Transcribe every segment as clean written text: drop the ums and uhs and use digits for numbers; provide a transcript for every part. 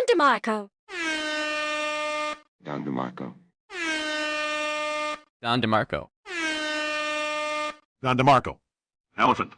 Don DeMarco. Don DeMarco. Don DeMarco. Don DeMarco. Elephant.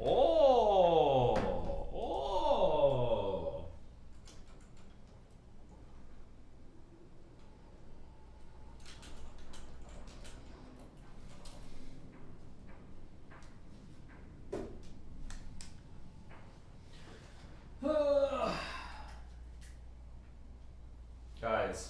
Oh, oh. Guys.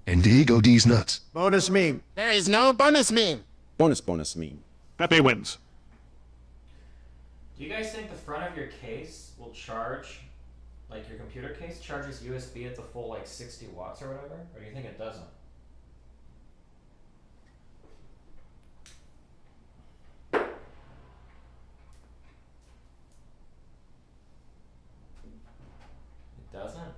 And Diego D's nuts. Bonus meme. There is no bonus meme. Bonus meme. Pepe wins. Do you guys think the front of your case will charge, like your computer case charges USB at the full like 60 watts or whatever? Or do you think it doesn't? It doesn't?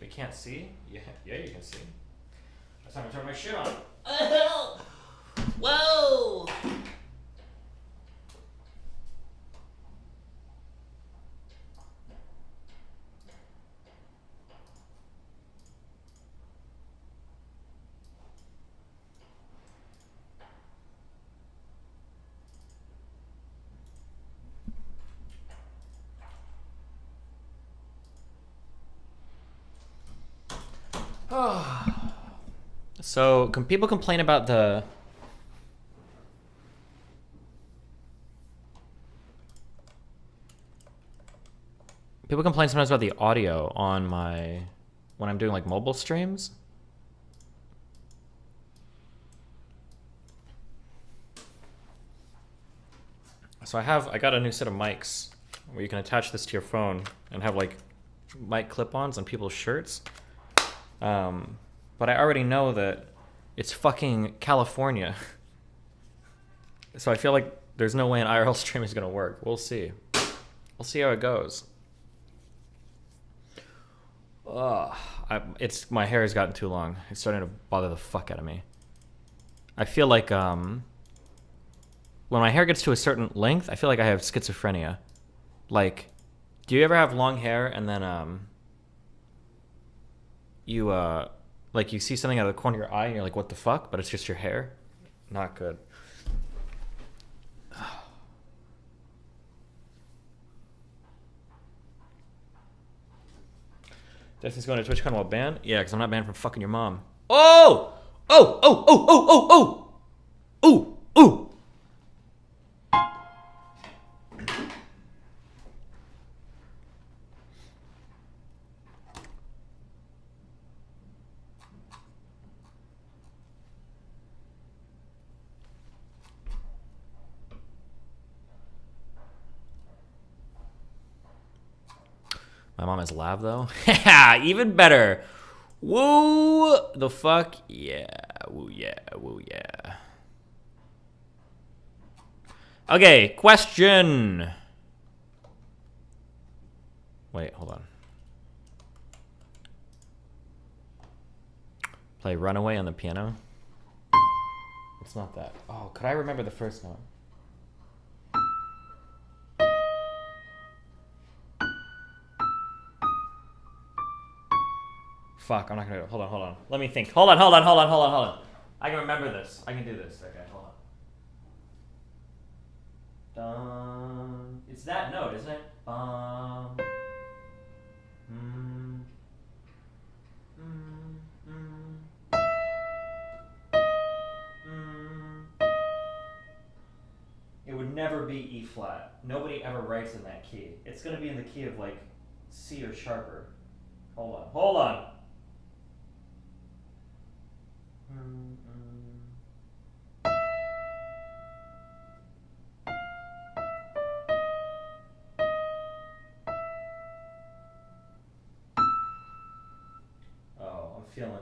We can't see? Yeah, you can see. That's time to turn my shit on. Whoa! So, people complain about the... People complain sometimes about the audio on my... when I'm doing like mobile streams. So I got a new set of mics where you can attach this to your phone and have like mic clip-ons on people's shirts. But I already know that it's fucking California. So I feel like there's no way an IRL stream is gonna work. We'll see. We'll see how it goes. My hair has gotten too long. It's starting to bother the fuck out of me. I feel like when my hair gets to a certain length, I feel like I have schizophrenia. Like, do you ever have long hair and then you see something out of the corner of your eye and you're like, what the fuck? But it's just your hair. Not good. Destiny's going to TwitchCon while banned? Yeah, because I'm not banned from fucking your mom. Oh! Oh! Oh! Oh! Oh! Oh! Oh! Ooh! Ooh! My mom has lav though. Even better. Woo the fuck yeah. Woo yeah. Woo yeah. Okay, question. Wait, hold on. Play Runaway on the piano. It's not that. Oh, could I remember the first note? Fuck, I'm not gonna do it. Hold on. Let me think. Hold on. I can remember this. I can do this. Okay, hold on. It's that note, isn't it? It would never be E flat. Nobody ever writes in that key. It's gonna be in the key of like C or sharper. Hold on. Oh, I'm feeling.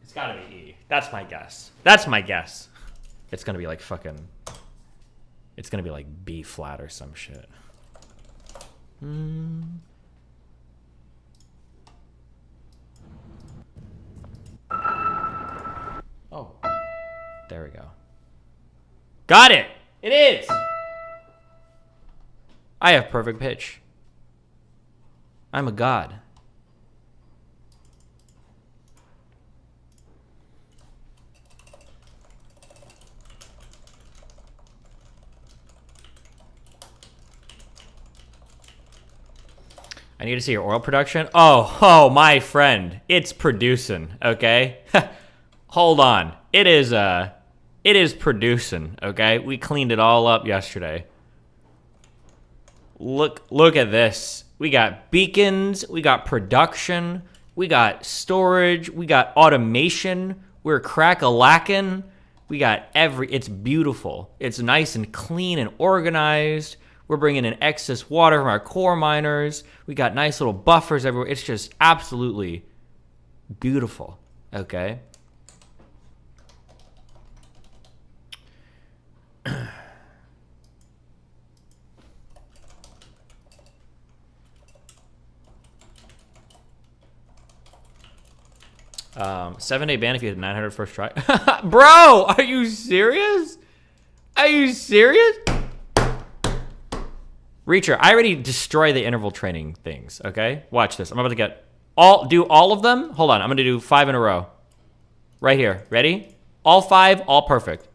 It's gotta be E. That's my guess. It's gonna be like fucking... It's gonna be like B flat or some shit. Oh. There we go. Got it! It is! I have perfect pitch. I'm a god. I need to see your oil production. Oh, my friend. It's producing, okay? Hold on. It is producing, okay? We cleaned it all up yesterday. Look at this. We got beacons, we got production, we got storage, we got automation. We're crack-a-lackin'. We got it's beautiful. It's nice and clean and organized. We're bringing in excess water from our core miners. We got nice little buffers everywhere. It's just absolutely beautiful, okay? Seven-day ban if you had 900 first try. Bro, are you serious? Are you serious? Reacher, I already destroy the interval training things, okay? Watch this. I'm about to get do all of them. Hold on, I'm gonna do 5 in a row. Right here, ready? All 5, all perfect.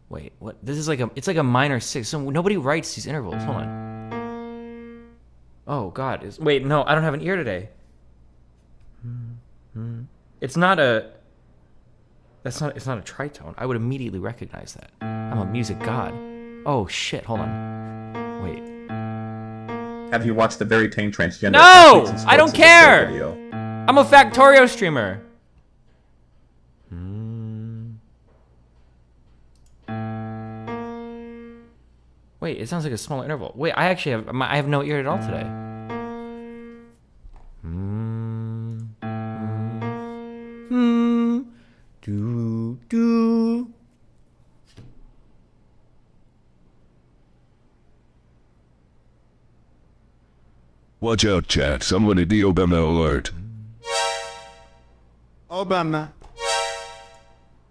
Wait, what? This is like it's like a minor 6. So nobody writes these intervals. Hold on. Oh God, wait, no, I don't have an ear today. It's not a tritone. I would immediately recognize that. I'm a music god. Oh shit, hold on. Wait. Have you watched the very tame transgender? No! I don't care! Video? I'm a Factorio streamer. Wait, it sounds like a small interval. Wait, I have no ear at all today. Watch out, chat. Somebody the Obama alert. Obama.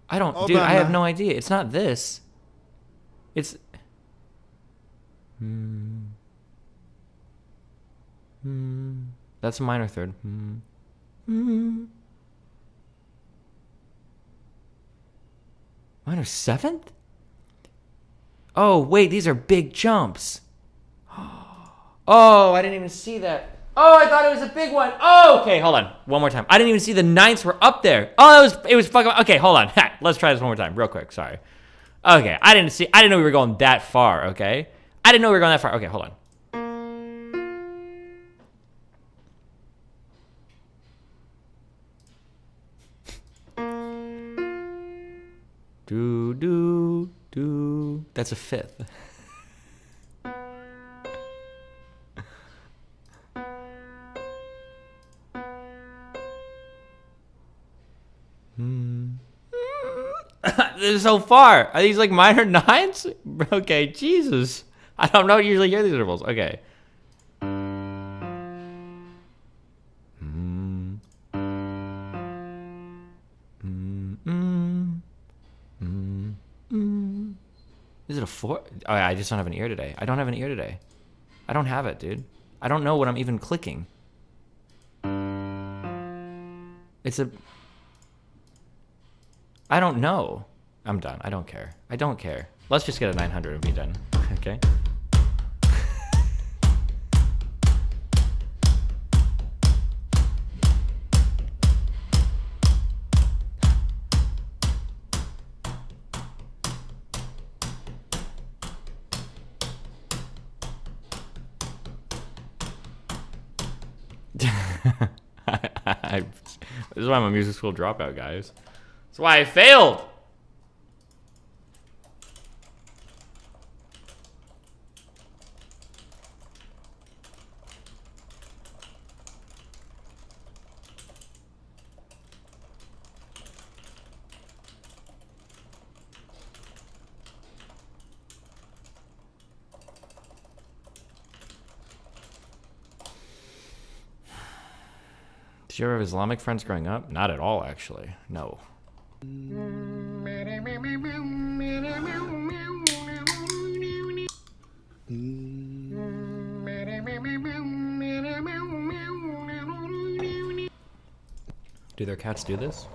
I don't, dude, I have Obama. no idea. It's not this. It's... That's a minor third. Minor seventh? Oh, wait, these are big jumps. Oh, I didn't even see that. Oh, I thought it was a big one. Oh, okay, hold on. One more time. I didn't even see the ninths were up there. Oh, it was fucking... Okay, hold on. Let's try this one more time, real quick. Sorry. Okay, I didn't know we were going that far, okay? I didn't know we were going that far. Okay, hold on. Do, do, do. That's a fifth. This is so far. Are these like minor nines? Okay, Jesus. I don't know. Usually hear these intervals. Okay. Is it a four? Oh, I just don't have an ear today. I don't have an ear today. I don't have it, dude. I don't know what I'm even clicking. It's a... I don't know. I'm done. I don't care. I don't care. Let's just get a 900 and be done. Okay? This is why I'm a music school dropout, guys. That's why I failed. Did you ever have Islamic friends growing up? Not at all, actually. No. Do their cats do this?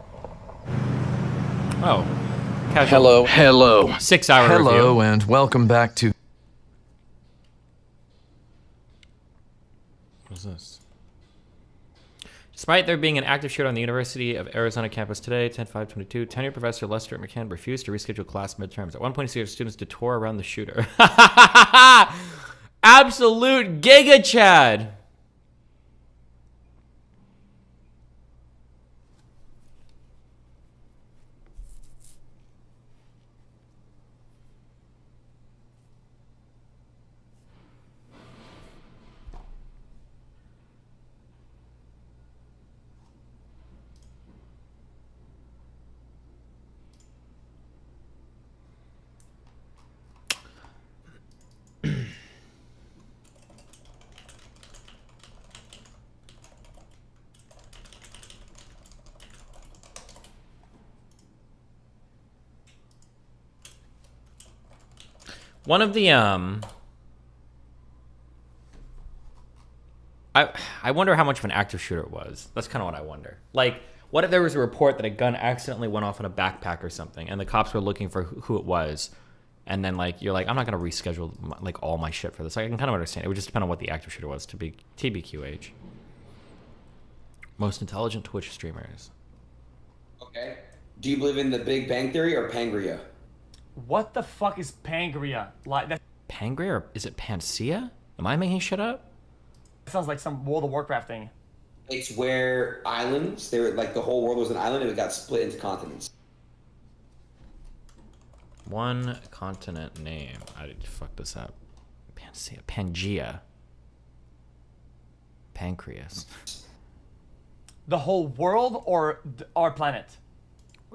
Oh. Casual. Hello. 6 hour review. Hello, and welcome back to... What's this? Despite there being an active shooter on the University of Arizona campus today, 10/5/22, tenured professor Lester McCann refused to reschedule class midterms. At one point, he suggested students to tour around the shooter. Absolute Giga Chad. One of the I wonder how much of an active shooter it was. That's kind of what I wonder. Like, what if there was a report that a gun accidentally went off in a backpack or something, and the cops were looking for who it was, and then like you're like, I'm not gonna reschedule like all my shit for this. I can kind of understand. It would just depend on what the active shooter was. To be TBQH. Most intelligent Twitch streamers. Okay. Do you believe in the Big Bang Theory or Pangria? What the fuck is Pangria? Like that Pangria or is it Panacea? Am I making shit up? sounds like some World of Warcraft thing. It's where islands, they were like the whole world was an island and it got split into continents. One continent name. I did fuck this up. Panacea. Pangea. Pancreas. The whole world or our planet?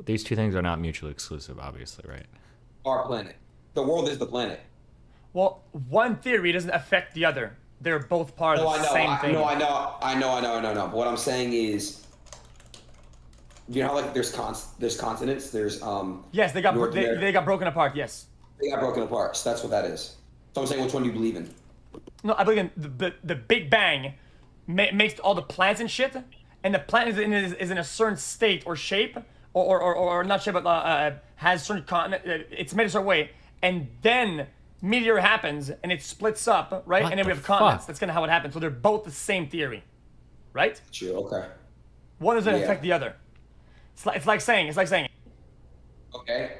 These two things are not mutually exclusive, obviously, right? Our planet. The world is the planet. Well, one theory doesn't affect the other. they're both part No, of the I know. same thing. No, I know. But what I'm saying is, you know how like there's continents. There's Yes, they got North America. they got broken apart. Yes. They got broken apart. So that's what that is. So I'm saying, which one do you believe in? No, I believe in the Big Bang makes all the plants and shit, and the plant is in a certain state or shape, or not shape, but has certain it's made a certain way, and then meteor happens and it splits up, right? What And then we the have continents. fuck? That's kind of how it happens. So they're both the same theory, right? True. Okay. One doesn't Yeah. affect the other. It's like saying. Okay.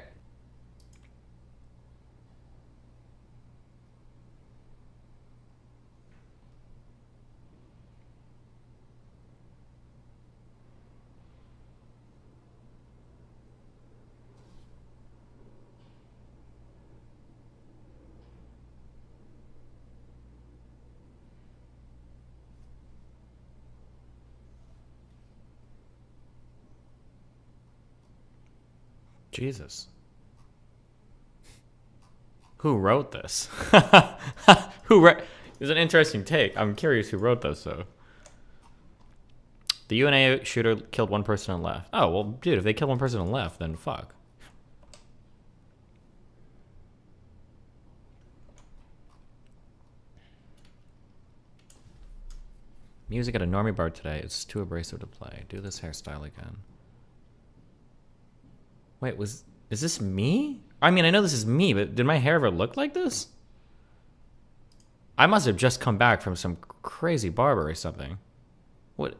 Jesus. Who wrote this? Who wrote? It's an interesting take. I'm curious who wrote this, though. The UNA shooter killed one person and left. Oh, well, dude, if they killed one person and left, then fuck. Music at a normie bar today. It's too abrasive to play. Do this hairstyle again. Wait, is this me? I mean, I know this is me, but did my hair ever look like this? I must have just come back from some crazy barber or something. What?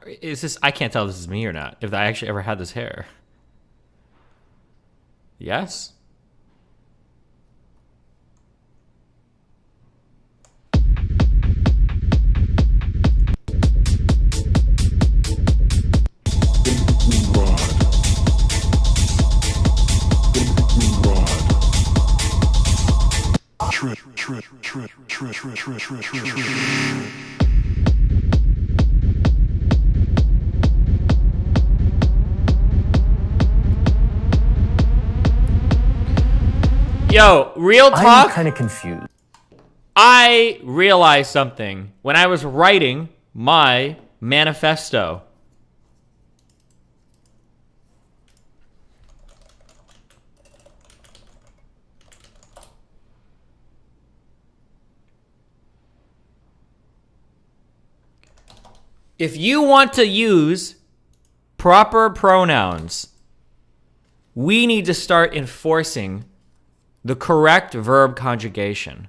Is this? I can't tell if this is me or not. If I actually ever had this hair. Yes? Yo, real talk. I'm kind of confused. I realized something when I was writing my manifesto. If you want to use proper pronouns, we need to start enforcing the correct verb conjugation.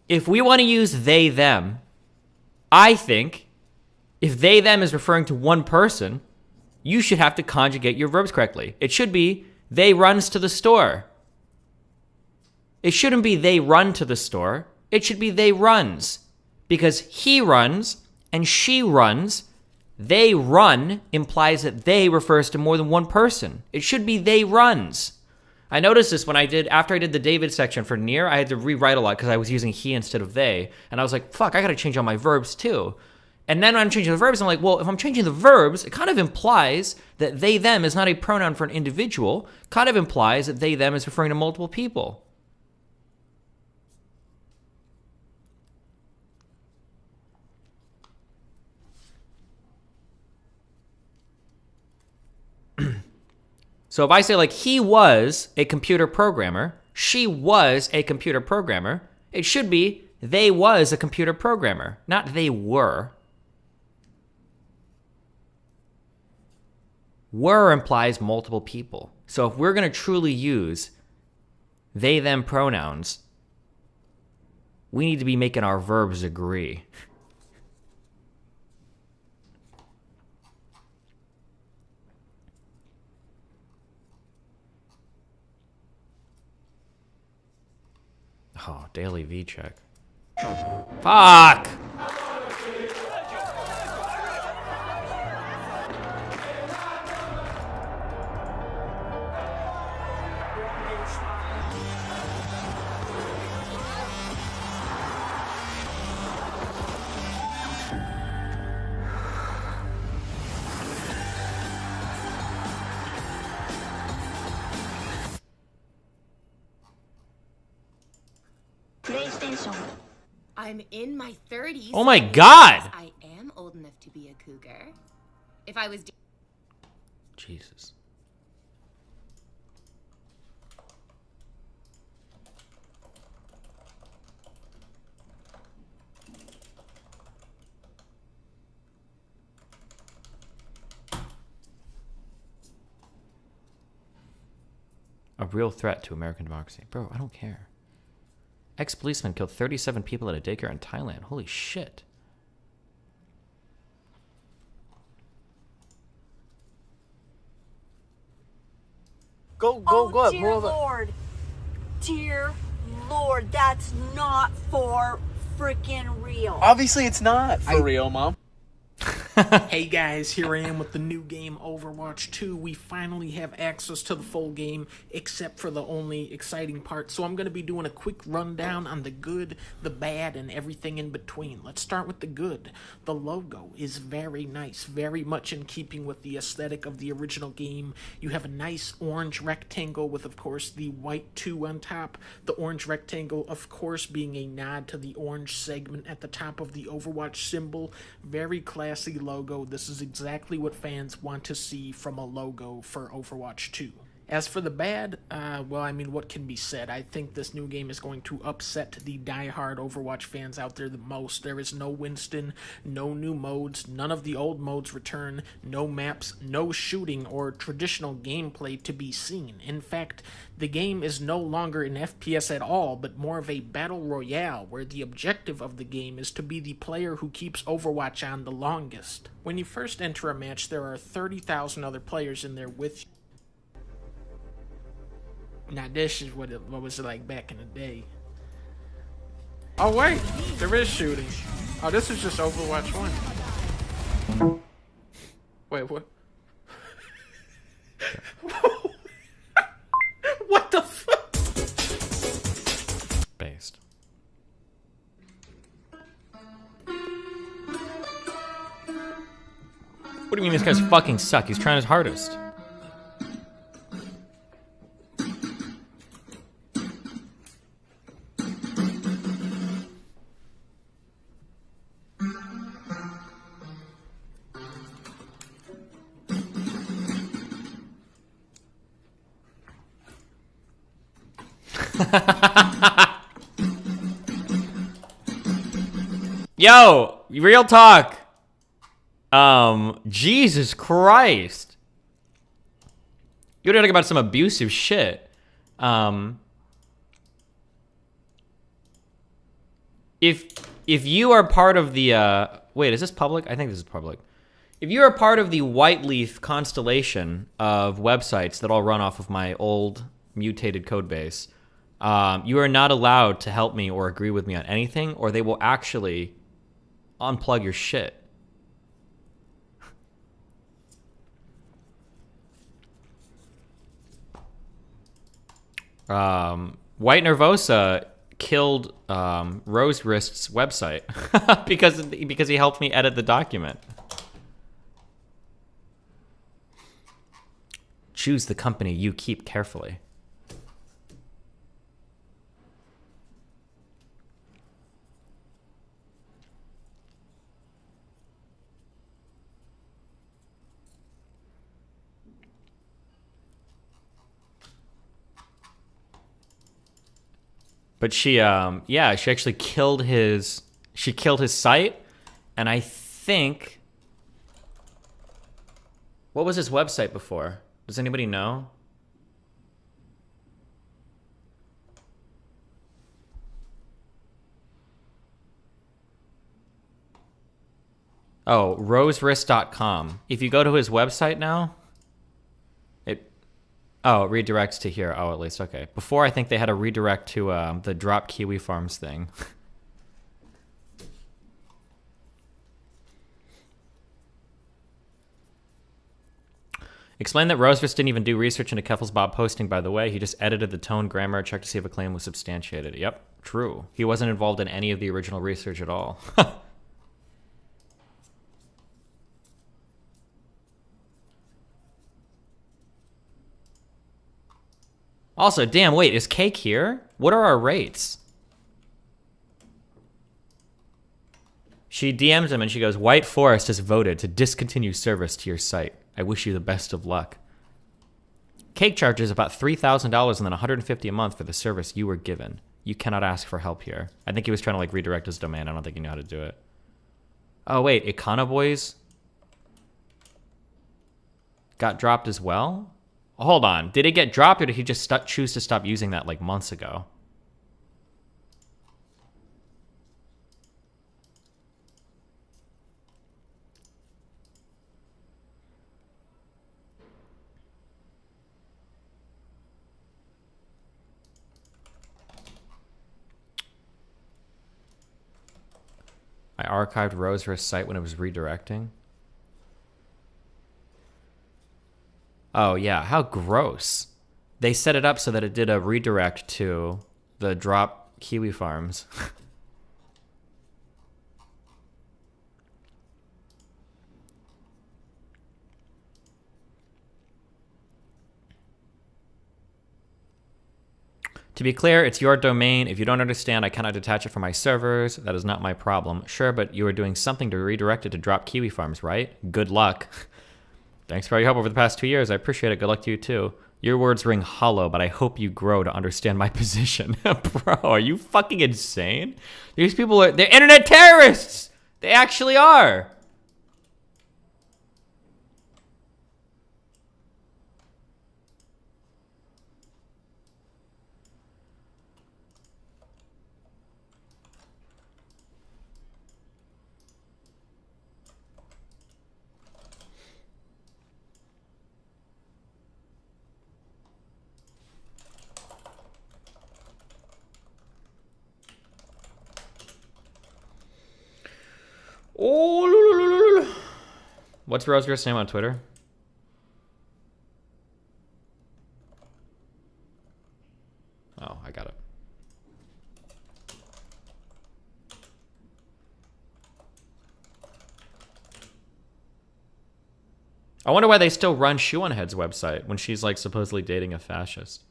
If we want to use they, them, I think if they, them is referring to one person, you should have to conjugate your verbs correctly. It should be they runs to the store. It shouldn't be they run to the store. It should be they runs. Because he runs and she runs. They run implies that they refers to more than one person. It should be they runs. I noticed this when after I did the David section for Nier, I had to rewrite a lot because I was using he instead of they. And I was like, fuck, I gotta change all my verbs too. And then when I'm changing the verbs, I'm like, well, if I'm changing the verbs, it kind of implies that they, them is not a pronoun for an individual. Kind of implies that they, them is referring to multiple people. So if I say like he was a computer programmer, she was a computer programmer, it should be they was a computer programmer, not they were. Were implies multiple people. So if we're going to truly use they, them pronouns, we need to be making our verbs agree. Oh, daily V check. Fuck! I'm in my 30s. Oh my god! I am old enough to be a cougar. If I was... Jesus. A real threat to American democracy. Bro, I don't care. Ex-policeman killed 37 people at a daycare in Thailand. Holy shit. Go up, dear Lord. Dear Lord, that's not for freaking real. Obviously, it's not for real, Mom. Hey guys, here I am with the new game Overwatch 2. We finally have access to the full game, except for the only exciting part. So I'm going to be doing a quick rundown on the good, the bad, and everything in between. Let's start with the good. The logo is very nice, very much in keeping with the aesthetic of the original game. You have a nice orange rectangle with, of course, the white 2 on top. The orange rectangle, of course, being a nod to the orange segment at the top of the Overwatch symbol. Very classy logo. This is exactly what fans want to see from a logo for Overwatch 2. As for the bad, well, I mean, what can be said? I think this new game is going to upset the die-hard Overwatch fans out there the most. There is no Winston, no new modes, none of the old modes return, no maps, no shooting or traditional gameplay to be seen. In fact, the game is no longer an FPS at all, but more of a battle royale, where the objective of the game is to be the player who keeps Overwatch on the longest. When you first enter a match, there are 30,000 other players in there with you. Now this is what was it like back in the day. Oh wait, there is shooting. Oh, this is just Overwatch 1. Wait, what? What the fuck? Based. What do you mean this guy's fucking suck? He's trying his hardest. Yo, real talk. Jesus Christ. You're talking about some abusive shit. If you are part of the wait, is this public? I think this is public. If you are part of the White Leaf constellation of websites that all run off of my old mutated code base, you are not allowed to help me or agree with me on anything, or they will actually unplug your shit. White Nervosa killed Rose Wrist's website because he helped me edit the document. Choose the company you keep carefully. But she, yeah, she actually killed his site, and I think, what was his website before? Does anybody know? Oh, rosewrist.com. If you go to his website now, it redirects to here. Oh, at least, okay. Before, I think they had a redirect to the Drop Kiwi Farms thing. Explain that Rosewrist didn't even do research into Keffelsbob posting, by the way. He just edited the tone, grammar, checked to see if a claim was substantiated. Yep, true. He wasn't involved in any of the original research at all. Also, damn, wait, is Cake here? What are our rates? She DMs him and she goes, White Forest has voted to discontinue service to your site. I wish you the best of luck. Cake charges about $3,000 and then $150 a month for the service you were given. You cannot ask for help here. I think he was trying to like redirect his domain. I don't think he knew how to do it. Oh wait, Econo Boys got dropped as well? Hold on. Did it get dropped or did he just choose to stop using that like months ago? I archived Rose for a site when it was redirecting. Oh, yeah. How gross. They set it up so that it did a redirect to the drop Kiwi Farms. To be clear, it's your domain. If you don't understand, I cannot detach it from my servers. That is not my problem. Sure, but you are doing something to redirect it to drop Kiwi Farms, right? Good luck. Thanks for all your help over the past 2 years. I appreciate it. Good luck to you, too. Your words ring hollow, but I hope you grow to understand my position. Bro, are you fucking insane? These people are... They're internet terrorists! They actually are! Oh, what's Rosegrass' name on Twitter? Oh, I got it. I wonder why they still run Shoe on Head's website when she's like supposedly dating a fascist.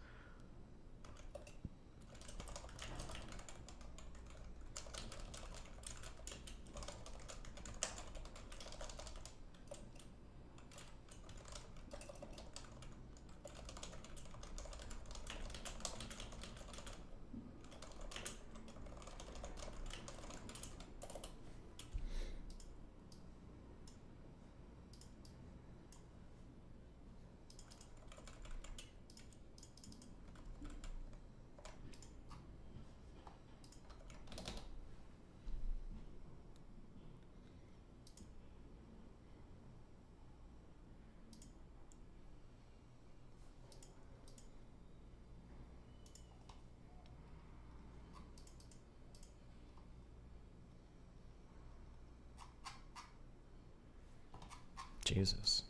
Jesus.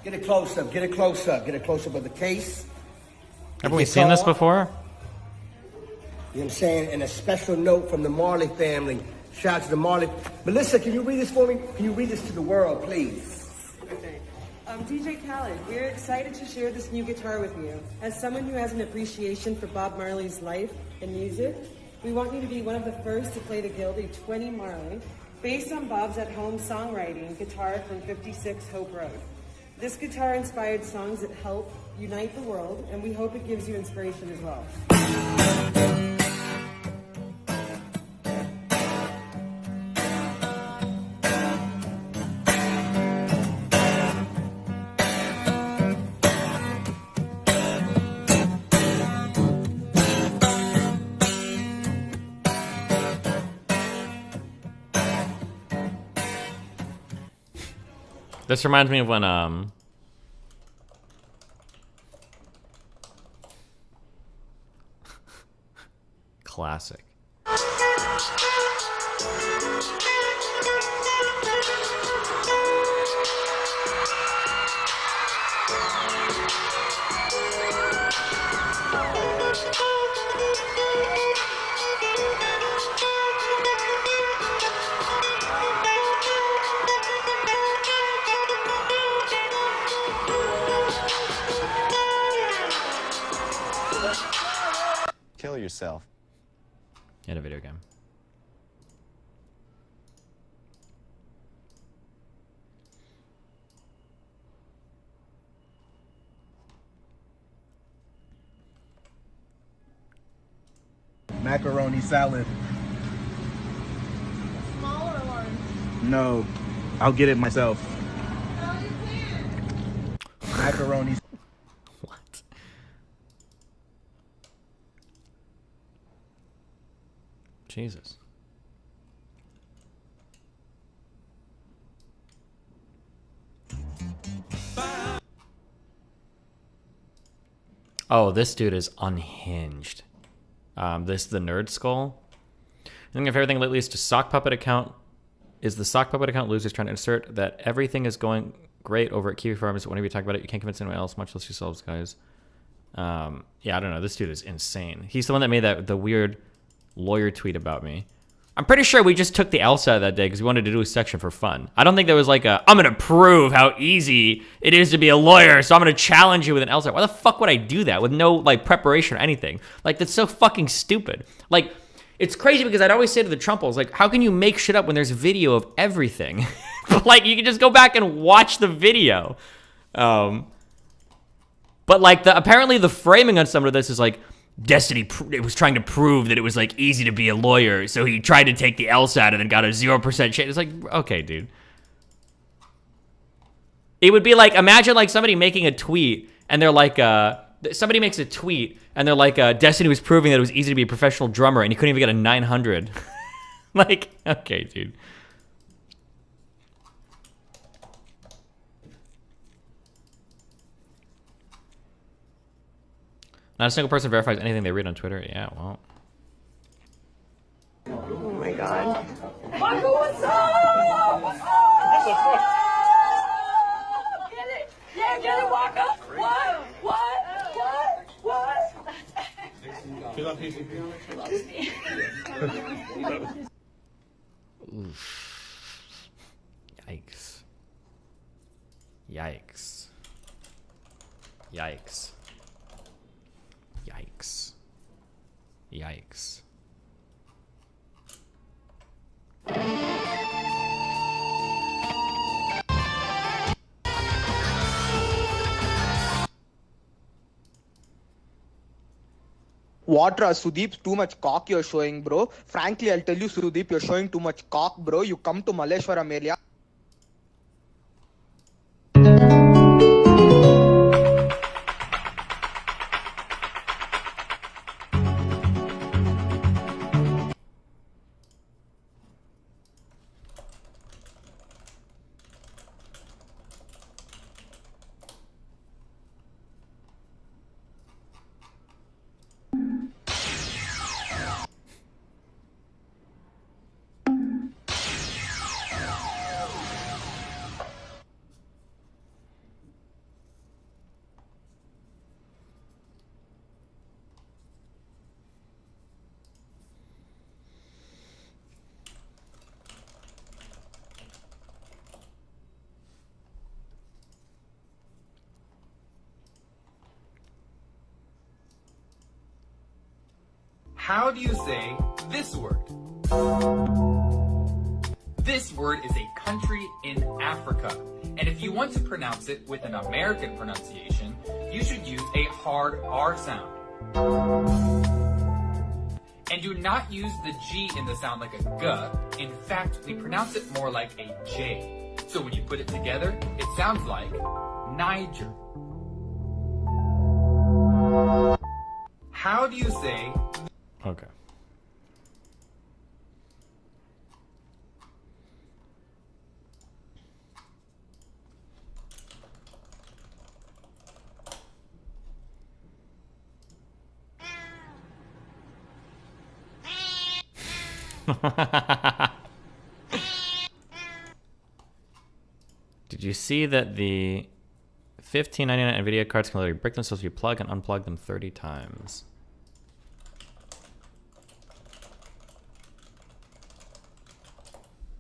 Get a close up, get a close up, get a close up of the case. Haven't we seen this before? You know what I'm saying? And a special note from the Marley family. Shout out to the Marley. Melissa, can you read this for me? Can you read this to the world, please? Okay. DJ Khaled, we're excited to share this new guitar with you. As someone who has an appreciation for Bob Marley's life and music, we want you to be one of the first to play the Gilded 20 Marley, based on Bob's at-home songwriting guitar from 56 Hope Road. This guitar inspired songs that help unite the world, and we hope it gives you inspiration as well. This reminds me of when classic. Kill yourself. In a video game. Macaroni salad. Small or large? No, I'll get it myself. No, you can't. Macaroni. What? Jesus. Oh, this dude is unhinged. This the nerd skull. I think if everything lately is to sock puppet account, is the sock puppet account losers trying to insert that everything is going great over at Kiwi Farms. Whenever you talk about it, you can't convince anyone else, much less yourselves, guys. Yeah, I don't know. This dude is insane. He's the one that made the weird lawyer tweet about me. I'm pretty sure we just took the Elsa out that day because we wanted to do a section for fun. I don't think there was like I'm going to prove how easy it is to be a lawyer, so I'm going to challenge you with an Elsa. Why the fuck would I do that with no like preparation or anything? Like, that's so fucking stupid. Like, it's crazy because I'd always say to the Trumples, like, how can you make shit up when there's video of everything? But like, you can just go back and watch the video. But like, apparently the framing on some of this is like, Destiny, it was trying to prove that it was like easy to be a lawyer, so he tried to take the LSAT and then got a 0% chance. It's like, okay, dude. It would be like, imagine like somebody making a tweet and they're like, somebody makes a tweet and they're like, Destiny was proving that it was easy to be a professional drummer and he couldn't even get a 900. Like, okay, dude. Not a single person verifies anything they read on Twitter. Yeah, well. Oh my god. Michael, what's up? What's up? Get it? Yeah, get it, Waka. What? She loves me. Oof. Yikes. Yikes. Yikes. Yikes. Yikes. What, Sudeep? Too much cock you're showing, bro. Frankly, I'll tell you, Sudeep, you're showing too much cock, bro. You come to Malleshwaram area. How do you say this word? This word is a country in Africa. And if you want to pronounce it with an American pronunciation, you should use a hard R sound. And do not use the G in the sound like a G. In fact, we pronounce it more like a J. So when you put it together, it sounds like Niger. How do you say... Okay. Did you see that the $15.99 NVIDIA cards can literally break themselves if you plug and unplug them 30 times?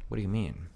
What do you mean?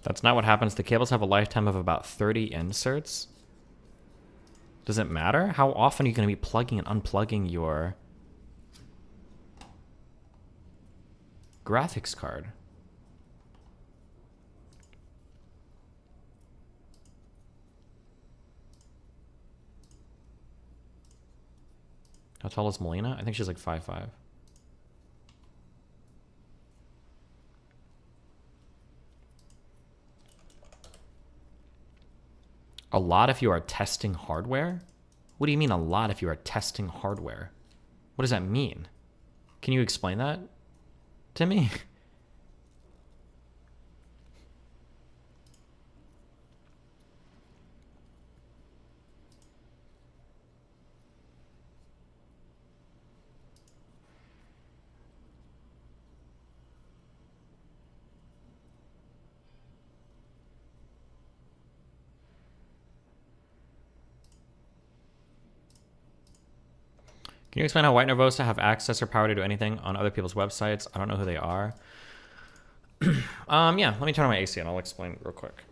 That's not what happens. The cables have a lifetime of about 30 inserts. Does it matter? How often are you going to be plugging and unplugging your graphics card? How tall is Melina? I think she's like 5'5". A lot if you are testing hardware? What do you mean a lot if you are testing hardware? What does that mean? Can you explain that to me? Can you explain how White Nervosa have access or power to do anything on other people's websites? I don't know who they are. Yeah, let me turn on my AC and I'll explain real quick.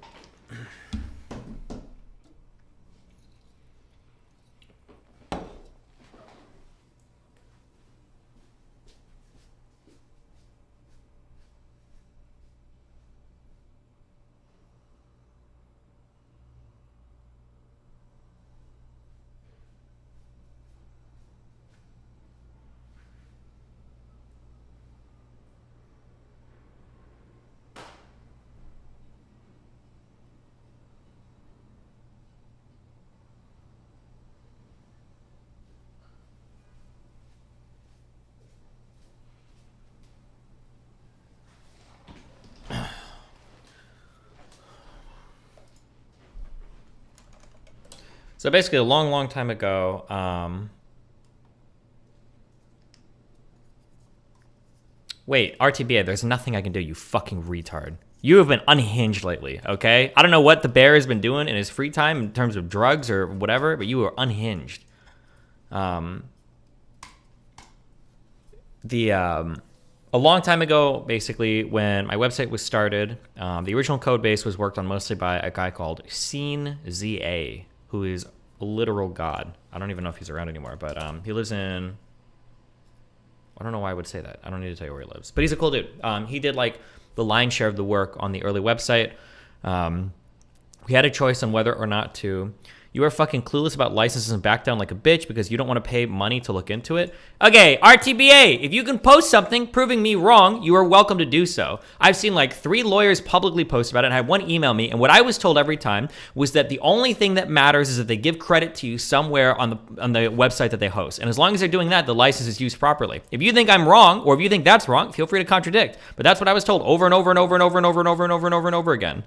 So basically, a long, long time ago, wait, RTBA, there's nothing I can do, you fucking retard. You have been unhinged lately, okay? I don't know what the bear has been doing in his free time in terms of drugs or whatever, but you are unhinged. A long time ago, basically, when my website was started, the original code base was worked on mostly by a guy called SceneZA, who is a literal god. I don't even know if he's around anymore, but he lives in... I don't know why I would say that. I don't need to tell you where he lives. But he's a cool dude. He did like the lion's share of the work on the early website. We had a choice on whether or not to... You are fucking clueless about licenses and back down like a bitch because you don't want to pay money to look into it. Okay, RTBA, if you can post something proving me wrong, you are welcome to do so. I've seen like 3 lawyers publicly post about it and I had one email me, and what I was told every time was that the only thing that matters is that they give credit to you somewhere on the website that they host. And as long as they're doing that, the license is used properly. If you think I'm wrong, or if you think that's wrong, feel free to contradict. But that's what I was told over and over and over and over and over and over and over and over and over again.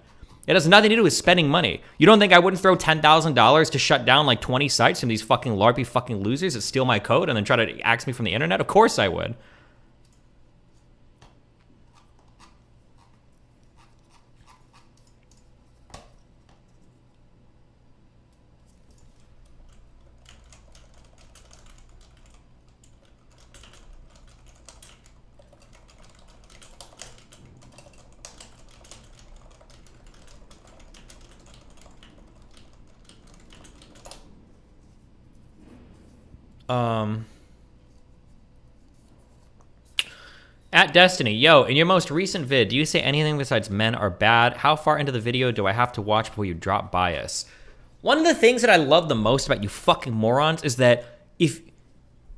It has nothing to do with spending money. You don't think I wouldn't throw $10,000 to shut down like 20 sites from these fucking LARPy fucking losers that steal my code and then try to axe me from the internet? Of course I would. At Destiny, yo, in your most recent vid, do you say anything besides men are bad? How far into the video do I have to watch before you drop bias? One of the things that I love the most about you fucking morons is that if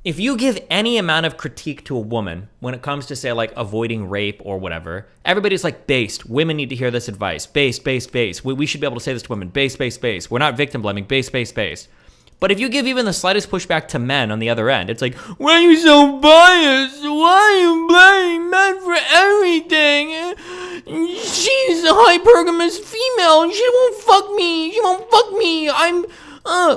you give any amount of critique to a woman when it comes to, say, like, avoiding rape or whatever, everybody's like, based. Women need to hear this advice. Based. We should be able to say this to women. Based. We're not victim blaming. Based. But if you give even the slightest pushback to men on the other end, it's like, why are you so biased? Why are you blaming men for everything? She's a hypergamous female. She won't fuck me. I'm,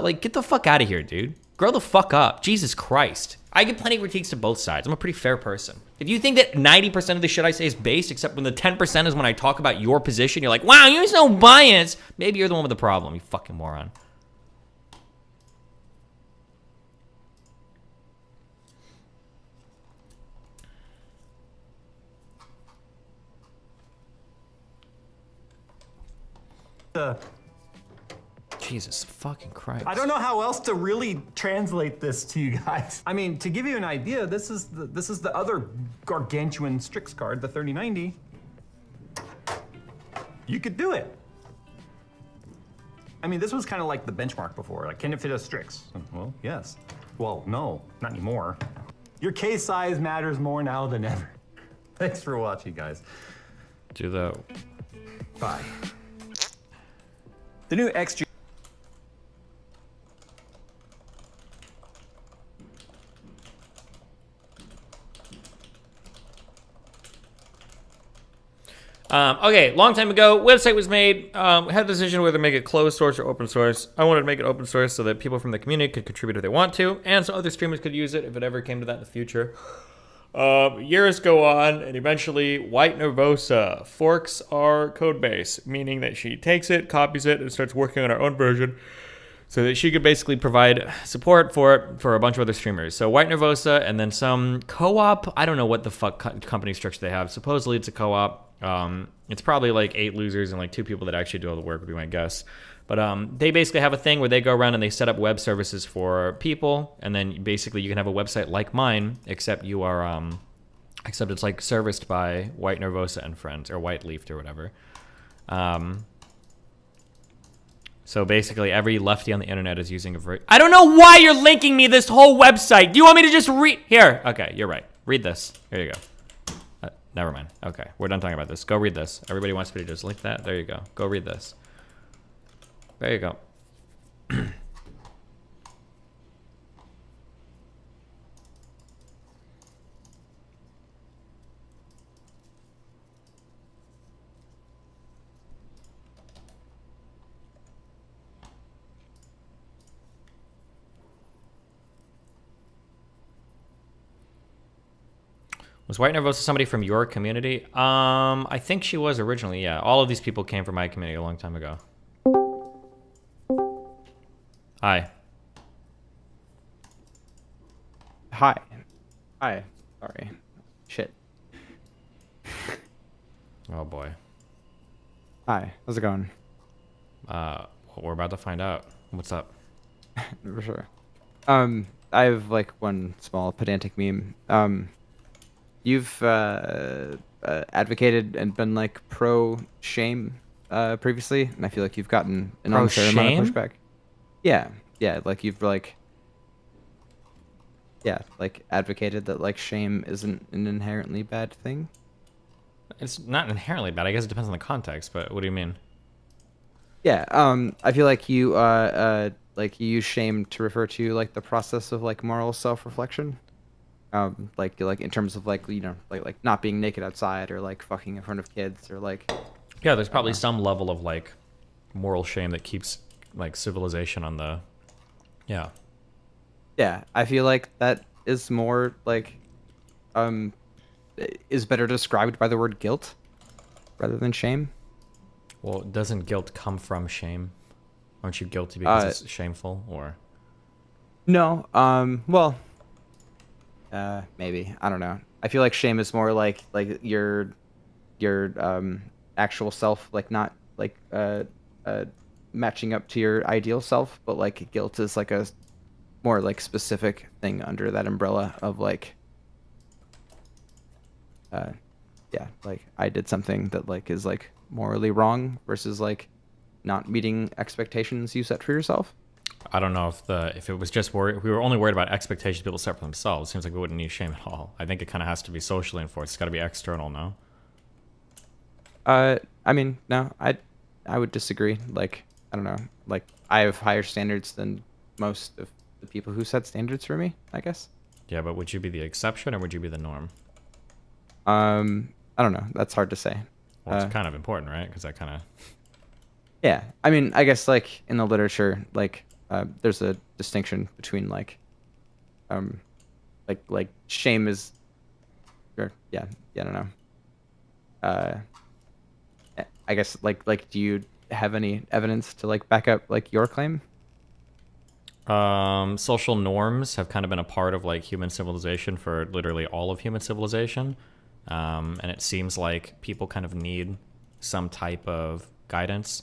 like, get the fuck out of here, dude. Grow the fuck up. Jesus Christ. I get plenty of critiques to both sides. I'm a pretty fair person. If you think that 90% of the shit I say is based, except when the 10% is when I talk about your position, you're like, wow, you're so biased. Maybe you're the one with the problem, you fucking moron. Jesus fucking Christ. I don't know how else to really translate this to you guys. I mean, to give you an idea, this is the other gargantuan Strix card, the 3090. You could do it. I mean, this was kind of like the benchmark before. Like, can it fit a Strix? Well, yes. Well, no, not anymore. Your case size matters more now than ever. Thanks for watching, guys. Do the... Bye. The new XG... Okay, long time ago, website was made. We had the decision whether to make it closed source or open source. I wanted to make it open source so that people from the community could contribute if they want to, and so other streamers could use it if it ever came to that in the future. Years go on, and eventually White Nervosa forks our code base, meaning that she takes it, copies it, and starts working on her own version so that she could basically provide support for it for a bunch of other streamers. So White Nervosa and then some co-op. I don't know what the fuck company structure they have. Supposedly it's a co-op. It's probably like 8 losers and like 2 people that actually do all the work would be my guess. But they basically have a thing where they go around and they set up web services for people, and then basically you can have a website like mine, except you are except it's like serviced by White Nervosa and friends, or White Leafed or whatever. So basically every lefty on the internet is using a I don't know why you're linking me this whole website. Do you want me to just read here? Okay, you're right. Read this. Here you go. Never mind. Okay, we're done talking about this. Go read this. Everybody wants me to just link that. There you go. Go read this. There you go. Was White Nervosa somebody from your community? I think she was originally, yeah. All of these people came from my community a long time ago. Hi. Hi. Hi. Sorry. Shit. Oh boy. Hi. How's it going? We're about to find out. What's up? For sure. I have like one small pedantic meme. You've advocated and been like pro shame previously, and I feel like you've gotten an unfair amount of pushback. Yeah, yeah, like you've like, yeah, like advocated that like shame isn't an inherently bad thing. It's not inherently bad. I guess it depends on the context. But what do you mean? Yeah, I feel like you use shame to refer to like the process of like moral self-reflection. Like in terms of like, you know, like not being naked outside or like fucking in front of kids or like. Yeah, there's probably some level of like moral shame that keeps like civilization on the. Yeah. Yeah, I feel like that is more like, is better described by the word guilt rather than shame. Well, doesn't guilt come from shame? Aren't you guilty because it's shameful, or? No. Well. Maybe, I don't know. I feel like shame is more like your actual self, like not like matching up to your ideal self, but like guilt is like a more like specific thing under that umbrella of like yeah, like I did something that like is like morally wrong versus like not meeting expectations you set for yourself. I don't know if it was just if we were only worried about expectations people set for themselves. It seems like we wouldn't need shame at all. I think it kind of has to be socially enforced. It's got to be external, no? I mean, no, I would disagree. Like, I don't know. Like, I have higher standards than most of the people who set standards for me, I guess. Yeah, but would you be the exception or would you be the norm? I don't know. That's hard to say. Well, it's kind of important, right? Because that kind of... Yeah, I mean, I guess like in the literature, like there's a distinction between like shame is, or yeah, I don't know. I guess like do you have any evidence to like back up like your claim? Social norms have kind of been a part of like human civilization for literally all of human civilization, and it seems like people kind of need some type of guidance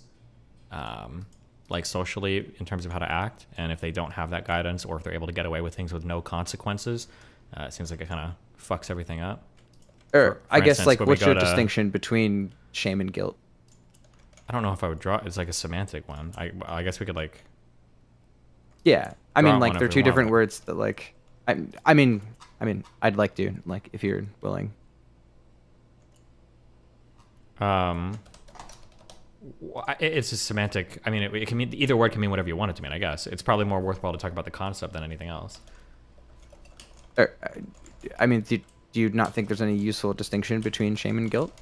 like socially in terms of how to act, and if they don't have that guidance, or if they're able to get away with things with no consequences, it seems like it kind of fucks everything up. Or I guess instance, like when we what's your go to- distinction between shame and guilt? I don't know if I would draw. It's like a semantic one. I guess we could like. Yeah, I draw mean it like one they're if we two want, different but- words that like I mean I'd like to, like, if you're willing. It's a semantic. I mean, it can mean, either word can mean whatever you want it to mean. I guess it's probably more worthwhile to talk about the concept than anything else. I mean, do you not think there's any useful distinction between shame and guilt?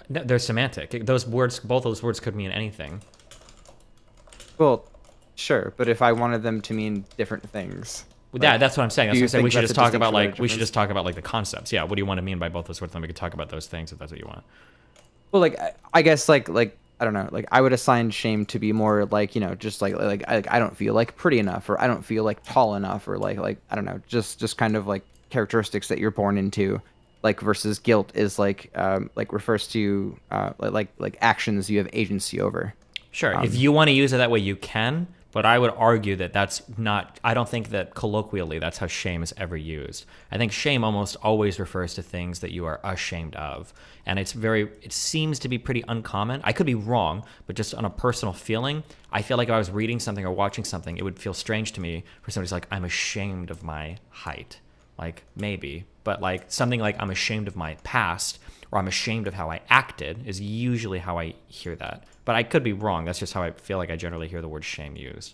No, they're semantic. Those words, both those words, could mean anything. Well, sure, but if I wanted them to mean different things. Well, yeah, that's what I'm saying. do That's you what I'm saying. We think should that's just a talk about distinction like without a we should difference? just talk about like the concepts. Yeah, what do you want to mean by both those words? Then we could talk about those things if that's what you want. Well, like I guess like I don't know, like I would assign shame to be more like, you know, just like I don't feel like pretty enough, or I don't feel like tall enough, or like I don't know, just kind of like characteristics that you're born into, like, versus guilt is like refers to like actions you have agency over. Sure, if you want to use it that way, you can. But I would argue that that's not. I don't think that colloquially that's how shame is ever used. I think shame almost always refers to things that you are ashamed of, and it seems to be pretty uncommon. I could be wrong, but just on a personal feeling, I feel like if I was reading something or watching something, it would feel strange to me for somebody's like, I'm ashamed of my height. Like, maybe, but like something like I'm ashamed of my past, or I'm ashamed of how I acted, is usually how I hear that. But I could be wrong. That's just how I feel like I generally hear the word shame used.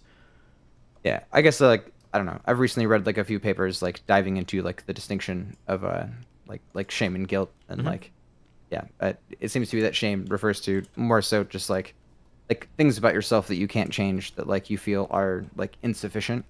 Yeah, I guess like I don't know. I've recently read like a few papers like diving into like the distinction of like shame and guilt, and like it seems to be that shame refers to more so just like things about yourself that you can't change, that like you feel are like insufficient.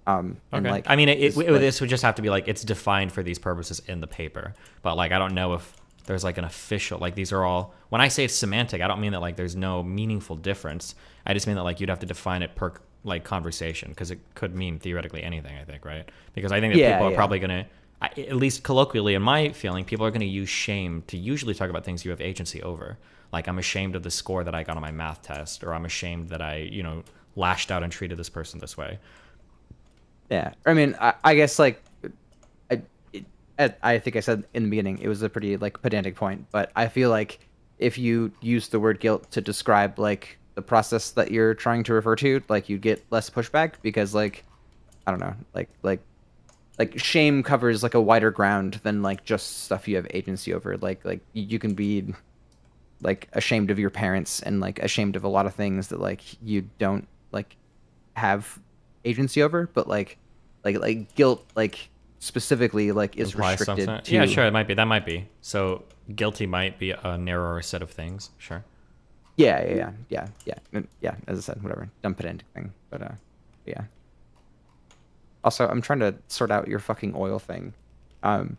And like I mean, this would just have to be like it's defined for these purposes in the paper, but like I don't know if there's like an official, like these are all, when I say it's semantic, I don't mean that like there's no meaningful difference. I just mean that like you'd have to define it per like conversation, because it could mean theoretically anything, I think, right? Because I think that people are probably going to, at least colloquially in my feeling, people are going to use shame to usually talk about things you have agency over. Like, I'm ashamed of the score that I got on my math test, or I'm ashamed that I, you know, lashed out and treated this person this way. Yeah, I mean, I guess like I think I said in the beginning, it was a pretty like pedantic point, but I feel like if you use the word guilt to describe like the process that you're trying to refer to, like you get less pushback, because like I don't know, like shame covers like a wider ground than like just stuff you have agency over. Like you can be like ashamed of your parents and like ashamed of a lot of things that like you don't like have agency over, but like guilt like specifically like is restricted to... Yeah, sure, that might be so guilty might be a narrower set of things. Sure. Yeah, as I said, whatever, dumb pedantic thing, but yeah. Also, I'm trying to sort out your fucking oil thing, and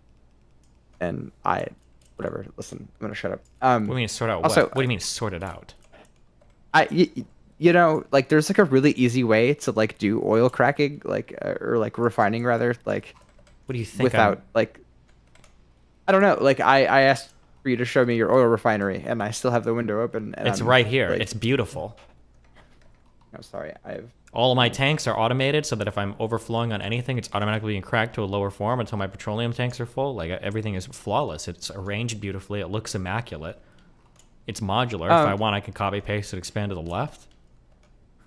whatever, listen, I'm gonna shut up. What do you mean sort out what? Also, What do you mean sort it out? You know, like there's like a really easy way to like do oil cracking, like or like refining rather, like what do you think without like I don't know, like I asked for you to show me your oil refinery, and I still have the window open, and it's I'm, right here, like, it's beautiful. No, sorry, all of my tanks are automated so that if I'm overflowing on anything, it's automatically being cracked to a lower form until my petroleum tanks are full. Like, everything is flawless. It's arranged beautifully. It looks immaculate. It's modular. If I want, I can copy paste and expand to the left.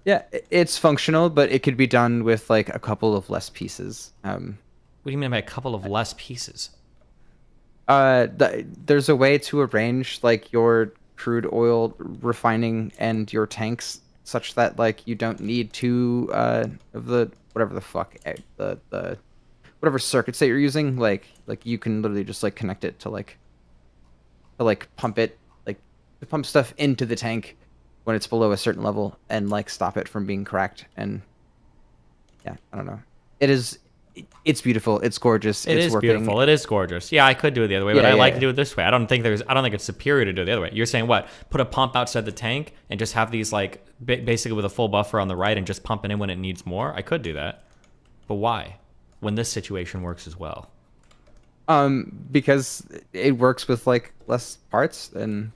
Yeah, it's functional, but it could be done with like a couple of less pieces. What do you mean by a couple of less pieces? There's a way to arrange like your crude oil refining and your tanks such that like you don't need two of the whatever the fuck the whatever circuits that you're using. Like you can literally just like connect it to pump it, like to pump stuff into the tank when it's below a certain level, and like stop it from being cracked. And yeah, I don't know. It's beautiful. It's gorgeous. It's working. Beautiful. It is gorgeous. Yeah, I could do it the other way, but I like to do it this way. I don't think it's superior to do it the other way. You're saying what? Put a pump outside the tank and just have these like basically with a full buffer on the right and just pump it in when it needs more? I could do that. But why? When this situation works as well. Because it works with like less parts, and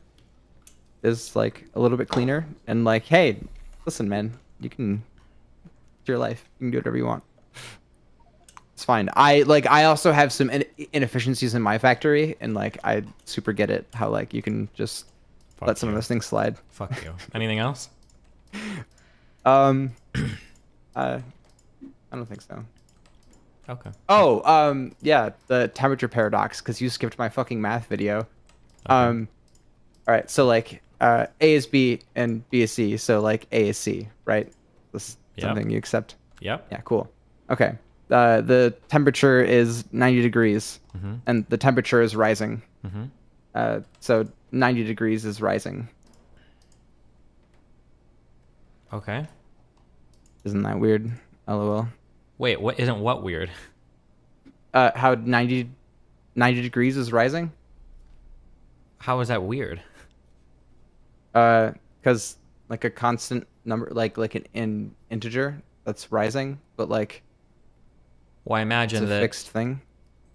is like a little bit cleaner and like, hey, listen, man, you can. It's your life. You can do whatever you want. It's fine. I also have some inefficiencies in my factory, and like I super get it how like you can just let some of those things slide. Fuck you. Anything else? I don't think so. Okay. Oh, yeah, the temperature paradox, because you skipped my fucking math video. All right, so like A is B and B is C, so like A is C, right? This is something you accept. Yep. Yeah, cool. Okay. The temperature is 90 degrees, and the temperature is rising. So 90 degrees is rising. Okay. Isn't that weird? LOL. Wait, what isn't what weird? How 90 degrees is rising? How is that weird? Because like a constant number, like an integer that's rising, but like. Well, I imagine it's a that fixed thing.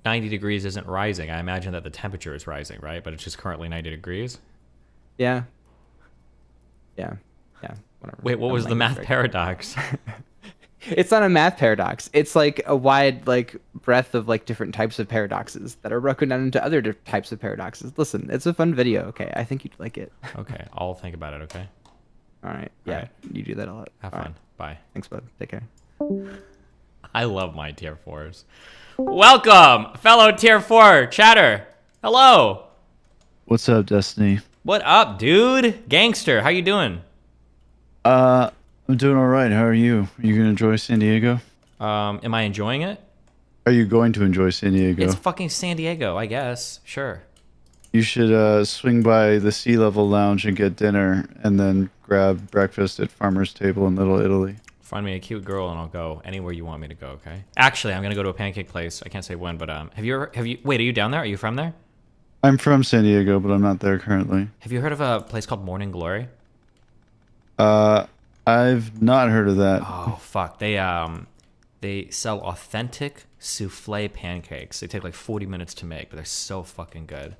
90 degrees isn't rising. I imagine that the temperature is rising, right? But it's just currently 90 degrees. Yeah. Yeah. Yeah. Whatever. Wait, what was the math paradox? It's not a math paradox. It's like a wide like breadth of like different types of paradoxes that are broken down into other types of paradoxes. Listen, it's a fun video. Okay, I think you'd like it. Okay, I'll think about it. Okay. All right. Yeah, you do that a lot. Have All fun. right. Bye. Thanks, bud. Take care. I love my tier 4s. Welcome, fellow tier 4 chatter. Hello. What's up, Destiny? What up, dude? Gangster, how you doing? I'm doing all right. How are you? Are you gonna enjoy San Diego? Am I enjoying it? Are you going to enjoy San Diego? It's fucking San Diego, I guess. Sure. You should swing by the Sea Level Lounge and get dinner, and then grab breakfast at Farmer's Table in Little Italy. Find me a cute girl and I'll go anywhere you want me to go, okay? Actually, I'm gonna go to a pancake place. I can't say when, but have you wait, are you down there? Are you from there? I'm from San Diego, but I'm not there currently. Have you heard of a place called Morning Glory? I've not heard of that. Oh fuck. They sell authentic souffle pancakes. They take like 40 minutes to make, but they're so fucking good.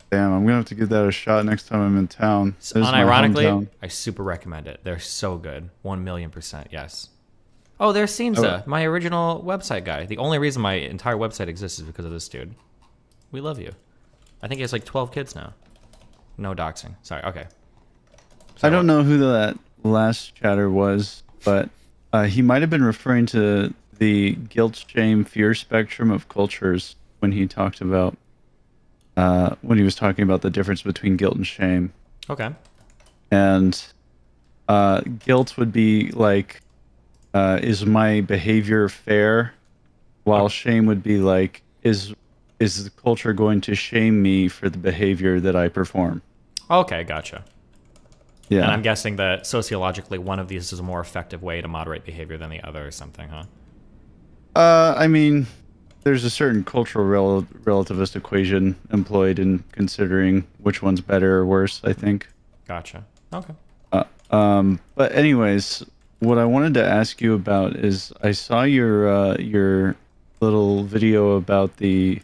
Damn, I'm gonna have to give that a shot next time I'm in town. Unironically, I super recommend it. They're so good. 1,000,000%, yes. Oh, there's Sinza, my original website guy. The only reason my entire website exists is because of this dude. We love you. I think he has like 12 kids now. No doxing. Sorry, okay. I don't know who that last chatter was, but he might have been referring to the guilt, shame, fear spectrum of cultures when he talked about when he was talking about the difference between guilt and shame. Okay. And guilt would be like, is my behavior fair? While shame would be like, is the culture going to shame me for the behavior that I perform? Okay, gotcha. Yeah. And I'm guessing that sociologically one of these is a more effective way to moderate behavior than the other or something, huh? I mean, there's a certain cultural relativist equation employed in considering which one's better or worse, I think. Gotcha. Okay. But anyways, what I wanted to ask you about is I saw your little video about the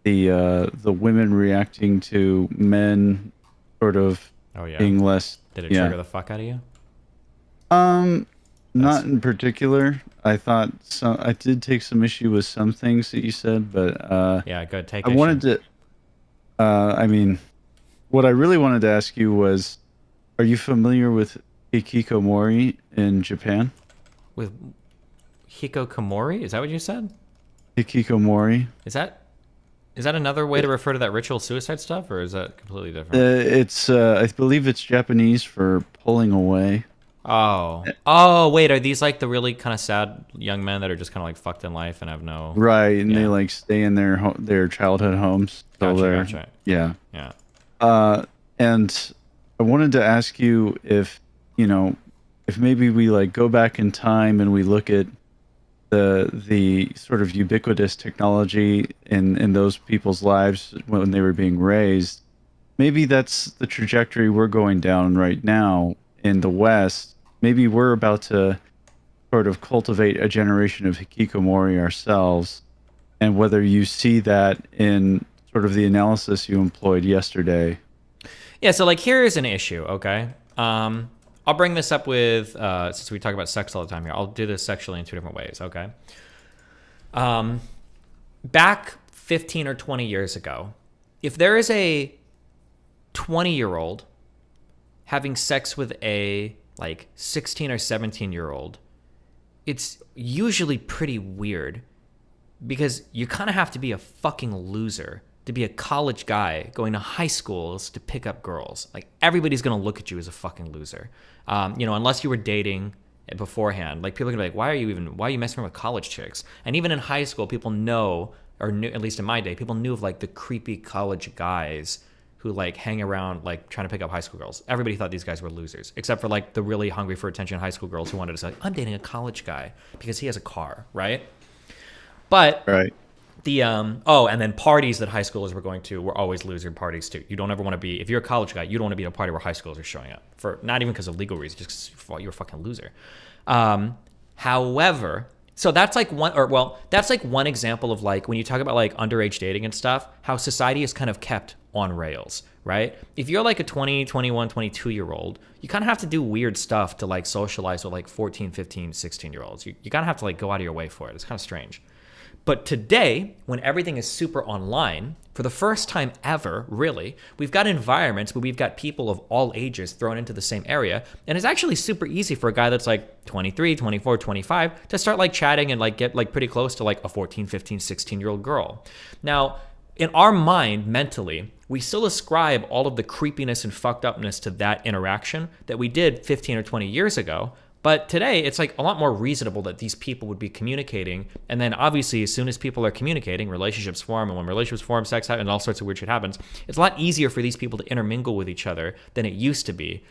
women reacting to men sort of being less. Did it trigger the fuck out of you? Not in particular. I thought I did take some issue with some things that you said, but yeah, good. Take. I wanted to. I mean, what I really wanted to ask you was, are you familiar with hikikomori in Japan? With hikikomori? Is that what you said? Hikikomori. Is that another way to refer to that ritual suicide stuff, or is that completely different? It's I believe it's Japanese for pulling away. Oh, wait, are these like the really kind of sad young men that are just kind of like fucked in life and have no... Right, and they like stay in their childhood homes. Gotcha. Yeah. Yeah. And I wanted to ask you if maybe we like go back in time and we look at the sort of ubiquitous technology in those people's lives when they were being raised. Maybe that's the trajectory we're going down right now in the West. Maybe we're about to sort of cultivate a generation of hikikomori ourselves, and whether you see that in sort of the analysis you employed yesterday. Yeah, so like here's an issue, okay? I'll bring this up with since we talk about sex all the time here. I'll do this sexually in 2 different ways, okay? Back 15 or 20 years ago, if there is a 20-year-old having sex with a like 16 or 17-year-old, it's usually pretty weird because you kind of have to be a fucking loser to be a college guy going to high schools to pick up girls. Like, everybody's going to look at you as a fucking loser. Unless you were dating beforehand. Like, people are going to be like, why are you messing around with college chicks? And even in high school, people know, or knew, at least in my day, people knew of like the creepy college guys who like hang around like trying to pick up high school girls. Everybody thought these guys were losers, except for like the really hungry for attention high school girls who wanted to say, I'm dating a college guy because he has a car, right? But right. The and then parties that high schoolers were going to were always loser parties too. You don't ever want to be, if you're a college guy, you don't want to be at a party where high schoolers are showing up, for not even because of legal reasons, just because you're a fucking loser. However, so that's like one example of like when you talk about like underage dating and stuff, how society is kind of kept on rails, right? If you're like a 20, 21, 22-year-old, you kind of have to do weird stuff to like socialize with like 14, 15, 16-year-olds. You kind of have to like go out of your way for it. It's kind of strange. But today, when everything is super online, for the first time ever, really, we've got environments where we've got people of all ages thrown into the same area. And it's actually super easy for a guy that's like 23, 24, 25 to start like chatting and like get like pretty close to like a 14, 15, 16-year-old girl. Now, in our mind, mentally, we still ascribe all of the creepiness and fucked upness to that interaction that we did 15 or 20 years ago. But today, it's like a lot more reasonable that these people would be communicating. And then obviously, as soon as people are communicating, relationships form. And when relationships form, sex happens, and all sorts of weird shit happens. It's a lot easier for these people to intermingle with each other than it used to be.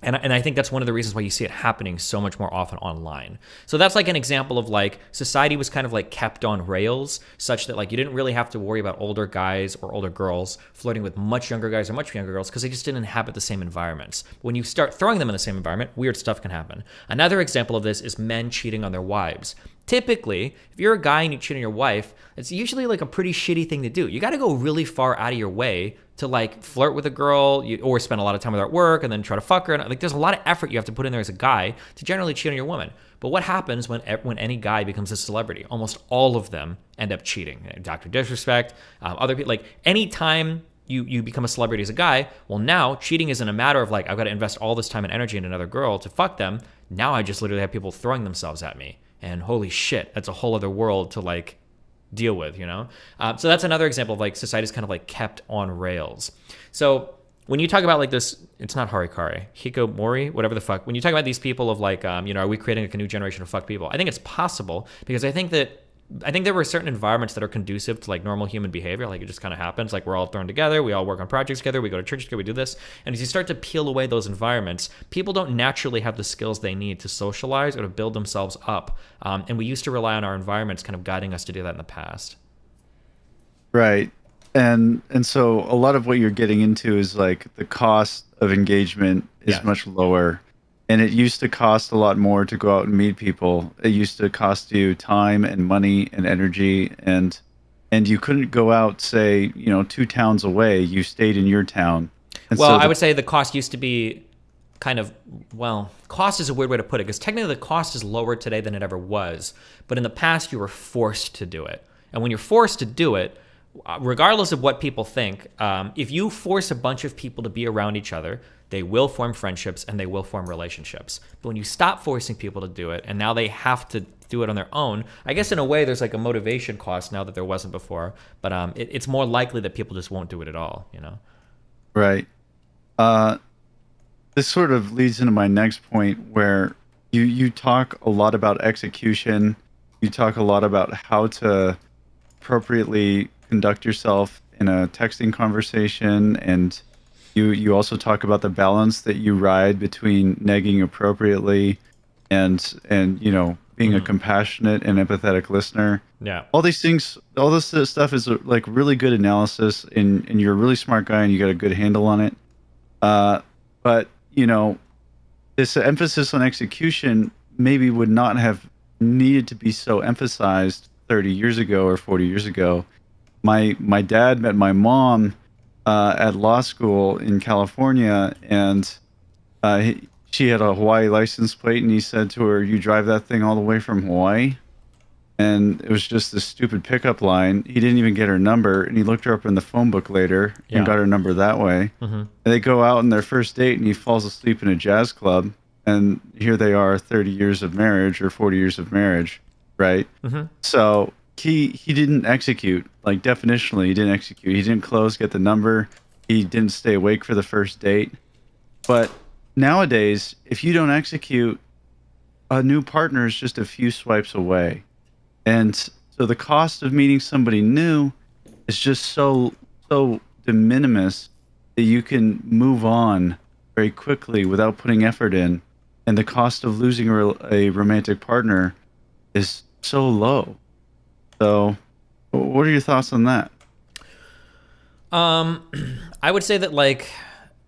And I think that's one of the reasons why you see it happening so much more often online. So that's like an example of like society was kind of like kept on rails such that like you didn't really have to worry about older guys or older girls flirting with much younger guys or much younger girls because they just didn't inhabit the same environments. When you start throwing them in the same environment, weird stuff can happen. Another example of this is men cheating on their wives. Typically, if you're a guy and you cheat on your wife, it's usually like a pretty shitty thing to do. You got to go really far out of your way to like flirt with a girl or spend a lot of time with her at work and then try to fuck her. And like, there's a lot of effort you have to put in there as a guy to generally cheat on your woman. But what happens when any guy becomes a celebrity? Almost all of them end up cheating. Dr. Disrespect, other people, like anytime you become a celebrity as a guy, well, now cheating isn't a matter of like, I've got to invest all this time and energy in another girl to fuck them. Now I just literally have people throwing themselves at me. And holy shit, that's a whole other world to like deal with, you know? So that's another example of like society's kind of like kept on rails. So when you talk about like this, it's not Harikari, Hikomori, whatever the fuck. When you talk about these people of like, are we creating like a new generation of fuck people? I think it's possible because I think there were certain environments that are conducive to like normal human behavior. Like it just kind of happens. Like we're all thrown together. We all work on projects together. We go to church together. We do this. And as you start to peel away those environments, people don't naturally have the skills they need to socialize or to build themselves up. And we used to rely on our environments kind of guiding us to do that in the past. Right. And so a lot of what you're getting into is like the cost of engagement is much lower. And it used to cost a lot more to go out and meet people. It used to cost you time and money and energy, and you couldn't go out, say, 2 towns away. You stayed in your town. And well, so I would say the cost used to be kind of, well, cost is a weird way to put it, because technically the cost is lower today than it ever was. But in the past, you were forced to do it. And when you're forced to do it, regardless of what people think, if you force a bunch of people to be around each other, they will form friendships and they will form relationships. But when you stop forcing people to do it and now they have to do it on their own, I guess in a way there's like a motivation cost now that there wasn't before. But it's more likely that people just won't do it at all, Right. This sort of leads into my next point where you talk a lot about execution. You talk a lot about how to appropriately conduct yourself in a texting conversation, and you also talk about the balance that you ride between negging appropriately and being a compassionate and empathetic listener. Yeah. All these things, all this stuff is like really good analysis, and you're a really smart guy and you got a good handle on it. But this emphasis on execution maybe would not have needed to be so emphasized 30 years ago or 40 years ago. My dad met my mom at law school in California, and she had a Hawaii license plate, and he said to her, "You drive that thing all the way from Hawaii?" And it was just this stupid pickup line. He didn't even get her number, and he looked her up in the phone book later and got her number that way. And they go out on their first date, and he falls asleep in a jazz club. And here they are, 30 years of marriage or 40 years of marriage, right? So he didn't execute. Like, definitionally, he didn't execute. He didn't close, get the number. He didn't stay awake for the first date. But nowadays, if you don't execute, a new partner is just a few swipes away. And so the cost of meeting somebody new is just so de minimis that you can move on very quickly without putting effort in. And the cost of losing a romantic partner is so low. So what are your thoughts on that? I would say that, like,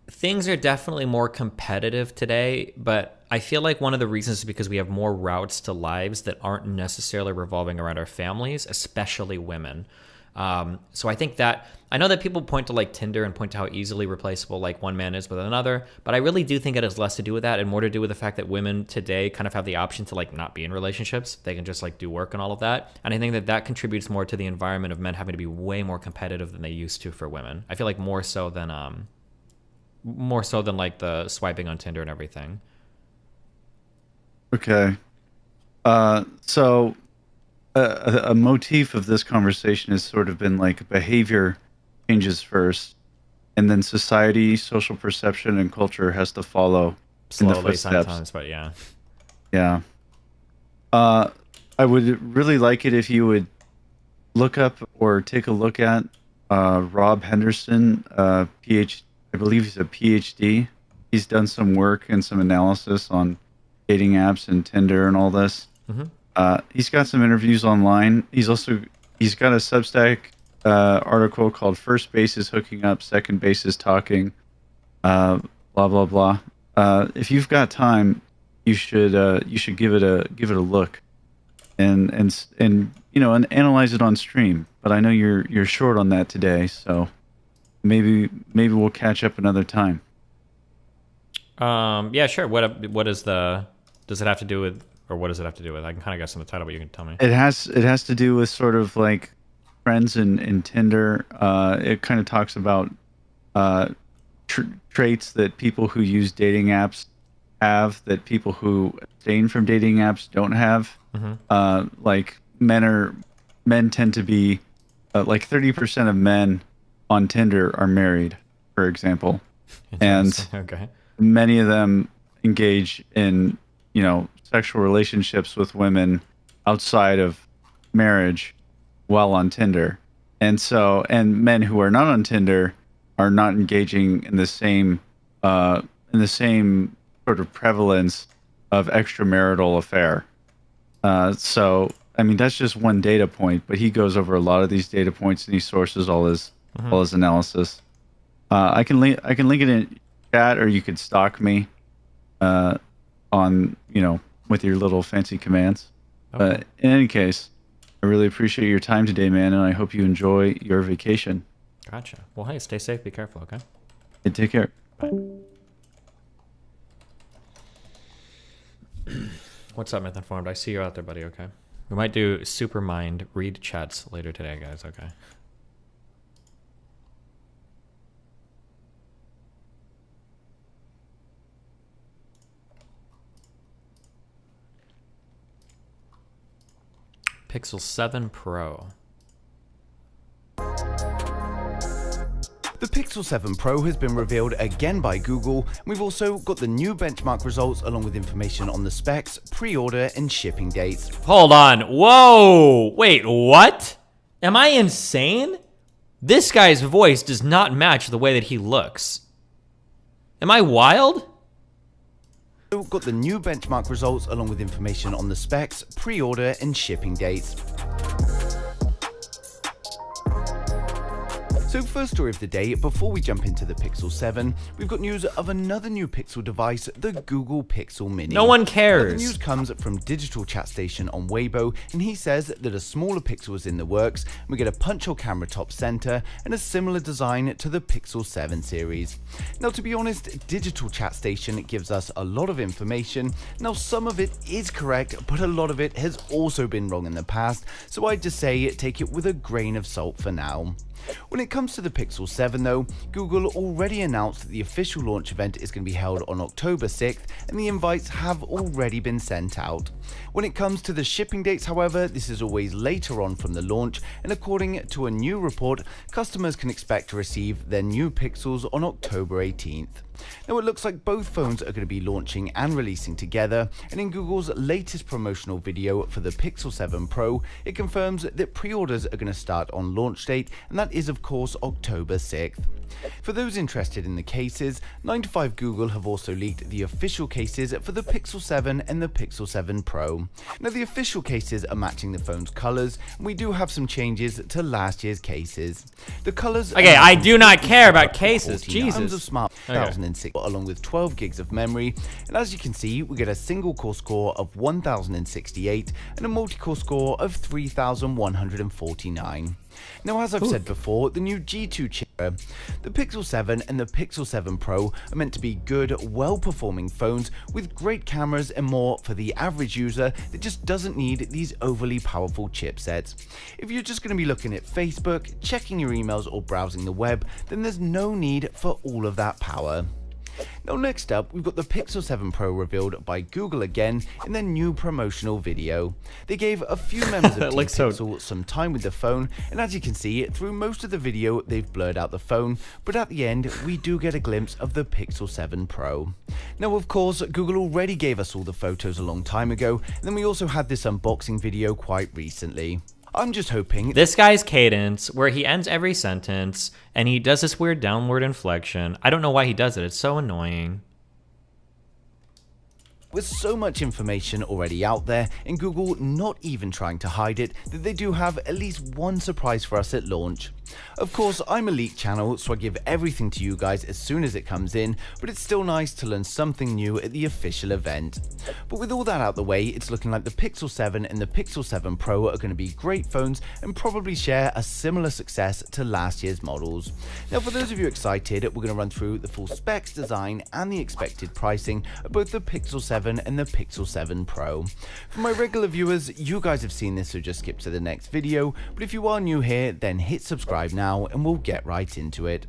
things are definitely more competitive today, but I feel like one of the reasons is because we have more routes to lives that aren't necessarily revolving around our families, especially women. So I think that, I know that people point to like Tinder and point to how easily replaceable like one man is with another, but I really do think it has less to do with that and more to do with the fact that women today kind of have the option to like not be in relationships. They can just like do work and all of that. And I think that that contributes more to the environment of men having to be way more competitive than they used to for women. I feel like more so than like the swiping on Tinder and everything. Okay. So a motif of this conversation has sort of been like behavior changes first, and then society, social perception, and culture has to follow in the Slowly footsteps. sometimes, but yeah. Yeah. I would really like it if you would look up or take a look at Rob Henderson, I believe he's a PhD. He's done some work and some analysis on dating apps and Tinder and all this. He's got some interviews online. He's got a Substack article called "First Base is Hooking Up, Second Base is Talking," blah blah blah. If you've got time, you should give it a look, and analyze it on stream. But I know you're short on that today, so maybe we'll catch up another time. Yeah, sure. What is the? Does it have to do with, or what does it have to do with? I can kind of guess in the title, but you can tell me. It has to do with sort of like trends in Tinder. It kind of talks about traits that people who use dating apps have that people who abstain from dating apps don't have. Like men tend to be like 30% of men on Tinder are married, for example, and okay. Many of them engage in sexual relationships with women outside of marriage while on Tinder. And men who are not on Tinder are not engaging in the same sort of prevalence of extramarital affair. So I mean, that's just one data point, but he goes over a lot of these data points and he sources all his analysis. I can link it in chat, or you could stalk me on with your little fancy commands. Okay. In any case, I really appreciate your time today, man, and I hope you enjoy your vacation. Gotcha. Well, hey, stay safe, be careful, okay? Hey, take care. Bye. What's up, Myth-Informed? I see you out there, buddy, okay? We might do Supermind read chats later today, guys, okay? Pixel 7 Pro. The Pixel 7 Pro has been revealed again by Google, and we've also got the new benchmark results along with information on the specs, pre-order, and shipping dates. Hold on. Whoa! Wait, what? Am I insane? This guy's voice does not match the way that he looks. Am I wild? We've got the new benchmark results along with information on the specs, pre-order, and shipping dates. So first story of the day, before we jump into the Pixel 7, we've got news of another new Pixel device, the Google Pixel Mini. No one Now, cares. the news comes from Digital Chat Station on Weibo, and he says that a smaller Pixel is in the works, and we get a punch-hole camera top center, and a similar design to the Pixel 7 series. Now to be honest, Digital Chat Station gives us a lot of information. Now some of it is correct, but a lot of it has also been wrong in the past, so I'd just say take it with a grain of salt for now. When it comes to the Pixel 7 though, Google already announced that the official launch event is going to be held on October 6th, and the invites have already been sent out. When it comes to the shipping dates, however, this is always later on from the launch, and according to a new report, customers can expect to receive their new Pixels on October 18th. Now it looks like both phones are going to be launching and releasing together, and in Google's latest promotional video for the Pixel 7 Pro, it confirms that pre-orders are going to start on launch date, and that is of course October 6th. For those interested in the cases, 9to5Google have also leaked the official cases for the Pixel 7 and the Pixel 7 Pro. Now the official cases are matching the phone's colours, and we do have some changes to last year's cases. The colours... Okay, I do not care about cases, Jesus. Of smart 1006, along with 12 gigs of memory, and as you can see, we get a single core score of 1068 and a multi-core score of 3149. Now as I've said before, the new G2 chip, the Pixel 7 and the Pixel 7 Pro are meant to be good, well-performing phones with great cameras and more for the average user that just doesn't need these overly powerful chipsets. If you're just going to be looking at Facebook, checking your emails or browsing the web, then there's no need for all of that power. Now next up, we've got the Pixel 7 Pro revealed by Google again in their new promotional video. They gave a few members of Team Pixel some time with the phone, and as you can see, through most of the video they've blurred out the phone, but at the end we do get a glimpse of the Pixel 7 Pro. Now of course, Google already gave us all the photos a long time ago, and then we also had this unboxing video quite recently. I'm just hoping... This guy's cadence, where he ends every sentence, and he does this weird downward inflection. I don't know why he does it. It's so annoying. With so much information already out there, and Google not even trying to hide it, that they do have at least one surprise for us at launch. Of course, I'm a leak channel, so I give everything to you guys as soon as it comes in, but it's still nice to learn something new at the official event. But with all that out the way, it's looking like the Pixel 7 and the Pixel 7 Pro are going to be great phones and probably share a similar success to last year's models. Now for those of you excited, we're going to run through the full specs, design and the expected pricing of both the Pixel 7 and the Pixel 7 Pro. For my regular viewers, you guys have seen this, so just skip to the next video, but if you are new here, then hit subscribe now and we'll get right into it.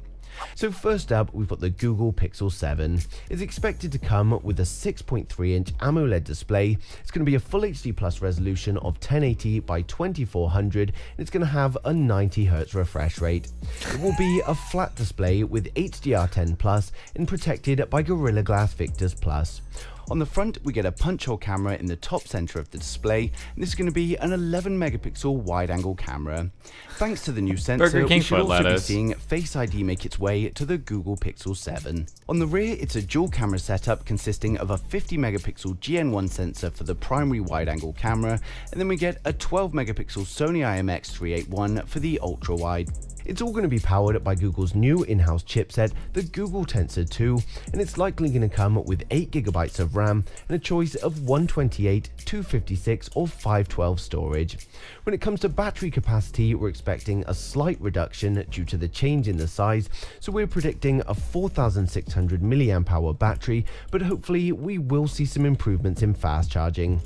So first up, we've got the Google Pixel 7. It's expected to come with a 6.3-inch AMOLED display. It's going to be a Full HD Plus resolution of 1080 by 2400, and it's going to have a 90Hz refresh rate. It will be a flat display with HDR10 Plus and protected by Gorilla Glass Victus Plus. On the front, we get a punch-hole camera in the top center of the display, and this is going to be an 11-megapixel wide-angle camera. Thanks to the new sensor, we should also be seeing Face ID make its way to the Google Pixel 7. On the rear, it's a dual camera setup consisting of a 50-megapixel GN1 sensor for the primary wide-angle camera, and then we get a 12-megapixel Sony IMX381 for the ultra-wide. It's all going to be powered by Google's new in-house chipset, the Google Tensor 2, and it's likely going to come with 8GB of RAM and a choice of 128, 256 or 512 storage. When it comes to battery capacity, we're expecting a slight reduction due to the change in the size, so we're predicting a 4600 mAh battery, but hopefully we will see some improvements in fast charging.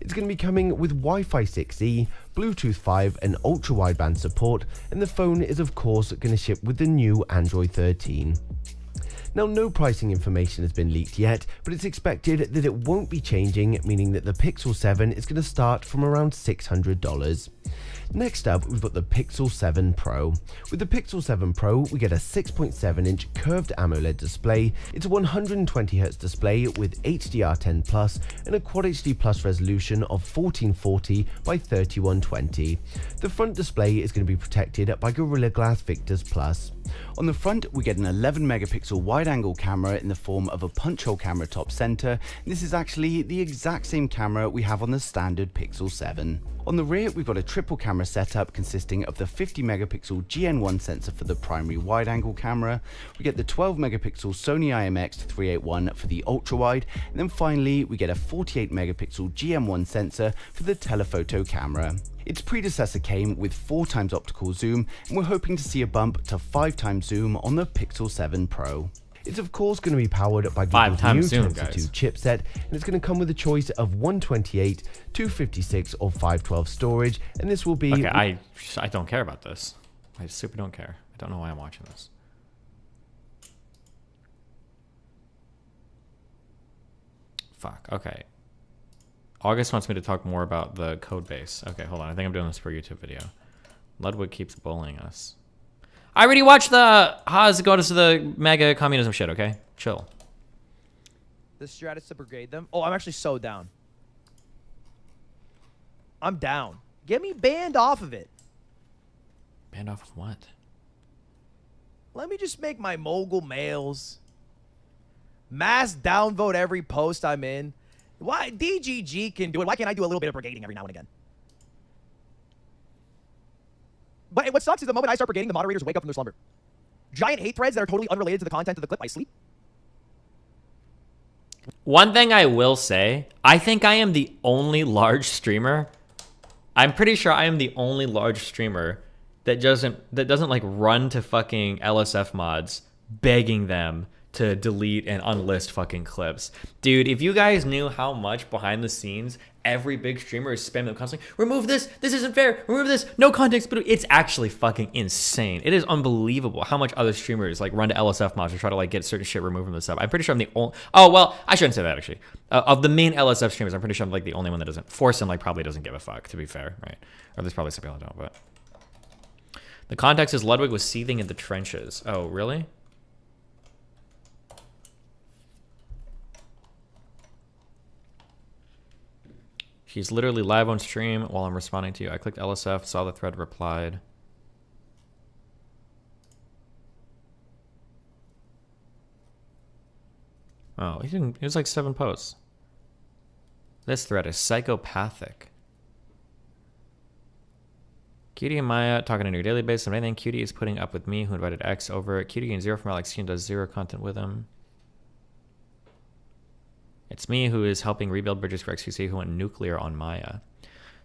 It's going to be coming with Wi-Fi 6E, Bluetooth 5 and ultra-wideband support, and the phone is of course going to ship with the new Android 13. Now, no pricing information has been leaked yet, but it's expected that it won't be changing, meaning that the Pixel 7 is going to start from around $600. Next up, we've got the Pixel 7 Pro. With the Pixel 7 Pro, we get a 6.7-inch curved AMOLED display. It's a 120Hz display with HDR10 Plus and a Quad HD Plus resolution of 1440 by 3120. The front display is going to be protected by Gorilla Glass Victus Plus. On the front, we get an 11-megapixel wide-angle camera in the form of a punch-hole camera top center. This is actually the exact same camera we have on the standard Pixel 7. On the rear, we've got a triple camera setup consisting of the 50 megapixel GN1 sensor for the primary wide angle camera. We get the 12 megapixel Sony IMX381 for the ultra wide, and then finally we get a 48 megapixel GM1 sensor for the telephoto camera. Its predecessor came with 4x optical zoom, and we're hoping to see a bump to 5x zoom on the Pixel 7 Pro. It's of course going to be powered by Google's new zoom, Tensor 2 chipset, and it's going to come with a choice of 128, 256 or 512 storage, and this will be... Okay, I don't care about this. I super don't care. I don't know why I'm watching this. Fuck, okay. August wants me to talk more about the code base. Okay, hold on. I think I'm doing this for a YouTube video. Ludwig keeps bullying us. I already watched the Haas go to the mega communism shit, okay? Chill. The stratus to brigade them. Oh, I'm actually so down. I'm down. Get me banned off of it. Banned off of what? Let me just make my mogul mails. Mass downvote every post I'm in. Why DGG can do it? Why can't I do a little bit of brigading every now and again? But what sucks is the moment I start brigading, the moderators wake up from their slumber. Giant hate threads that are totally unrelated to the content of the clip, I sleep. One thing I will say, I think I am the only large streamer. I'm pretty sure I am the only large streamer that doesn't like run to fucking LSF mods begging them to delete and unlist fucking clips. Dude, if you guys knew how much behind the scenes every big streamer is spamming them constantly, remove this isn't fair, remove this, no context, but it's actually fucking insane. It is unbelievable how much other streamers like run to LSF mods to try to like get certain shit removed from the sub. I'm pretty sure I'm the only, oh well, I shouldn't say that actually. Of the main LSF streamers, I'm pretty sure I'm like the only one that doesn't, Force and like probably doesn't give a fuck, to be fair, right? Or there's probably some people that don't, but. The context is Ludwig was seething in the trenches. Oh, really? He's literally live on stream while I'm responding to you. I clicked LSF, saw the thread, replied. Oh, it was like 7 posts. This thread is psychopathic. Cutie and Maya talking on your daily basis on anything. Cutie is putting up with me, who invited X over. Cutie getting 0 from Alex. Does 0 content with him. It's me who is helping rebuild bridges for XQC, who went nuclear on Maya.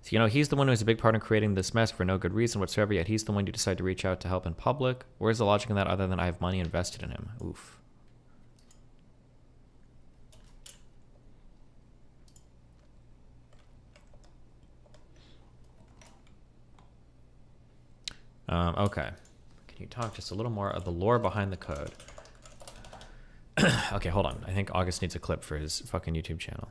So, you know, he's the one who's a big part in creating this mess for no good reason whatsoever, yet he's the one you decide to reach out to help in public. Where's the logic in that other than I have money invested in him? Oof. Okay. Can you talk just a little more of the lore behind the code? Okay, hold on. I think August needs a clip for his fucking YouTube channel.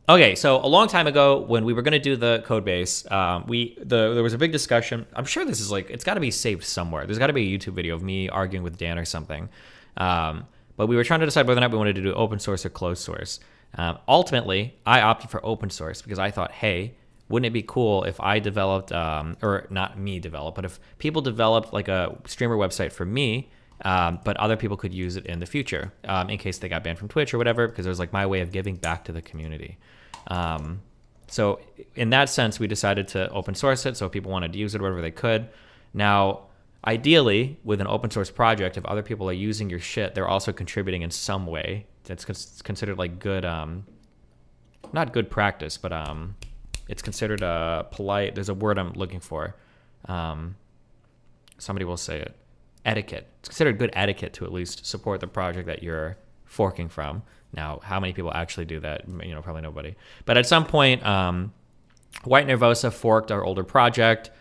Okay, so a long time ago, when we were going to do the code base, there was a big discussion. I'm sure this is like, it's got to be saved somewhere. There's got to be a YouTube video of me arguing with Dan or something. But we were trying to decide whether or not we wanted to do open source or closed source. Ultimately, I opted for open source because I thought, hey, wouldn't it be cool if I developed, or not me develop, but if people developed like a streamer website for me, but other people could use it in the future in case they got banned from Twitch or whatever, because it was like my way of giving back to the community. So in that sense, we decided to open source it so if people wanted to use it, whatever they could. Now, ideally, with an open source project, if other people are using your shit, they're also contributing in some way. That's considered like good, not good practice, but it's considered polite. There's a word I'm looking for. Somebody will say it. Etiquette. It's considered good etiquette to at least support the project that you're forking from. Now, how many people actually do that? You know, probably nobody. But at some point, White Nervosa forked our older project.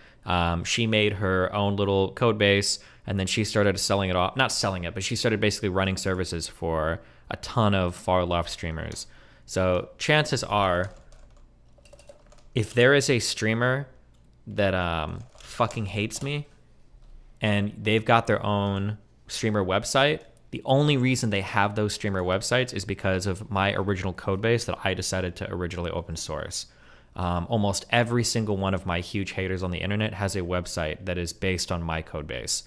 She made her own little code base, and then she started selling it off. Not selling it, but she started basically running services for a ton of far left streamers. So chances are, if there is a streamer that fucking hates me, and they've got their own streamer website, the only reason they have those streamer websites is because of my original code base that I decided to originally open source. Almost every single one of my huge haters on the internet has a website that is based on my code base.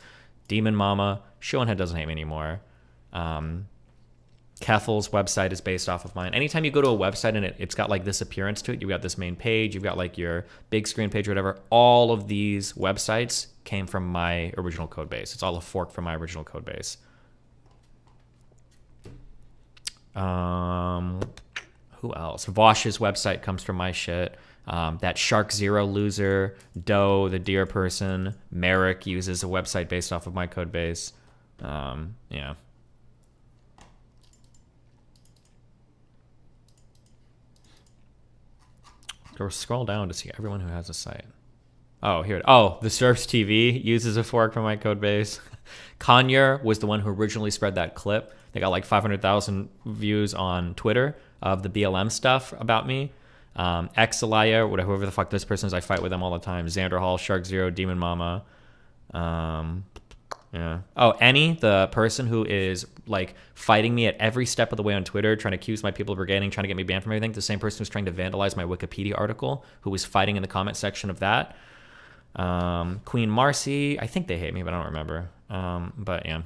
Demon Mama, Shionhead doesn't hate me anymore. Kethel's website is based off of mine. Anytime you go to a website and it's got like this appearance to it, you've got this main page, you've got like your big screen page or whatever, all of these websites came from my original code base. It's all a fork from my original code base. Who else? Vosh's website comes from my shit. That Shark Zero loser, Doe, the deer person, Merrick uses a website based off of my code base. Yeah. Go scroll down to see everyone who has a site. Oh, here. Oh, the Surfs TV uses a fork from my code base. Conyer was the one who originally spread that clip. They got like 500,000 views on Twitter of the BLM stuff about me. Xelia, whoever the fuck this person is, I fight with them all the time. Xander Hall, Shark Zero, Demon Mama. Yeah. Oh, Annie, the person who is like fighting me at every step of the way on Twitter, trying to accuse my people of brigading, trying to get me banned from everything. The same person who's trying to vandalize my Wikipedia article, who was fighting in the comment section of that. Queen Marcy, I think they hate me, but I don't remember. But yeah.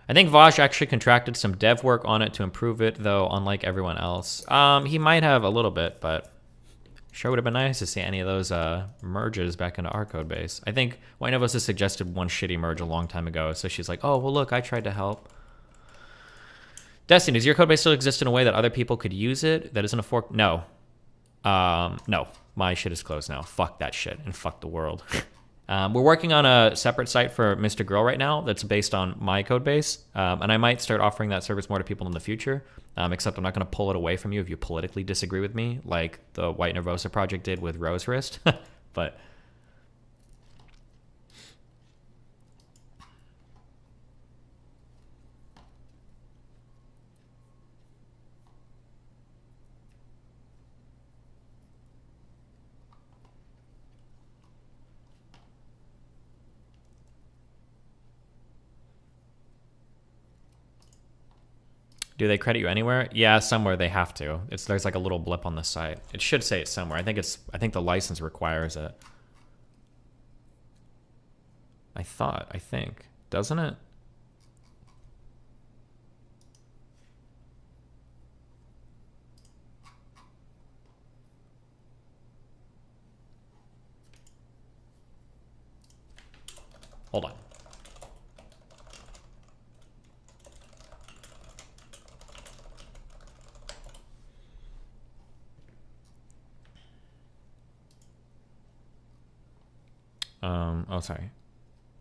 I think Vosh actually contracted some dev work on it to improve it, though, unlike everyone else. He might have a little bit, but sure would have been nice to see any of those merges back into our code base. I think White Novos has suggested one shitty merge a long time ago, so she's like, oh, well, look, I tried to help. Destiny, does your code base still exist in a way that other people could use it that isn't a fork? No. No. My shit is closed now. Fuck that shit, and fuck the world. We're working on a separate site for Mr. Girl right now that's based on my code base, and I might start offering that service more to people in the future, except I'm not going to pull it away from you if you politically disagree with me, like the White Nervosa project did with Rose Wrist. But do they credit you anywhere? Yeah, somewhere they have to. There's like a little blip on the site. It should say it somewhere. I think the license requires it. I think. Doesn't it? Hold on. Oh, sorry.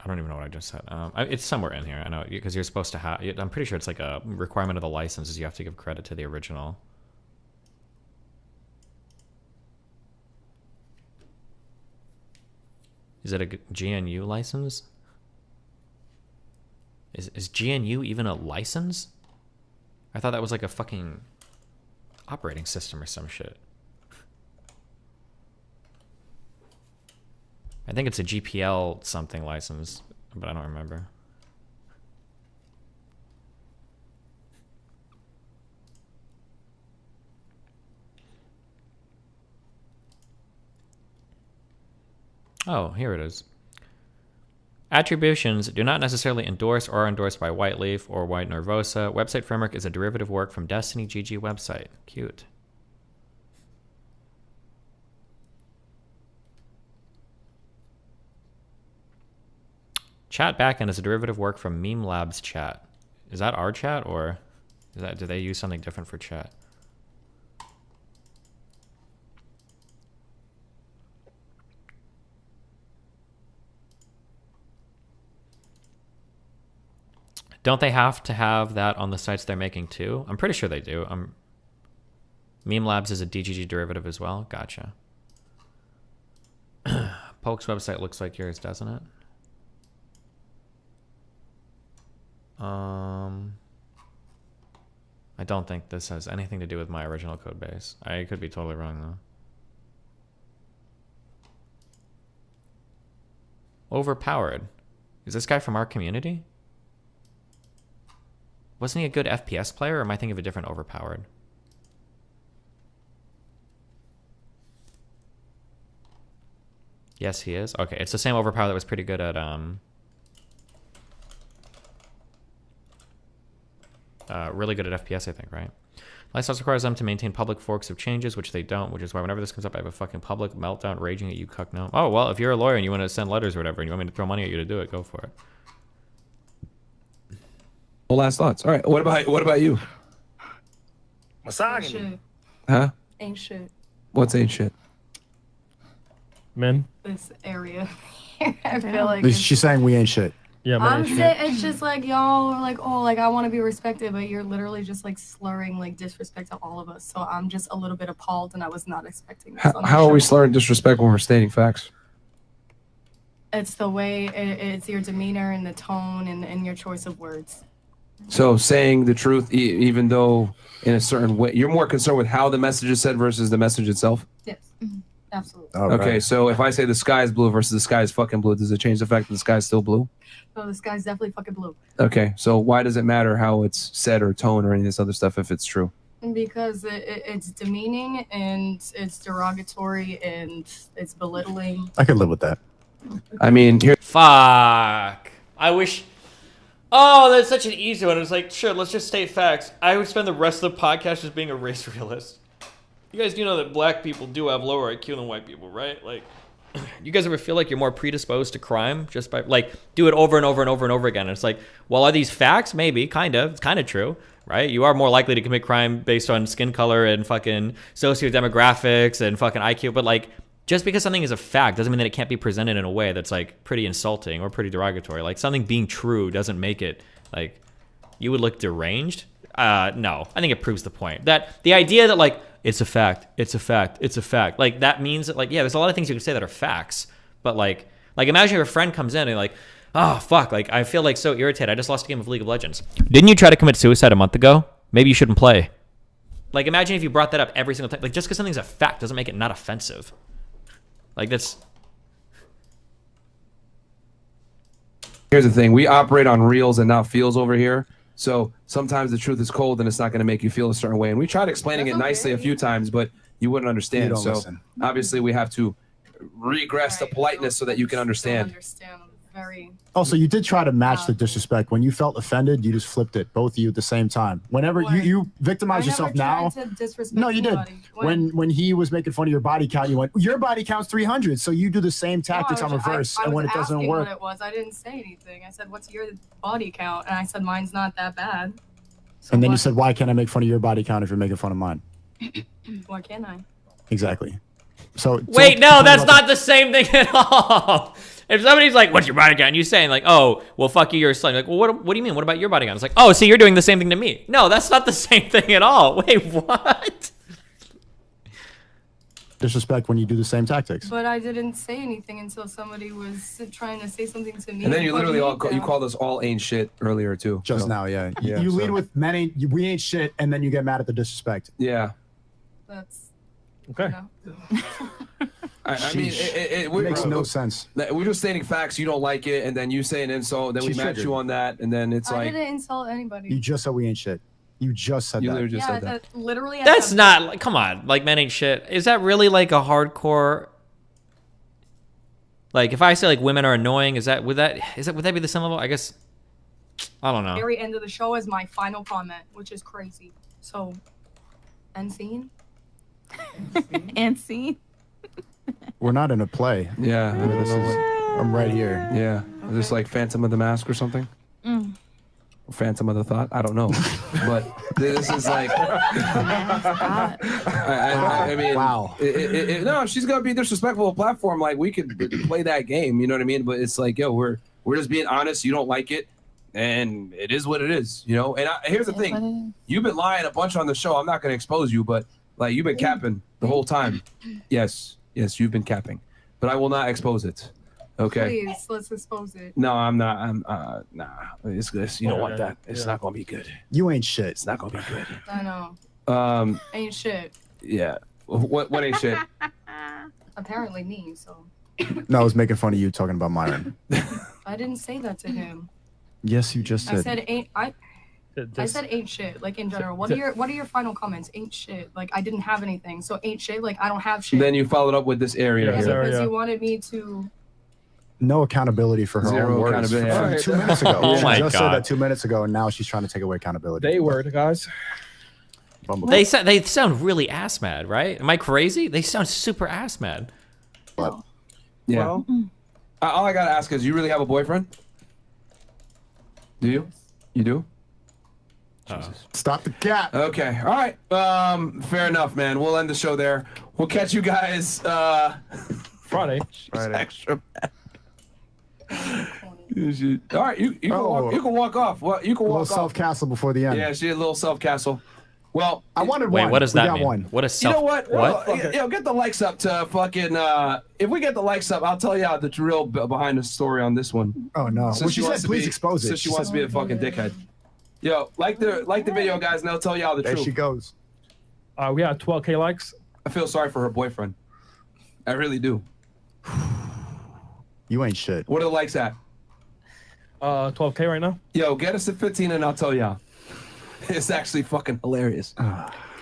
I don't even know what I just said. It's somewhere in here. I know, because you're supposed to have... I'm pretty sure it's like a requirement of the license is you have to give credit to the original. Is it a GNU license? Is GNU even a license? I thought that was like a fucking operating system or some shit. I think it's a GPL something license, but I don't remember. Oh, here it is. Attributions do not necessarily endorse or are endorsed by Whiteleaf or White Nervosa. Website framework is a derivative work from Destiny GG website. Cute. Chat backend is a derivative work from Meme Labs chat. Is that our chat, or do they use something different for chat? Don't they have to have that on the sites they're making too? I'm pretty sure they do. Meme Labs is a DGG derivative as well. Gotcha. Polk's website looks like yours, doesn't it? I don't think this has anything to do with my original code base. I could be totally wrong though. Overpowered. Is this guy from our community? Wasn't he a good FPS player, or am I thinking of a different Overpowered? Yes, he is. Okay, it's the same overpower that was pretty good at really good at FPS, I think, right? License requires them to maintain public forks of changes, which they don't, which is why whenever this comes up, I have a fucking public meltdown raging at you, cuck. No. Oh, well, if you're a lawyer and you want to send letters or whatever, and you want me to throw money at you to do it, go for it. Well, last thoughts. All right. What about you? Misogyny. Huh? Ain't shit. What's ain't shit? Men. This area. I feel like She's saying we ain't shit. Yeah, I'm saying it's just like y'all are like, oh, like I want to be respected, but you're literally just like slurring like disrespect to all of us. So I'm just a little bit appalled, and I was not expecting this. How are we slurring disrespect when we're stating facts? It's the way it's your demeanor and the tone and your choice of words. So saying the truth, even though in a certain way, you're more concerned with how the message is said versus the message itself? Yes, absolutely. Okay, so if I say the sky is blue versus the sky is fucking blue, does it change the fact that the sky is still blue? So the sky's definitely fucking blue. Okay, so why does it matter how it's said or tone or any of this other stuff if it's true? Because it's demeaning and it's derogatory and it's belittling. I could live with that. I mean, here. Fuck. I wish. Oh, that's such an easy one. It was like, sure, let's just state facts. I would spend the rest of the podcast just being a race realist. You guys do know that black people do have lower IQ than white people, right? Like, you guys ever feel like you're more predisposed to crime just by, like, do it over and over and over and over again? And it's like, well, are these facts? Maybe, kind of. It's kind of true, right? You are more likely to commit crime based on skin color and fucking sociodemographics and fucking IQ. But, like, just because something is a fact doesn't mean that it can't be presented in a way that's, like, pretty insulting or pretty derogatory. Like, something being true doesn't make it, like, you would look deranged. No, I think it proves the point. That the idea that, like, it's a fact, it's a fact, it's a fact. Like, that means that, like, yeah, there's a lot of things you can say that are facts. But, like imagine if a friend comes in and, like, oh, fuck, like, I feel, like, so irritated. I just lost a game of League of Legends. Didn't you try to commit suicide a month ago? Maybe you shouldn't play. Like, imagine if you brought that up every single time. Like, just because something's a fact doesn't make it not offensive. Like, that's... Here's the thing. We operate on reels and not feels over here. So sometimes the truth is cold and it's not going to make you feel a certain way. And we tried explaining it nicely a few times, but you wouldn't understand. So obviously we have to regress the politeness so that you can understand. Also, you did try to match the disrespect. When you felt offended, you just flipped it, both of you at the same time. Whenever you victimize yourself now. No, you did. When he was making fun of your body count, you went, your body count's 300, so you do the same tactics on reverse. And when it doesn't work. What it was. I didn't say anything. I said, what's your body count? And I said, mine's not that bad. So and then you said, why can't I make fun of your body count if you're making fun of mine? Why can't I? Exactly. So wait, no, that's not the same thing at all. If somebody's like, what's your body count? And you saying like, oh, well, fuck you, you're a slut. Like, well, what do you mean? What about your body count? It's like, oh, see, you're doing the same thing to me. No, that's not the same thing at all. Wait, what? Disrespect when you do the same tactics. But I didn't say anything until somebody was trying to say something to me. And then you literally you called us all ain't shit earlier too. Just now, yeah. You lead with we ain't shit, and then you get mad at the disrespect. Yeah. That's okay. I mean, it makes no sense. We're just stating facts. You don't like it, and then you say an insult, then we match you on that, and then it's I like. didn't insult anybody. You just said we ain't shit. You just said that. You literally just said that. Literally. That's not like, come on, like men ain't shit. Is that really like a hardcore? Like if I say like women are annoying, would that be the same level? I guess. I don't know. Very end of the show is my final comment, which is crazy. So, end scene. And scene. We're not in a play. Yeah, I'm right here. Yeah, is this like Phantom of the Mask or something? Phantom of the Thought? I don't know, but this is like. I mean, wow. No, she's gonna be disrespectful to a platform. Like we could play that game, you know what I mean? But it's like, yo, we're just being honest. You don't like it, and it is what it is, you know. And here's the thing: you've been lying a bunch on the show. I'm not gonna expose you, but like you've been capping the whole time. Yes, you've been capping, but I will not expose it. Okay. Please, let's expose it. No, I'm not. Nah. It's good. You don't want that. It's not gonna be good. You ain't shit. It's not gonna be good. I know. Ain't shit. Yeah. What ain't shit? Apparently me. So. No, I was making fun of you talking about Myron. I didn't say that to him. Yes, you just did. I said ain't I. I said ain't shit, like in general. What are your final comments? Ain't shit. Like I didn't have anything, so ain't shit. Like I don't have shit. Then you followed up with this area here. Because you wanted me to. No accountability for her Zero own words accountability. from 2 minutes ago. Oh She my just said God. that 2 minutes ago, and now she's trying to take away accountability. They were the guys. They sound really ass mad, right? Am I crazy? They sound super ass mad. Yeah. Well, All I gotta ask is, you really have a boyfriend? Do you? You do? Stop the cat. Okay. All right. Fair enough, man. We'll end the show there. We'll catch you guys Friday. extra bad. All right, you can walk off. Well, you can A little walk off. self-castle before the end. Yeah, she had a little self-castle. Well, I wanted Wait, one. what does We that got mean? one. What is you self? know what? What? Well, get the likes up to fucking. If we get the likes up, I'll tell you the real behind the story on this one. Oh no! Since Well, she wants said to please be- expose it. Since she wants to be a fucking dickhead. Yo, like the video, guys, and they'll tell y'all the There truth. she goes. We have 12K likes. I feel sorry for her boyfriend. I really do. You ain't shit. What are the likes at? 12K right now. Yo, get us to 15 and I'll tell y'all. It's actually fucking hilarious.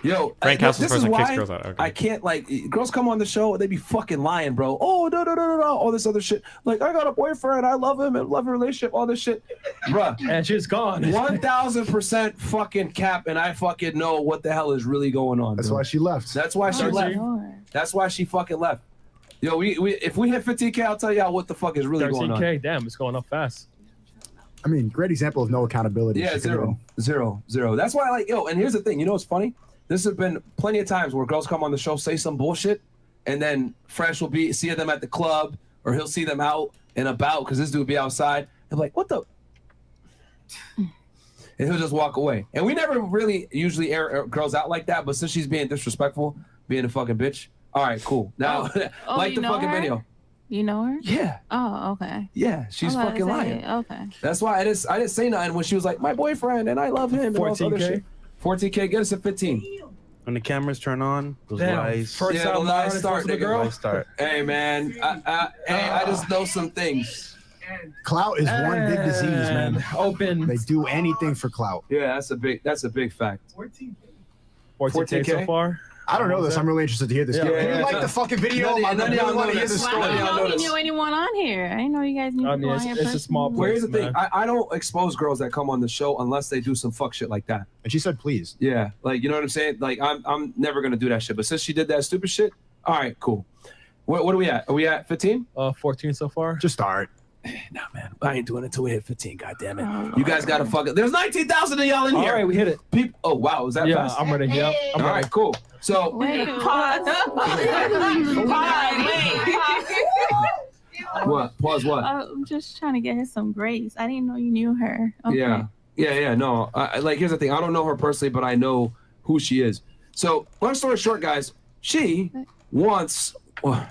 Yo, Frank Castle's this is person kicks why girls out. Okay. I can't, like, girls come on the show, they be fucking lying, bro. Oh, no, all this other shit. Like, I got a boyfriend, I love him, and love a relationship, all this shit. Bruh. And she's gone. 1000% fucking cap, and I fucking know what the hell is really going on. That's bro. why she left. That's why she left. That's why she fucking left. Yo, we if we hit 15K, I'll tell y'all what the fuck is really going on. 13K, damn, it's going up fast. I mean, great example of no accountability. Yeah, She could've zero. That's why, like, yo, and here's the thing. You know what's funny? This has been plenty of times where girls come on the show, say some bullshit, and then Fresh will see them at the club, or he'll see them out and about, because this dude be outside. And like, what the? And he'll just walk away. And we never really usually air girls out like that, but since she's being disrespectful, being a fucking bitch, all right, cool. Now, like you the know fucking her? video. You know her? Yeah. Oh, okay. Yeah, she's I was fucking about to lying. say, okay. That's why I didn't say nothing when she was like, my boyfriend, and I love him, and all this other 14K? shit. 14K, get us to 15. When the cameras turn on, those Damn, lies. first Yeah, time the lies Myron start, the nigga. girl. Lies start. Hey, man, I just know some things. Clout is one big disease, man. Open. They do anything for clout. Yeah, that's a big fact. 14K so far. I don't know this. I'm really interested to hear this. Yeah. Can you like the fucking video? None of I y'all really want know to hear this. this I story. didn't know we notice. knew anyone on here. I didn't know you guys knew I people mean, on here. it's a small place. Well, here's the thing. man. I don't expose girls that come on the show unless they do some fuck shit like that. And she said, please. Yeah, like, you know what I'm saying? Like, I'm never gonna do that shit. But since she did that stupid shit, all right, cool. What are we at? Are we at 15? 14 so far. Just start. Nah, man, I ain't doing it until we hit 15. God damn it! You guys gotta fuck it. There's 19,000 of y'all in here. All right, we hit it. Oh wow, was that Yeah, fast? I'm ready. Yeah, I'm All ready. right, cool. So Wait, pause. what? Pause. What? I'm just trying to get her some grace. I didn't know you knew her. Okay. Yeah. No, like, here's the thing. I don't know her personally, but I know who she is. So, long story short, guys, she wants a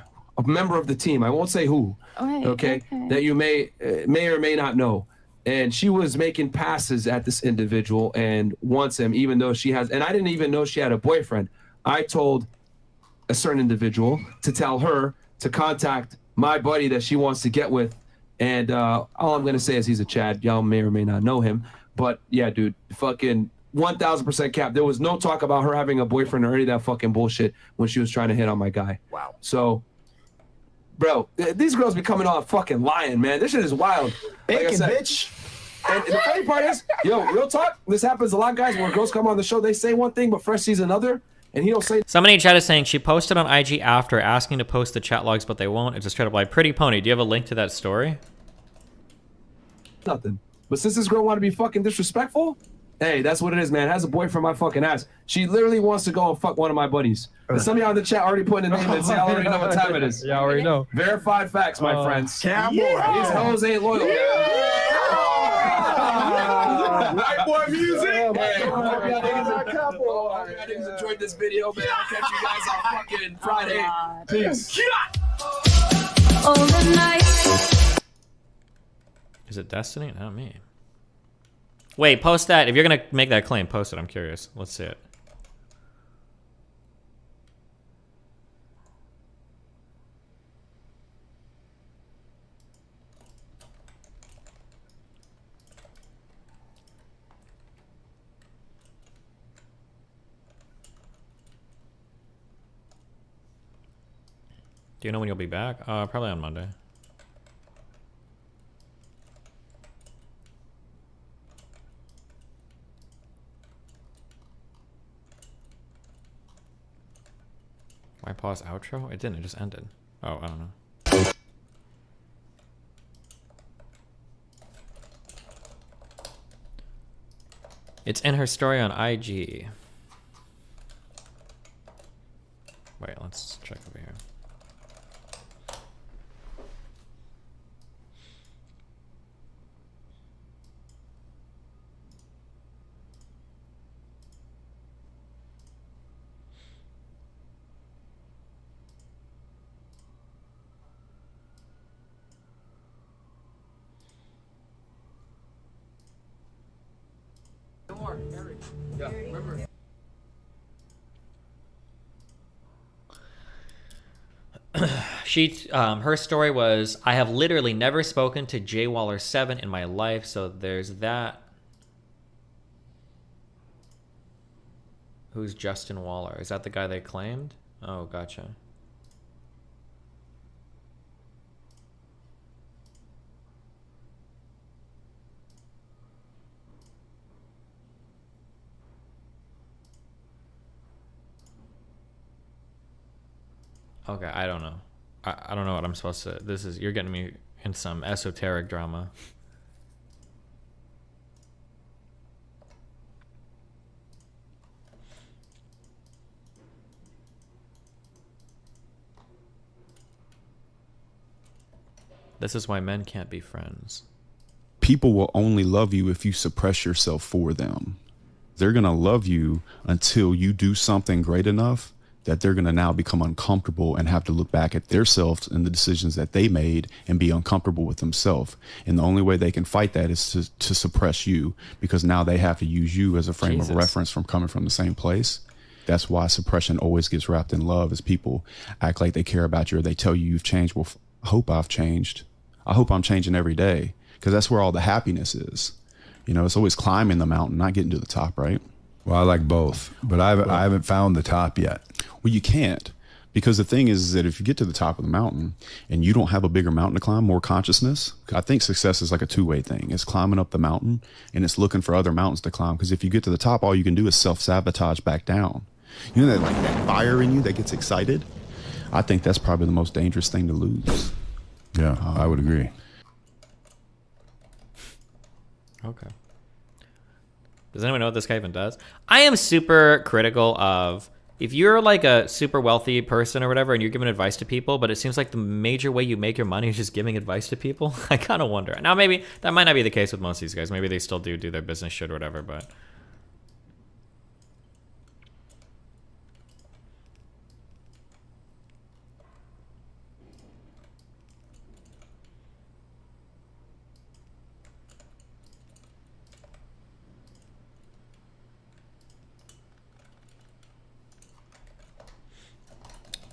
member of the team. I won't say who. Okay. That you may or may not know. And she was making passes at this individual and wants him, even though she has. And I didn't even know she had a boyfriend. I told a certain individual to tell her to contact my buddy that she wants to get with. And all I'm going to say is he's a Chad. Y'all may or may not know him. But yeah, dude, fucking 1000% cap. There was no talk about her having a boyfriend or any of that fucking bullshit when she was trying to hit on my guy. Wow. So, bro, these girls be coming on fucking lying, man. This shit is wild. Like I Bacon, said, bitch. and the funny part is, yo, real talk, this happens a lot, guys, where girls come on the show, they say one thing, but Fresh sees another, and he don't say. Somebody in chat is saying she posted on IG after asking to post the chat logs, but they won't. It's a straight up lie. Pretty Pony, do you have a link to that story? Nothing. But since this girl want to be fucking disrespectful, hey, that's what it is, man. Has a boyfriend my fucking ass. She literally wants to go and fuck one of my buddies. And some of y'all in the chat already putting the name in, so y'all already know what time it is. Yeah, I already know. Verified facts, my friends. Cowboy. These hoes ain't loyal. White boy music. Hey, hope y'all niggas enjoyed this video, man. I'll catch you guys on fucking Friday. Peace. Is it Destiny? Not me. Wait, post that. If you're going to make that claim, post it. I'm curious. Let's see it. Do you know when you'll be back? Probably on Monday. Why pause outro? It didn't, it just ended. Oh, I don't know. It's in her story on IG. Wait, let's check over here. Yeah, remember. Her story was, I have literally never spoken to Jay Waller 7 in my life, so there's that. Who's Justin Waller? Is that the guy they claimed? Oh, gotcha. Okay, I don't know. I don't know what I'm supposed to... This is... You're getting me in some esoteric drama. This is why men can't be friends. People will only love you if you suppress yourself for them. They're going to love you until you do something great enough that they're going to now become uncomfortable and have to look back at themselves and the decisions that they made and be uncomfortable with themselves. And the only way they can fight that is to suppress you, because now they have to use you as a frame of reference from coming from the same place. That's why suppression always gets wrapped in love, is people act like they care about you or they tell you you've changed. Well, I hope I've changed. I hope I'm changing every day, because that's where all the happiness is. You know, it's always climbing the mountain, not getting to the top, right? Well, I like both, but I haven't found the top yet. Well, you can't, because the thing is that if you get to the top of the mountain and you don't have a bigger mountain to climb, more consciousness, I think success is like a two-way thing. It's climbing up the mountain and it's looking for other mountains to climb, because if you get to the top, all you can do is self-sabotage back down. You know, that fire in you that gets excited? I think that's probably the most dangerous thing to lose. Yeah, I would agree. Okay. Does anyone know what this guy even does? I am super critical of, if you're like a super wealthy person or whatever and you're giving advice to people, but it seems like the major way you make your money is just giving advice to people, I kind of wonder. Now, maybe that might not be the case with most of these guys. Maybe they still do their business shit or whatever, but...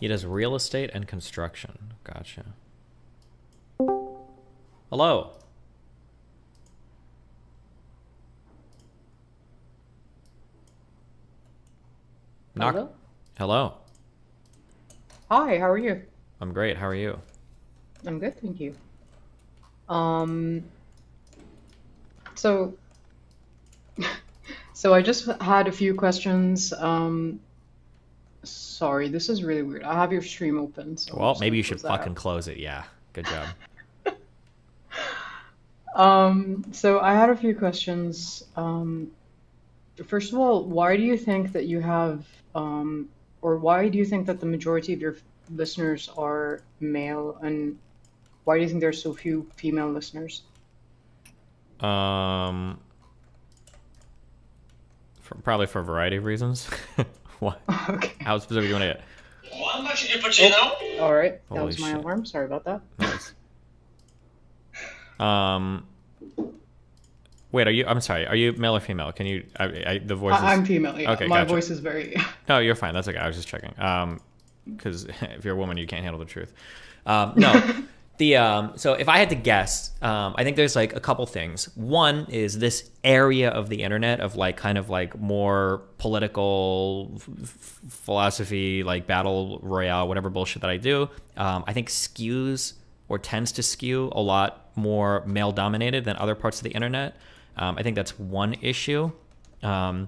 He does real estate and construction. Gotcha. Hello. Hello? Hello. Hi, how are you? I'm great. How are you? I'm good, thank you. So I just had a few questions. Sorry, this is really weird. I have your stream open. So Well, maybe you should fucking close it. Yeah. Good job. So I had a few questions. First of all, why do you think that you have, or why do you think that the majority of your listeners are male, and why do you think there's so few female listeners? Probably for a variety of reasons. What? Okay. How specific do you want to get? One cappuccino. All right, that Holy was my shit. alarm. Sorry about that. Nice. Wait, I'm sorry. Are you male or female? Can you? The voice. I'm female. Yeah. Okay, My gotcha. voice is very. No, you're fine. That's okay. I was just checking. Because if you're a woman, you can't handle the truth. No. So if I had to guess, I think there's like a couple things. One is this area of the internet of like kind of like more political philosophy, like battle royale, whatever bullshit that I do. I think skews or tends to skew a lot more male dominated than other parts of the internet. I think that's one issue. I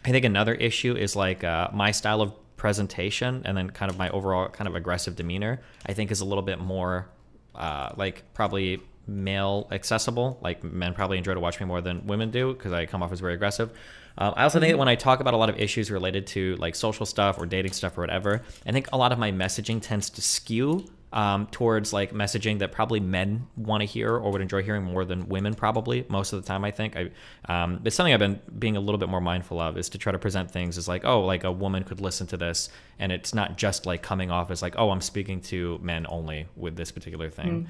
think another issue is like my style of presentation and then kind of my overall kind of aggressive demeanor, I think is a little bit more like probably male accessible. Like men probably enjoy to watch me more than women do because I come off as very aggressive. I also think that when I talk about a lot of issues related to like social stuff or dating stuff or whatever, I think a lot of my messaging tends to skew towards like messaging that probably men want to hear or would enjoy hearing more than women probably most of the time. I think it's something I've been being a little bit more mindful of, is to try to present things as like, oh, like a woman could listen to this and it's not just like coming off as like, oh, I'm speaking to men only with this particular thing.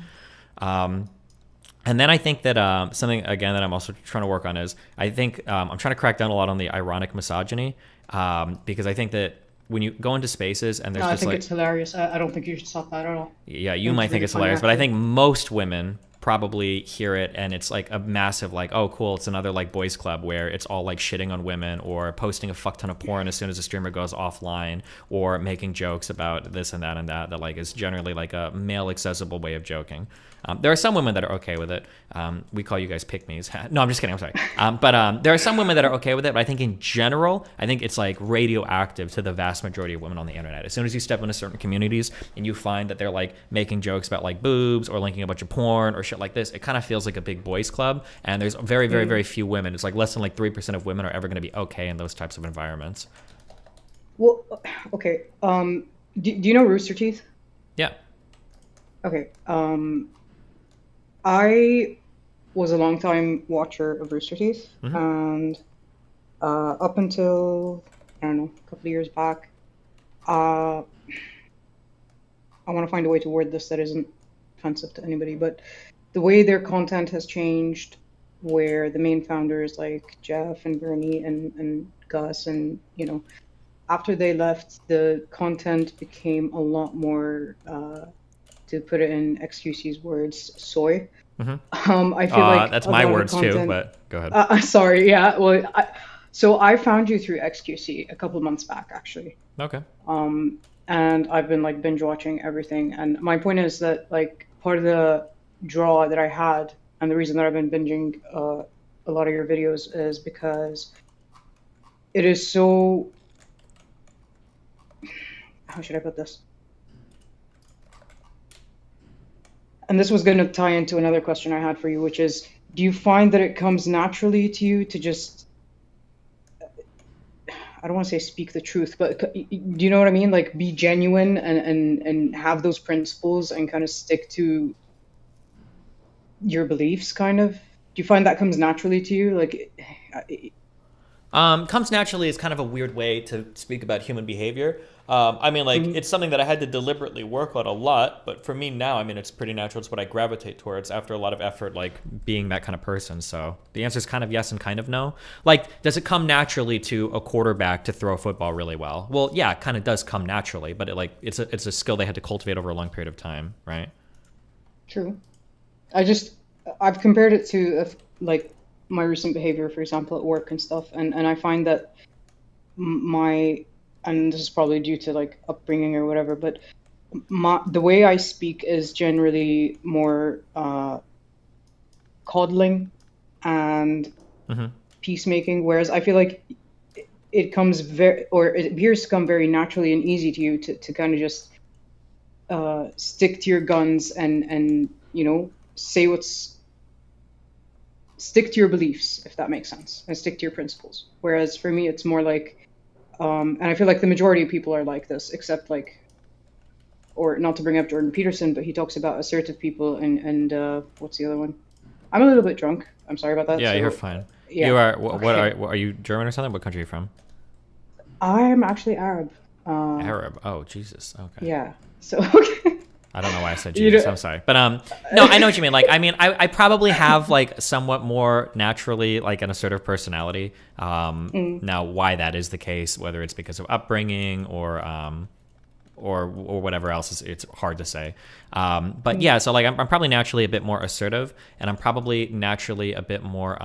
And then I think that something again that I'm also trying to work on is I think I'm trying to crack down a lot on the ironic misogyny because I think that when you go into spaces and there's No, just I think like, it's hilarious. I don't think you should stop that at all. yeah, you might think really it's funny, hilarious, but I actually. think most women probably hear it and it's like a massive like, oh cool, it's another like boys club where it's all like shitting on women or posting a fuck ton of porn as soon as a streamer goes offline or making jokes about this and that like is generally like a male accessible way of joking. There are some women that are okay with it. We call you guys pick-me's. No, I'm just kidding. I'm sorry. But there are some women that are okay with it. But I think in general, I think it's like radioactive to the vast majority of women on the internet. As soon as you step into certain communities and you find that they're like making jokes about like boobs or linking a bunch of porn or shit like this, it kind of feels like a big boys club. And there's very, very, very few women. It's like less than like 3% of women are ever going to be okay in those types of environments. Well, okay. Do you know Rooster Teeth? Yeah. Okay. I was a long time watcher of Rooster Teeth, and up until I don't know, a couple of years back, I want to find a way to word this that isn't offensive to anybody, but the way their content has changed, where the main founders like Jeff and Bernie and Gus and after they left, the content became a lot more, to put it in XQC's words, soy. I feel like that's a my lot of words too, content- but go ahead. Sorry, yeah. Well, so I found you through XQC a couple of months back, actually. Okay. And I've been like binge watching everything. And my point is that like part of the draw that I had, and the reason that I've been binging a lot of your videos is because it is so. How should I put this? And this was going to tie into another question I had for you, which is, do you find that it comes naturally to you to just, I don't want to say speak the truth, but do you know what I mean? Like be genuine and have those principles and kind of stick to your beliefs, kind of? Do you find that comes naturally to you? Like, Comes naturally is kind of a weird way to speak about human behavior. I mean, like, it's something that I had to deliberately work on a lot, but for me now, I mean, it's pretty natural. It's what I gravitate towards after a lot of effort, like, being that kind of person. So the answer is kind of yes and kind of no. Like, does it come naturally to a quarterback to throw a football really well? Well, yeah, it kind of does come naturally, but it's a skill they had to cultivate over a long period of time, right? True. I've compared it to, like, my recent behavior, for example, at work and stuff, and I find that and this is probably due to like upbringing or whatever, but the way I speak is generally more coddling and peacemaking, whereas I feel like it comes it appears to come very naturally and easy to you to kind of just stick to your guns and say stick to your beliefs, if that makes sense, and stick to your principles. Whereas for me, it's more like, and I feel like the majority of people are like this, except like, or not to bring up Jordan Peterson, but he talks about assertive people and what's the other one? I'm a little bit drunk. I'm sorry about that. Yeah, you're fine. Yeah. You are. Okay. Are you German or something? What country are you from? I'm actually Arab. Arab. Oh, Jesus. Okay. Yeah. So. I don't know why I said Jesus. I'm sorry, but no, I know what you mean. Like, I mean, I probably have like somewhat more naturally like an assertive personality. Now, why that is the case, whether it's because of upbringing or or whatever else it's hard to say. But yeah, so like I'm probably naturally a bit more assertive, and I'm probably naturally a bit more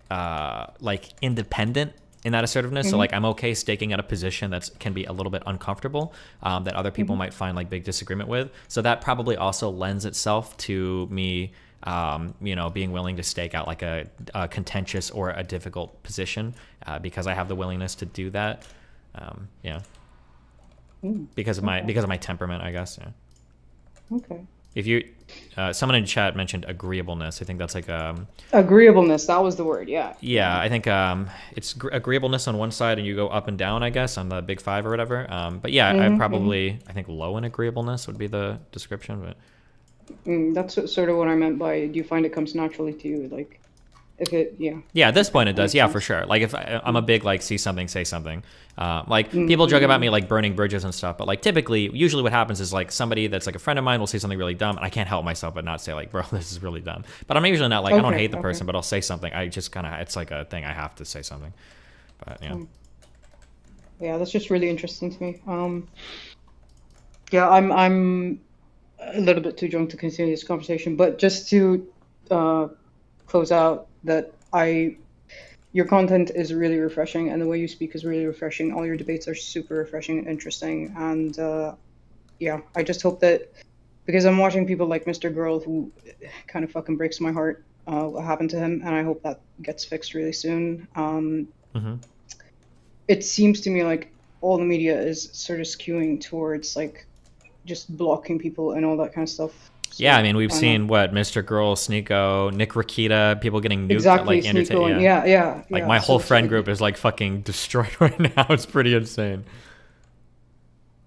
like independent in that assertiveness. So like I'm okay staking out a position that can be a little bit uncomfortable, that other people might find like big disagreement with. So that probably also lends itself to me, you know, being willing to stake out like a contentious or a difficult position, because I have the willingness to do that. Yeah. Because of my temperament, I guess. Yeah. Okay. If you, someone in chat mentioned agreeableness. I think that's like agreeableness. That was the word. Yeah. Yeah, I think it's agreeableness on one side, and you go up and down, I guess, on the big five or whatever. But yeah, I think low in agreeableness would be the description. But that's sort of what I meant by, do you find it comes naturally to you, like if it, yeah, at this point it does. Yeah, for sure. Like if I'm a big like see something, say something. Like people joke about me like burning bridges and stuff, but like typically, usually what happens is like somebody that's like a friend of mine will say something really dumb, and I can't help myself but not say like, bro, this is really dumb. But I'm usually not like, I don't hate the person, but I'll say something. I just kind of, it's like a thing, I have to say something. But yeah. Yeah, that's just really interesting to me. Yeah, I'm a little bit too drunk to continue this conversation, but just to close out, that your content is really refreshing, and the way you speak is really refreshing. All your debates are super refreshing and interesting, and yeah, I just hope that, because I'm watching people like Mr. Girl, who kind of fucking breaks my heart, what happened to him, and I hope that gets fixed really soon. It seems to me like all the media is sort of skewing towards like just blocking people and all that kind of stuff. So, yeah, I mean, we've seen what Mr. Girl, Sneeko, Nick Rakita, people getting nuked. Exactly, like Sneeko, yeah. Like my whole friend group is like fucking destroyed right now. It's pretty insane.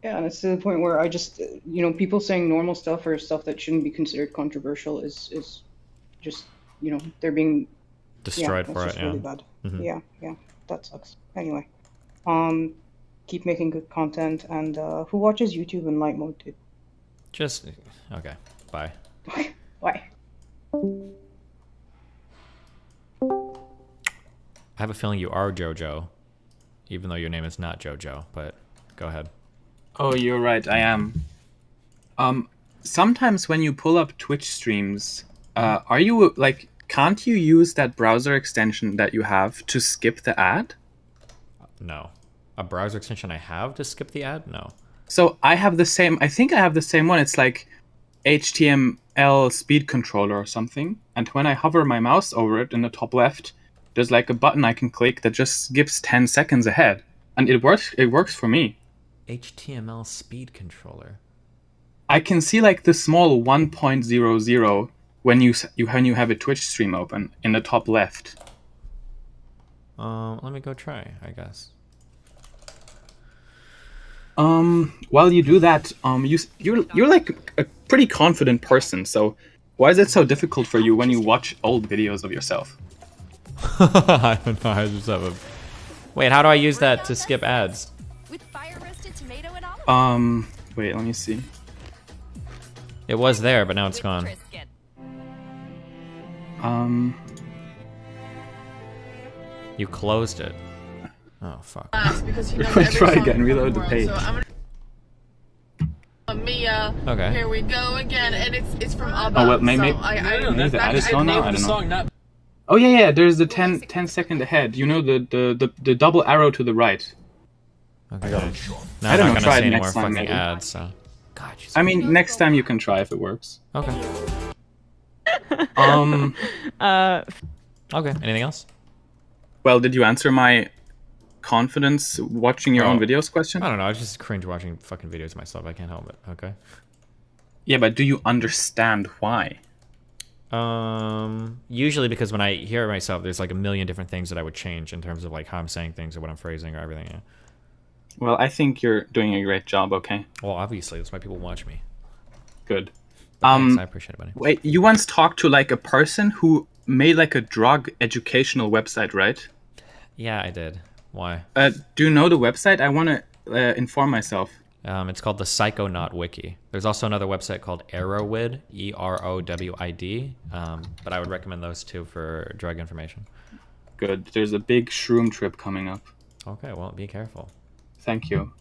Yeah, and it's to the point where I just, you know, people saying normal stuff or stuff that shouldn't be considered controversial is just, you know, they're being destroyed for it. Really bad. Yeah, that sucks. Anyway, keep making good content, and who watches YouTube in light mode, dude? Just okay. Bye. Why? I have a feeling you are JoJo, even though your name is not JoJo. But go ahead. Oh, you're right. I am. Sometimes when you pull up Twitch streams, are you like? Can't you use that browser extension that you have to skip the ad? No. A browser extension I have to skip the ad? No. So I have the same. I think I have the same one. It's like HTML speed controller or something. And when I hover my mouse over it in the top left, there's like a button I can click that just skips 10 seconds ahead, and it works. It works for me. HTML speed controller. I can see like the small 1.00 when you have a Twitch stream open in the top left. Let me go try, I guess. While you do that, you're like a pretty confident person, so why is it so difficult for you when you watch old videos of yourself? I don't know. I just have a... Wait, how do I use that to skip ads? Wait, let me see. It was there, but now it's gone. You closed it. Oh, fuck. Because he knows Try again, reload the page. So I'm gonna... Mia. Okay. Here we go again, and it's from Abba. Oh, well, maybe, so maybe the ad is gone now? I don't know. Oh, yeah, there's the 10 second ahead. You know, the double arrow to the right. Okay. Now I don't I'm know, not try gonna see it any next more time, fucking maybe. ads, so... God, I mean, next time you can try if it works. Okay. Okay, anything else? Well, did you answer my confidence watching your own videos question? I don't know, I just cringe watching fucking videos myself. I can't help it, okay? Yeah, but do you understand why? Usually because when I hear it myself, there's like a million different things that I would change in terms of like how I'm saying things or what I'm phrasing or everything, yeah. Well, I think you're doing a great job, okay? Well, obviously, that's why people watch me. Good. Thanks, I appreciate it, buddy. Wait, you once talked to like a person who made like a drug educational website, right? Yeah, I did. Why? Do you know the website? I want to inform myself. It's called the Psychonaut Wiki. There's also another website called Erowid, EROWID, but I would recommend those two for drug information. Good. There's a big shroom trip coming up. Okay, well, be careful. Thank you.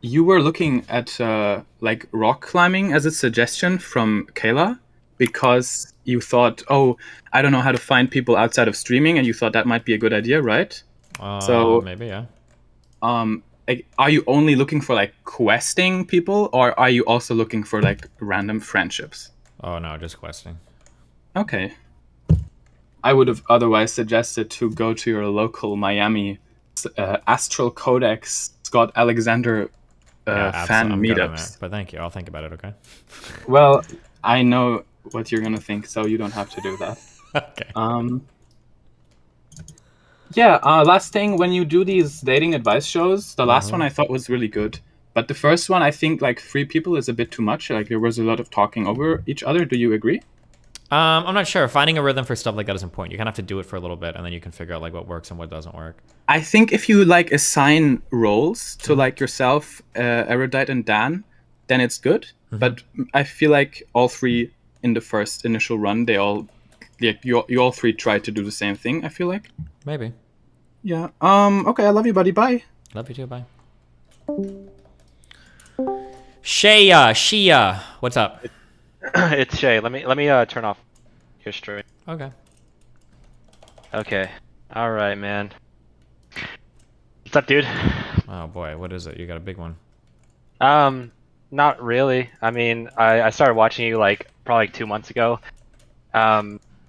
you were looking at like rock climbing as a suggestion from Kayla because you thought, oh, I don't know how to find people outside of streaming, and you thought that might be a good idea, right? So maybe, yeah. Are you only looking for like questing people, or are you also looking for like random friendships? Oh no, just questing. Okay. I would have otherwise suggested to go to your local Miami Astral Codex Scott Alexander fan I'm good on meetups. that, but thank you. I'll think about it, okay? Well, I know what you're gonna think, so you don't have to do that. Okay. Yeah, last thing, when you do these dating advice shows, the last one I thought was really good. But the first one, I think like 3 people is a bit too much. Like there was a lot of talking over each other. Do you agree? I'm not sure. Finding a rhythm for stuff like that is important. You kind of have to do it for a little bit, and then you can figure out like what works and what doesn't work. I think if you like assign roles to like yourself, Erudite and Dan, then it's good. But I feel like all 3 in the first initial run, they all, you all 3 tried to do the same thing. I feel like. Maybe. Yeah. Okay. I love you, buddy. Bye. Love you too. Bye. Shia, what's up? It's Shay. Let me turn off your stream. Okay. Okay. All right, man. What's up, dude? Oh boy, what is it? You got a big one. Not really. I mean, I started watching you like probably 2 months ago.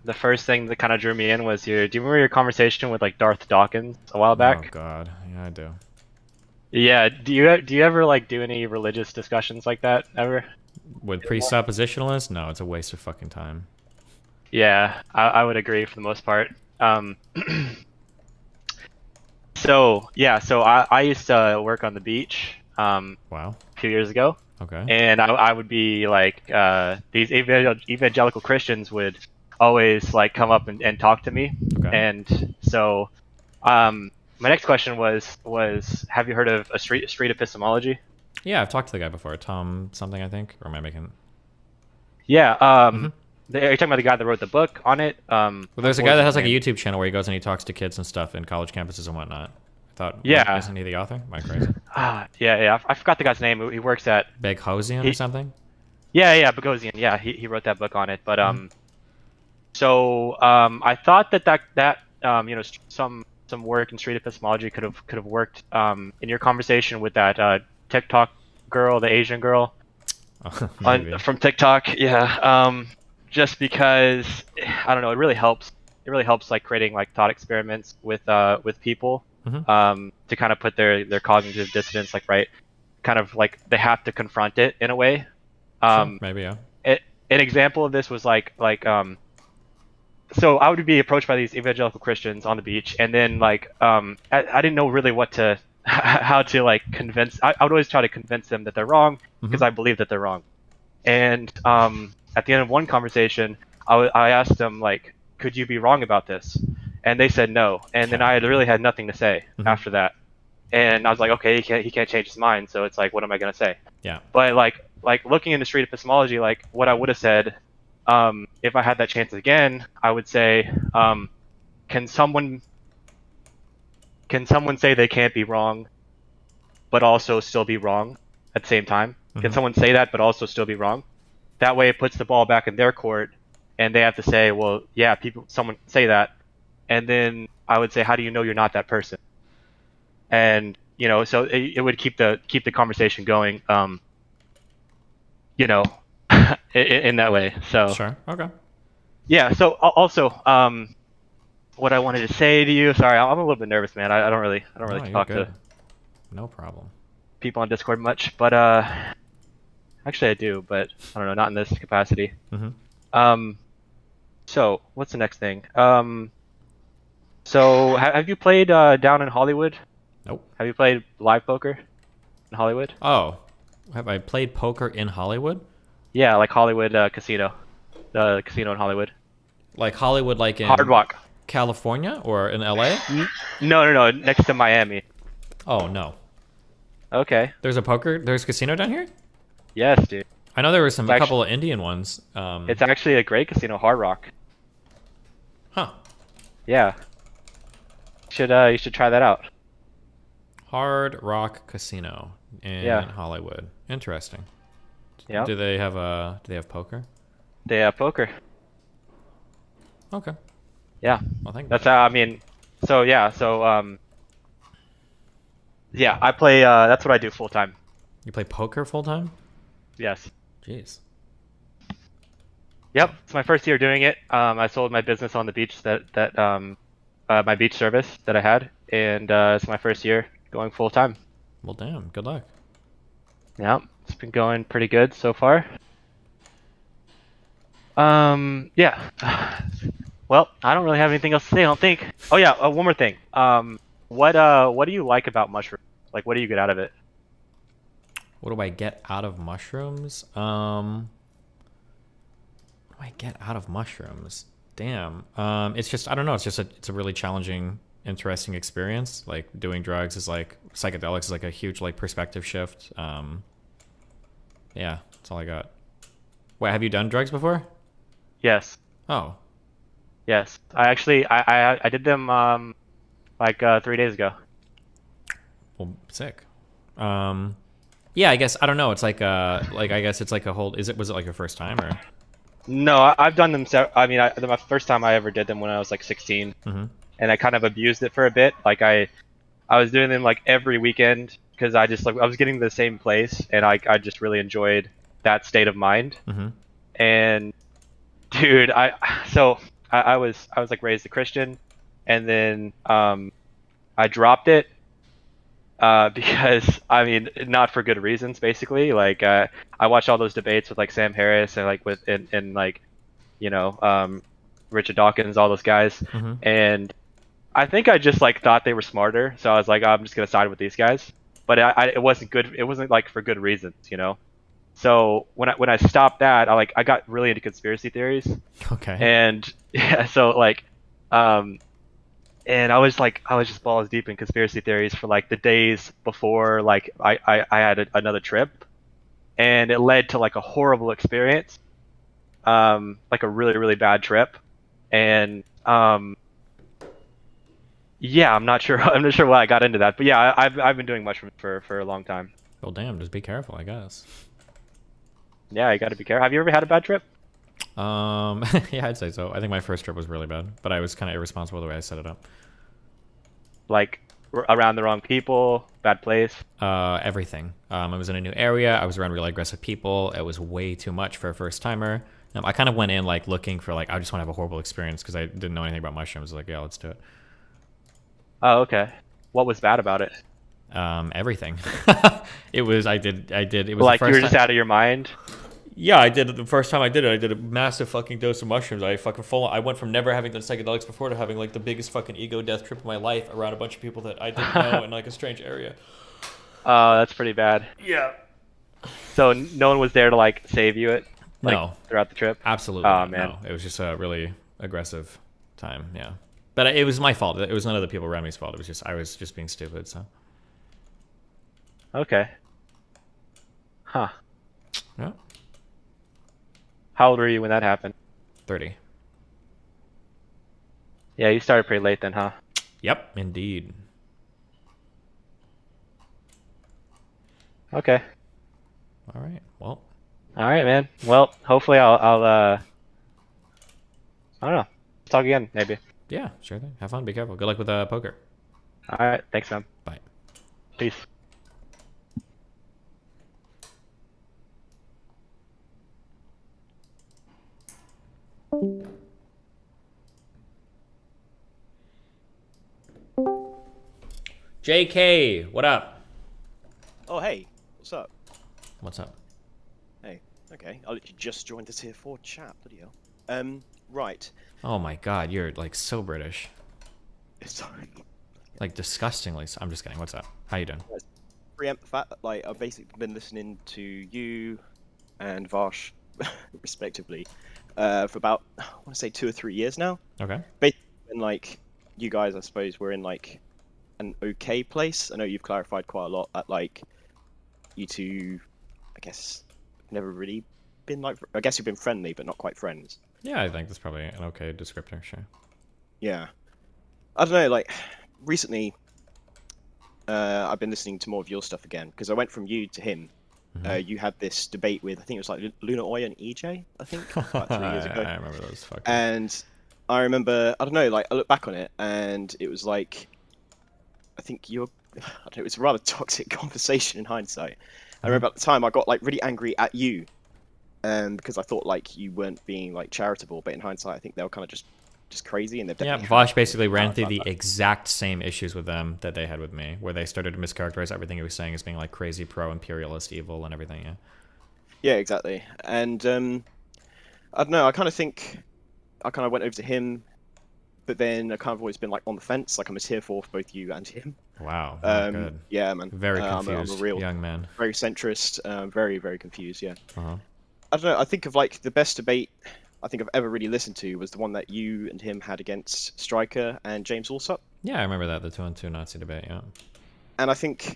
The first thing that kind of drew me in was do you remember your conversation with like Darth Dawkins a while back? Oh god, yeah, I do. Yeah. Do you ever like do any religious discussions like that ever? With presuppositionalists? No, it's a waste of fucking time. Yeah, I would agree for the most part. So I used to work on the beach. Wow. A few years ago. Okay. And I would be like, these evangelical Christians would always like come up and talk to me. Okay. And so, my next question was have you heard of a street epistemology? Yeah, I've talked to the guy before, Tom something, I think, or am I making? Yeah. Are you talking about the guy that wrote the book on it? Well, there's a guy that has like a YouTube channel where he goes and he talks to kids and stuff in college campuses and whatnot. I thought, yeah, isn't he the author? Am I crazy? Yeah. I forgot the guy's name. He works at Begosian or something. Yeah, Begosian. Yeah, he wrote that book on it. But so I thought that you know, some work in street epistemology could have worked in your conversation with that TikTok girl, the Asian girl from TikTok. Yeah. Just because I don't know, it really helps. It really helps like creating like thought experiments with people to kind of put their cognitive dissonance like right, kind of like they have to confront it in a way. Sure, maybe yeah. An example of this was like so I would be approached by these evangelical Christians on the beach, and then like I didn't know really what to how to like convince. I would always try to convince them that they're wrong because I believe that they're wrong. And at the end of one conversation, I asked them like, could you be wrong about this? And they said no. And then I really had nothing to say after that. And I was like, okay, he can't change his mind. So it's like, what am I gonna say? Yeah. But like looking into street epistemology, like what I would have said, if I had that chance again, I would say, can someone say they can't be wrong, but also still be wrong at the same time? Can someone say that, but also still be wrong? That way it puts the ball back in their court, and they have to say, well, yeah, someone say that. And then I would say, how do you know you're not that person? And, you know, so it would keep the conversation going, you know, in that way. So sure. Okay. Yeah. So also, what I wanted to say to you, sorry, I'm a little bit nervous, man. I don't really talk to no problem people on Discord much, but actually I do, but I don't know, not in this capacity. So what's the next thing? So have you played down in Hollywood? Nope. Have you played live poker in Hollywood? Oh, have I played poker in Hollywood? Yeah, like Hollywood Casino, the casino in Hollywood. Like Hollywood, like in Hard Rock, California, or in LA? No, next to Miami. Oh no. Okay. There's a casino down here? Yes, dude. I know there were a couple of Indian ones. It's actually a great casino, Hard Rock. Huh. Yeah. You should try that out. Hard Rock Casino. in Hollywood. Interesting. Yeah. Do they have poker? They have poker. Okay. Yeah. Well, thank you. That's how, I mean, so yeah, yeah, I play, that's what I do full time. You play poker full time? Yes. Jeez. Yep, it's my first year doing it. I sold my business on the beach my beach service that I had, and it's my first year going full time. Well, damn, good luck. Yeah, it's been going pretty good so far. Yeah. Well, I don't really have anything else to say, I don't think. Oh yeah, one more thing. What do you like about mushrooms? Like, what do you get out of it? What do I get out of mushrooms? What do I get out of mushrooms? Damn. It's just, I don't know. It's just it's a really challenging, interesting experience. Like doing drugs is like, psychedelics is like a huge like perspective shift. Yeah, that's all I got. Wait, have you done drugs before? Yes. Oh. Yes. I actually, I did them, like, 3 days ago. Well, sick. Yeah, I guess, I don't know. It's like, I guess it's like a whole, was it like your first time or? No, I've done them. I mean, my first time I ever did them when I was like 16, and I kind of abused it for a bit. Like I was doing them like every weekend because I was getting to the same place, and I just really enjoyed that state of mind. And dude, I was like raised a Christian, and then I dropped it because I mean, not for good reasons, basically. Like I watched all those debates with like Sam Harris and like and like, you know, Richard Dawkins, all those guys, and I think I just like thought they were smarter, so I was like, oh, I'm just gonna side with these guys. But it wasn't good. It wasn't like for good reasons, you know. So when I stopped that, I got really into conspiracy theories. Okay. And yeah, so like, and I was just balls deep in conspiracy theories for like the days before like I had another trip, and it led to like a horrible experience, like a really really bad trip, and yeah, I'm not sure why I got into that, but yeah, I've been doing mushrooms for a long time. Well, damn, just be careful, I guess. Yeah, you got to be careful. Have you ever had a bad trip? Yeah, I'd say so. I think my first trip was really bad, but I was kind of irresponsible the way I set it up. Like around the wrong people, bad place? Everything. I was in a new area. I was around really aggressive people. It was way too much for a first timer. I kind of went in like looking for like, I just want to have a horrible experience because I didn't know anything about mushrooms. I was like, yeah, let's do it. Oh, okay. What was bad about it? Everything. It was, it was like the first you were just time. out of your mind? Yeah, I did it the first time I did it. I did a massive fucking dose of mushrooms. I went from never having done psychedelics before to having like the biggest fucking ego death trip of my life around a bunch of people that I didn't know in like a strange area. Oh, that's pretty bad. Yeah. So no one was there to like save you like, no. Throughout the trip? Absolutely. Oh, not, man. No. It was just a really aggressive time. Yeah. But it was my fault. It was none of the people around me's fault. It was just, I was just being stupid. So. Okay. Huh. Yeah. How old were you when that happened? 30. Yeah, you started pretty late then, huh? Yep, indeed. Okay. All right. Well. All right, man. Well, hopefully I'll I don't know. Talk again, maybe. Yeah, sure thing. Have fun. Be careful. Good luck with poker. All right. Thanks, man. Bye. Peace. JK, what up? Oh, hey. What's up? What's up? Hey. Okay. I literally just joined the tier 4 chat. Bloody hell. Right. Oh my god, you're like so British. Sorry. Like disgustingly. I'm just kidding. What's up? How you doing? Preempt the fact that like I've basically been listening to you and Vash respectively for about I want to say 2 or 3 years now. Okay. Basically, when like you guys, I suppose, were in like an okay place. I know you've clarified quite a lot that like you two, I guess, never really been like. I guess you've been friendly, but not quite friends. Yeah, I think that's probably an okay descriptor. Sure. Yeah. I don't know. Like recently, I've been listening to more of your stuff again because I went from you to him. You had this debate with, I think it was like Luna Oya and EJ, I think, about 3 years ago. I remember those fuckers. And I remember, I don't know, like I look back on it and it was like, I think I don't know, it was a rather toxic conversation in hindsight. I remember at the time I got like really angry at you, because I thought like you weren't being like charitable, but in hindsight I think they were kind of just crazy, and they've definitely Vosh basically ran through the exact same issues with them that they had with me, where they started to mischaracterize everything he was saying as being like crazy pro-imperialist evil and everything. Yeah, exactly. And I don't know, I kind of think I kind of went over to him, but then I kind of always been like on the fence, like I'm a tier 4 for both you and him. Wow, good. Yeah, man. Very confused, I'm a real young man. Very centrist, very, very confused, yeah. Uh-huh. I don't know, I think of like the best debate I think I've ever really listened to was the one that you and him had against Stryker and James Allsop. Yeah, I remember that, the 2-on-2 Nazi debate, yeah. And I think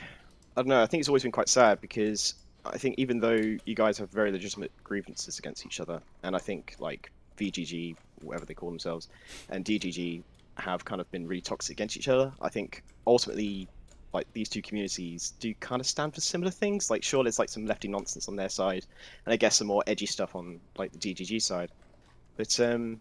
it's always been quite sad because I think even though you guys have very legitimate grievances against each other, and I think like VGG, whatever they call themselves, and DGG have kind of been really toxic against each other, I think ultimately like these two communities do kind of stand for similar things. Like sure, there's like some lefty nonsense on their side, and I guess some more edgy stuff on like the DGG side. But I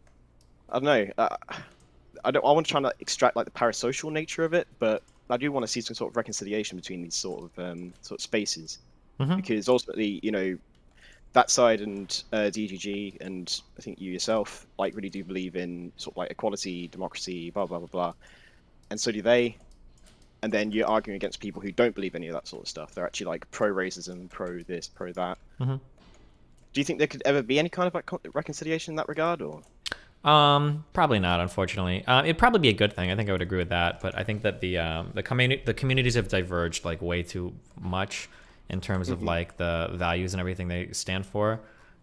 don't know. I want to try and like, extract like the parasocial nature of it, but I do want to see some sort of reconciliation between these sort of spaces, because ultimately, you know, that side and DGG and I think you yourself like really do believe in sort of like equality, democracy, blah blah blah blah, and so do they. And then you're arguing against people who don't believe any of that sort of stuff. They're actually like pro racism, pro this, pro that. Do you think there could ever be any kind of like reconciliation in that regard, or? Probably not, unfortunately. It'd probably be a good thing. I think I would agree with that. But I think that the communities have diverged like way too much in terms of like the values and everything they stand for.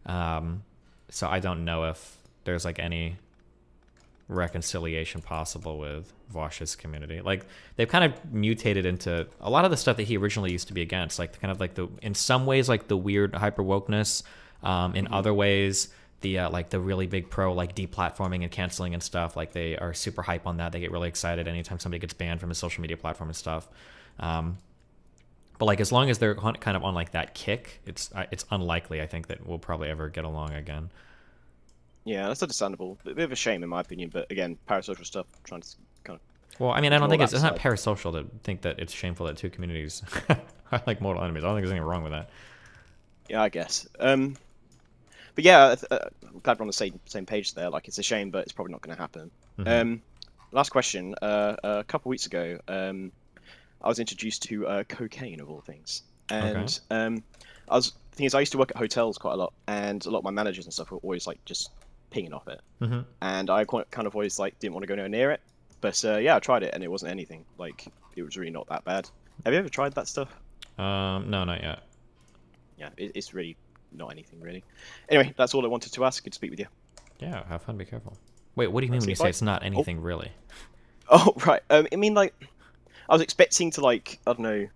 So I don't know if there's like any reconciliation possible with Vosh's community. Like they've kind of mutated into a lot of the stuff that he originally used to be against. Like kind of like in some ways like the weird hyper wokeness. In other ways, the like the really big pro like deplatforming and canceling and stuff, like they are super hype on that. They get really excited anytime somebody gets banned from a social media platform and stuff. But like as long as they're kind of on like that kick, it's unlikely I think that we'll probably ever get along again. Yeah, that's understandable. A bit of a shame in my opinion, but again, parasocial stuff. Trying to kind of. Well, I mean, I don't think it's not parasocial to think that it's shameful that two communities are like mortal enemies. I don't think there's anything wrong with that. Yeah, I guess. But yeah, I'm glad we're on the same page there. Like, it's a shame, but it's probably not going to happen. Last question. A couple weeks ago, I was introduced to cocaine of all things, and I used to work at hotels quite a lot, and a lot of my managers and stuff were always like just pinging off it, and I kind of always like didn't want to go nowhere near it. But yeah, I tried it, and it wasn't anything. Like, it was really not that bad. Have you ever tried that stuff? No, not yet. Yeah, it's really not anything really. Anyway, that's all I wanted to ask. Good to speak with you. Yeah, have fun. Be careful. Wait, what do you mean when you say it's not anything really? Oh, right. I mean, like, I was expecting to, like, I don't know,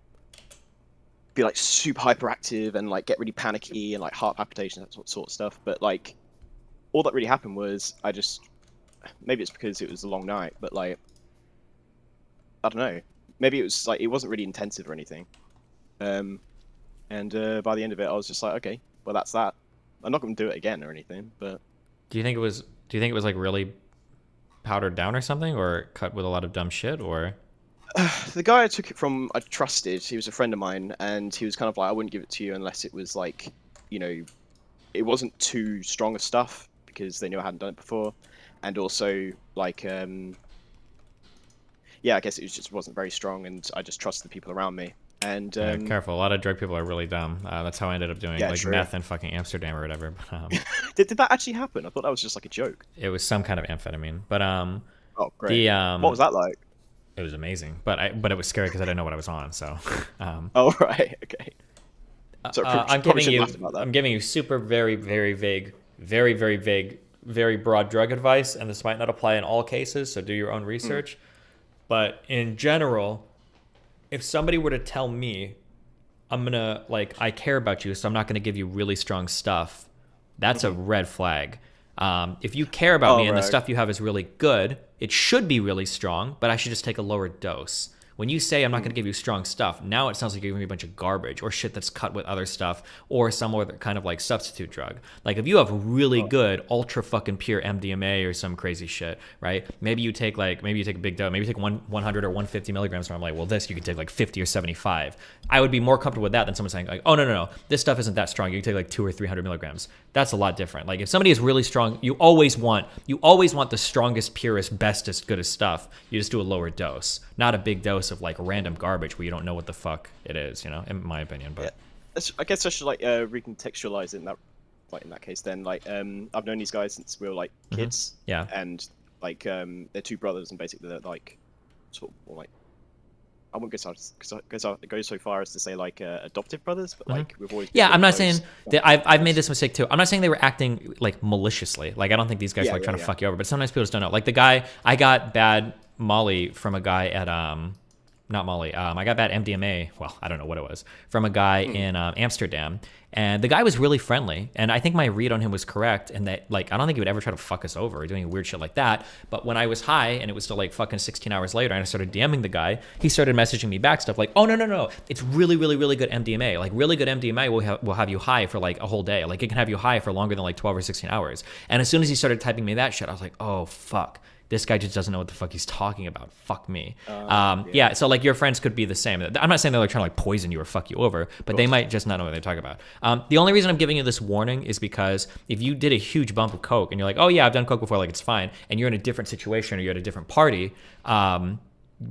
be, like, super hyperactive and, like, get really panicky and, like, heart palpitations, that sort of stuff. But, like, all that really happened was I just... Maybe it's because it was a long night, but, like, I don't know. Maybe it was, like, it wasn't really intensive or anything. And by the end of it, I was just like, okay, well, that's that. I'm not going to do it again or anything, but... Do you think it was like really powdered down or something, or cut with a lot of dumb shit, or? The guy I took it from, I trusted. He was a friend of mine, and he was kind of like, I wouldn't give it to you unless it was like, you know, it wasn't too strong of stuff because they knew I hadn't done it before, and also like, yeah, I guess it just wasn't very strong, and I just trusted the people around me. And careful, a lot of drug people are really dumb. That's how I ended up doing like true. Meth in fucking Amsterdam or whatever. Did that actually happen? I thought that was just like a joke. It was some kind of amphetamine, but oh great. What was that like? It was amazing, but it was scary because I didn't know what I was on. So. Oh right, okay. So I'm giving you super very vague, very vague, very broad drug advice, and this might not apply in all cases. So do your own research. But in general, if somebody were to tell me, I care about you, so I'm not gonna give you really strong stuff, that's a red flag. If you care about me and the stuff you have is really good, it should be really strong, but I should just take a lower dose. When you say I'm not going to give you strong stuff, now it sounds like you're giving me a bunch of garbage or shit that's cut with other stuff or some other kind of like substitute drug. Like if you have really good ultra fucking pure MDMA or some crazy shit, right? Maybe you take a big dose, maybe you take 100 or 150 milligrams, and I'm like, well, this you can take like 50 or 75. I would be more comfortable with that than someone saying like, oh no, this stuff isn't that strong. You can take like 200 or 300 milligrams. That's a lot different. Like if somebody is really strong, you always want the strongest, purest, bestest, goodest stuff. You just do a lower dose, not a big dose of like random garbage where you don't know what the fuck it is, you know, in my opinion. But I guess I should like recontextualize it in that case then. Like I've known these guys since we were like kids. Yeah. And like they're two brothers, and basically they're like sort of like, I won't go so far as to say like adoptive brothers, but like we've always been I'm not close. saying that I've made this mistake too. I'm not saying they were acting like maliciously. Like I don't think these guys are like trying to fuck you over, but sometimes people just don't know. Like the guy, I got bad Molly from a guy at not Molly. I got bad MDMA. Well, I don't know what it was from a guy in Amsterdam, and the guy was really friendly. And I think my read on him was correct, and that like I don't think he would ever try to fuck us over or doing weird shit like that. But when I was high and it was still like fucking 16 hours later, and I started DMing the guy, he started messaging me back stuff like, "Oh no, it's really good MDMA. Like really good MDMA will have you high for like a whole day. Like it can have you high for longer than like 12 or 16 hours." And as soon as he started typing me that shit, I was like, "Oh fuck." This guy just doesn't know what the fuck he's talking about. Fuck me. So like your friends could be the same. I'm not saying they're like trying to like poison you or fuck you over, but they might just not know what they're talking about. The only reason I'm giving you this warning is because if you did a huge bump of coke and you're like, oh yeah, I've done coke before, like it's fine, and you're in a different situation or you're at a different party,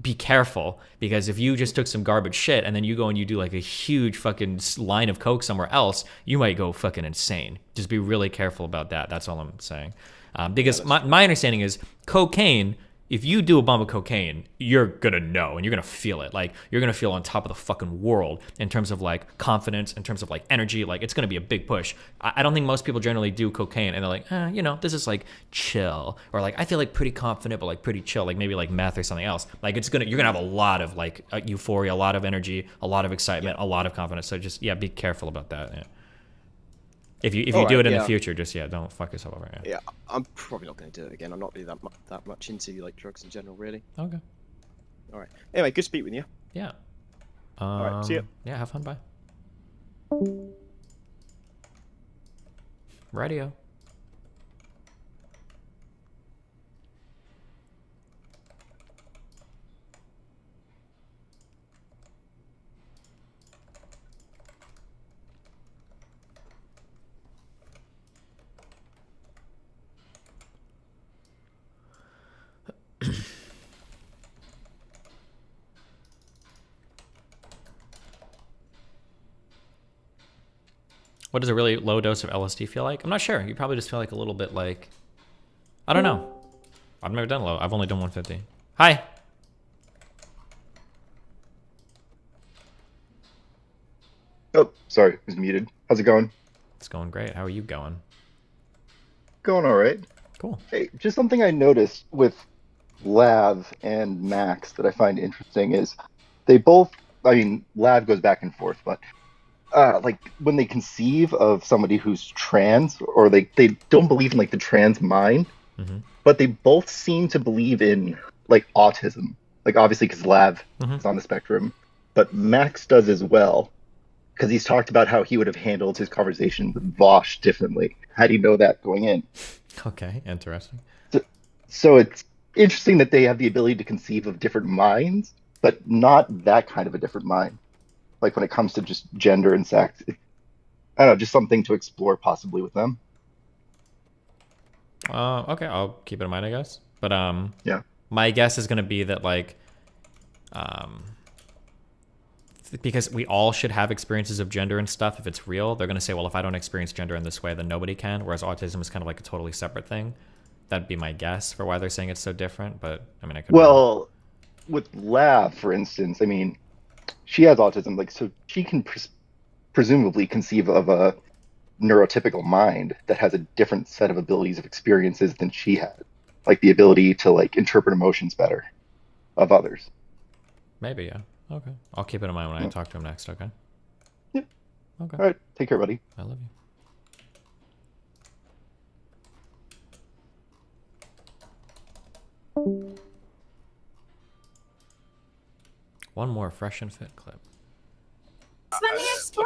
be careful, because if you just took some garbage shit and then you go and you do like a huge fucking line of coke somewhere else, you might go fucking insane. Just be really careful about that. That's all I'm saying. Because my understanding is cocaine, if you do a bump of cocaine, you're going to know and you're going to feel it. Like you're going to feel on top of the fucking world in terms of like confidence, in terms of like energy. Like it's going to be a big push. I don't think most people generally do cocaine and they're like, you know, this is like chill, or like I feel like pretty confident but like pretty chill, like maybe like meth or something else. Like you're going to have a lot of like euphoria, a lot of energy, a lot of excitement, a lot of confidence. So just be careful about that. Yeah. If you do it in the future, just don't fuck yourself over. Yeah, I'm probably not going to do it again. I'm not really that much into like drugs in general, really. Okay. All right. Anyway, good to speak with you. Yeah. All right. See ya. Yeah. Have fun. Bye. Radio. What does a really low dose of LSD feel like? I'm not sure. You probably just feel like a little bit like, I don't know. I've never done low. I've only done 150. Hi. Oh, sorry, I was muted. How's it going? It's going great. How are you going? Going all right. Cool. Hey, just something I noticed with Lav and Max that I find interesting is they both, I mean, Lav goes back and forth, but like when they conceive of somebody who's trans, or they don't believe in like the trans mind, but they both seem to believe in like autism. Like obviously because Lav is on the spectrum, but Max does as well, because he's talked about how he would have handled his conversation with Vosh differently. How do you know that going in? Okay, interesting. So it's interesting that they have the ability to conceive of different minds, but not that kind of a different mind. Like when it comes to just gender and sex. I don't know, just something to explore possibly with them. Okay, I'll keep it in mind, I guess. But yeah, my guess is going to be that like because we all should have experiences of gender and stuff. If it's real, they're going to say, well, if I don't experience gender in this way, then nobody can. Whereas autism is kind of like a totally separate thing. That'd be my guess for why they're saying it's so different. But I mean, I could. Well, with Lav, for instance, I mean, she has autism, like, so she can presumably conceive of a neurotypical mind that has a different set of abilities of experiences than she had, like the ability to like interpret emotions better of others. Maybe, yeah. Okay, I'll keep it in mind when I talk to him next. Okay. Yeah. Okay. All right. Take care, buddy. I love you. One more fresh and fit clip. Let me explain.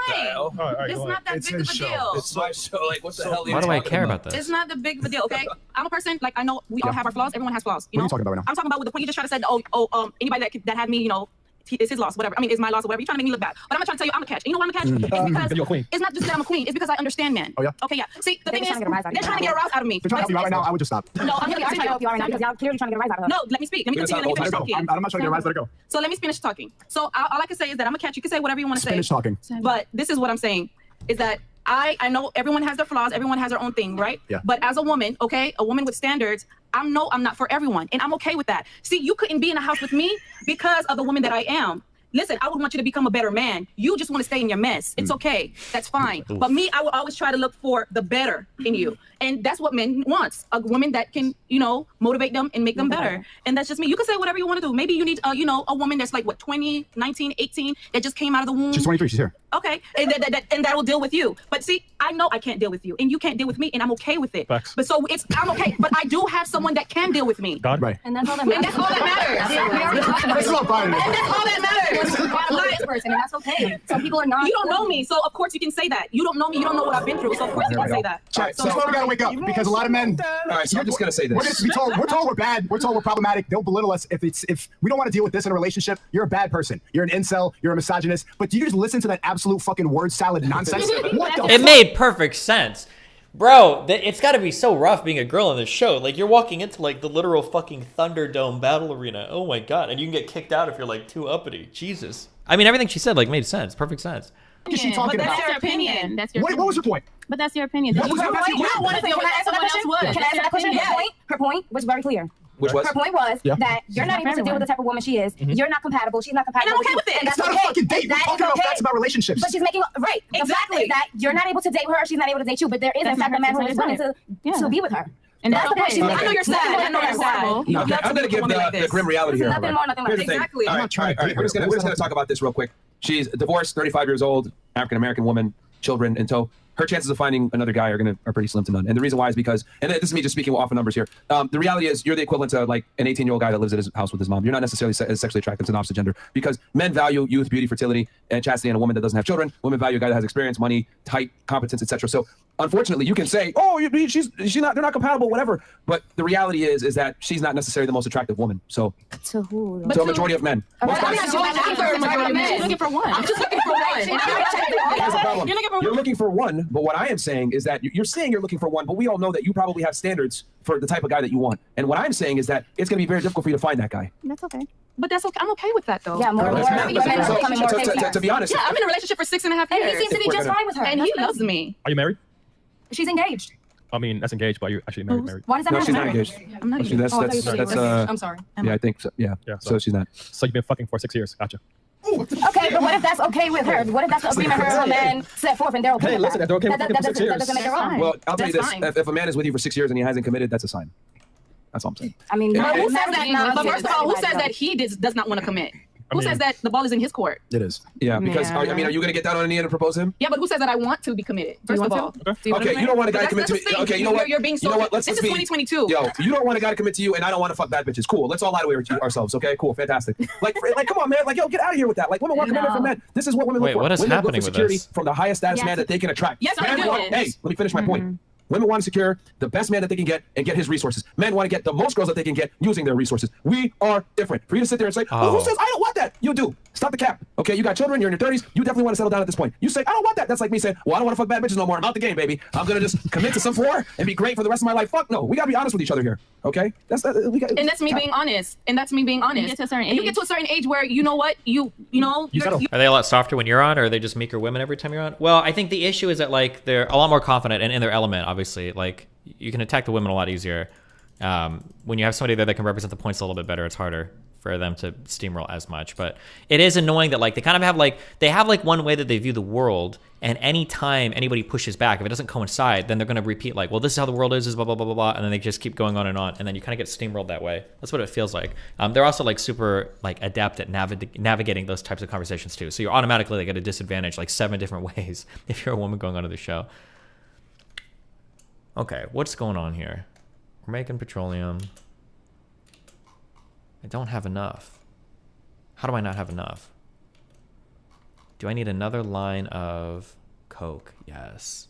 It's not that big of a deal. It's my show. Like, what the hell? Why do I care about this? It's not the big of a deal, okay? I'm a person, like, I know we all have our flaws. Everyone has flaws. You What are know? you talking about right now? I'm talking about with the point you just tried to say, anybody that had me, you know, it's his loss, whatever. I mean, it's my loss or whatever. You're trying to make me look bad. But I'm not trying to tell you I'm a catch. And you know why I'm a catch? It's because it's not just that I'm a queen. It's because I understand men. Oh, yeah? Okay, yeah. See, the thing is, they're trying to get a rise out of me. They're trying to help you out right now. I would just stop. No, I'm trying to help you out right now because y'all clearly trying to get a rise out of her. No, let me speak. Let me continue. Let me finish talking. I'm not trying to get a rise. Let it go. So let me finish talking. So all I can say is that I'm a catch. You can say whatever you want to say. Finish talking. But this is what I'm saying, is that I know everyone has their flaws, everyone has their own thing, right? Yeah. But as a woman, okay, a woman with standards, I'm not for everyone, and I'm okay with that. See, you couldn't be in a house with me because of the woman that I am. Listen, I would want you to become a better man. You just want to stay in your mess. It's okay. That's fine. But me, I will always try to look for the better in you. And that's what men wants. A woman that can, you know, motivate them and make them better. And that's just me. You can say whatever you want to do. Maybe you need, you know, a woman that's like, what, 20, 19, 18, that just came out of the womb. She's 23. She's here. Okay. And that will deal with you. But see, I know I can't deal with you. And you can't deal with me. And I'm okay with it. Facts. But so I'm okay. But I do have someone that can deal with me. God. Right. And that's all that matters. And that's all that matters. That's not fine. And that's all that matters. Person, and that's okay. Some people are not. You don't know me, so of course you can say that. You don't know me, you don't know what I've been through, so of course you can say that. All right, so we gotta wake up because a lot of men. All right, so I'm just gonna say this. We're told we're bad. We're told we're problematic. They'll belittle us if we don't want to deal with this in a relationship. You're a bad person. You're an incel. You're a misogynist. But do you just listen to that absolute fucking word salad nonsense? What the? It made perfect sense. Bro, it's got to be so rough being a girl on this show. Like, you're walking into, like, the literal fucking Thunderdome battle arena. Oh, my God. And you can get kicked out if you're, like, too uppity. Jesus. I mean, everything she said, like, made sense. Perfect sense. What is she talking about? That's your opinion. That's your What was your point? But that's your opinion. What was your point? You don't want to say what someone else would. Can I answer that question? Her point was very clear. Which was? Her point was that you're not able to deal with the type of woman she is. You're not compatible. She's not compatible. And I'm okay with it. And It's that's not okay. a fucking date. We're talking about facts about relationships. But she's making right. The fact is that you're not able to date with her. She's not able to date you. But there is in fact a man who is willing to be with her. And that's the point she's I making. know you're sad. I know you're sad. Okay, I'm gonna give the grim reality here. Nothing more, nothing less. Here's the thing. Exactly. All right, all right, we're just gonna talk about this real quick. She's divorced, 35 years old, African American woman, children in tow. Her chances of finding another guy are pretty slim to none. And the reason why is because, and this is me just speaking off of numbers here. The reality is you're the equivalent to like an 18-year-old guy that lives in his house with his mom. You're not necessarily sexually attracted to the opposite gender because men value youth, beauty, fertility, and chastity in a woman that doesn't have children. Women value a guy that has experience, money, height, competence, etc. So unfortunately, you can say, oh, they're not compatible, whatever. But the reality is that she's not necessarily the most attractive woman. So To who? to a majority of men. Most guys, She's looking for one. I'm just looking for one. here's the problem. You're looking for one, but what I am saying is that you're saying you're looking for one, but we all know that you probably have standards for the type of guy that you want. And what I'm saying is that it's going to be very difficult for you to find that guy. That's okay. But that's okay. I'm okay with that though. Yeah, more. To be honest, Yeah, I'm in a relationship for 6.5 years. And he seems to be just fine with her. And he loves me. Are you married? She's engaged. I mean, that's engaged, but are you actually married? Why does that no, matter? she's not engaged. I'm not That's I'm sorry. yeah, I think so. Yeah. So she's not. So you've been fucking for 6 years. Gotcha. Okay, but what if that's okay with her? What if that's the agreement her and her man set forth and they're okay with listen, that? they're okay with That fucking for 6 years. doesn't make it wrong. Well, I'll tell you That's this: fine. if a man is with you for 6 years and he hasn't committed, that's a sign. That's all I'm saying. I mean, But who marriage says that? is not- But first of all, who says that he does not want to commit? Who says that the ball is in his court? It is. Yeah, because are you going to get down on a knee and propose him? Yeah, but who says that I want to be committed? First of all, Okay, you don't want a guy to commit to me. Okay, you know what? You're being so. You know what? Let's This is be. 2022. Yo, you don't want a guy to commit to you, and I don't want to fuck bad bitches. Cool. Let's all lie to ourselves. Okay, cool, fantastic. Like, come on, man. Like, yo, get out of here with that. Like, women want commitment from men. This is what women look for. Wait, what is women happening look for with security this? from the highest status man that they can attract. Yes, I Men do. want- Hey, let me finish my point. Women want to secure the best man that they can get and get his resources. Men want to get the most girls that they can get using their resources. We are different. For you to sit there and say, oh, who says I don't want that? You do. Stop the cap. Okay, you got children, you're in your 30s, you definitely want to settle down at this point. You say, I don't want that. That's like me saying, well, I don't want to fuck bad bitches no more. I'm out the game, baby. I'm going to just commit to some whore and be great for the rest of my life. Fuck no. We got to be honest with each other here. Okay? That's me being honest. And that's me being honest. You get to a certain and you get to a certain age where you know what? You know. Are they a lot softer when you're on, or are they just meeker women every time you're on? Well, I think the issue is that like they're a lot more confident and in their element, obviously. Like you can attack the women a lot easier. When you have somebody there that can represent the points a little bit better, it's harder for them to steamroll as much. But it is annoying that like they kind of have like one way that they view the world, and anytime anybody pushes back, if it doesn't coincide, then they're going to repeat like, well, this is how the world is blah blah blah blah blah, and then they just keep going on, and then you kind of get steamrolled that way. That's what it feels like. They're also like super like adept at navigating those types of conversations too. So you're automatically like at a disadvantage like 7 different ways if you're a woman going onto the show. Okay, what's going on here? We're making petroleum. I don't have enough. How do I not have enough? Do I need another line of Coke? Yes.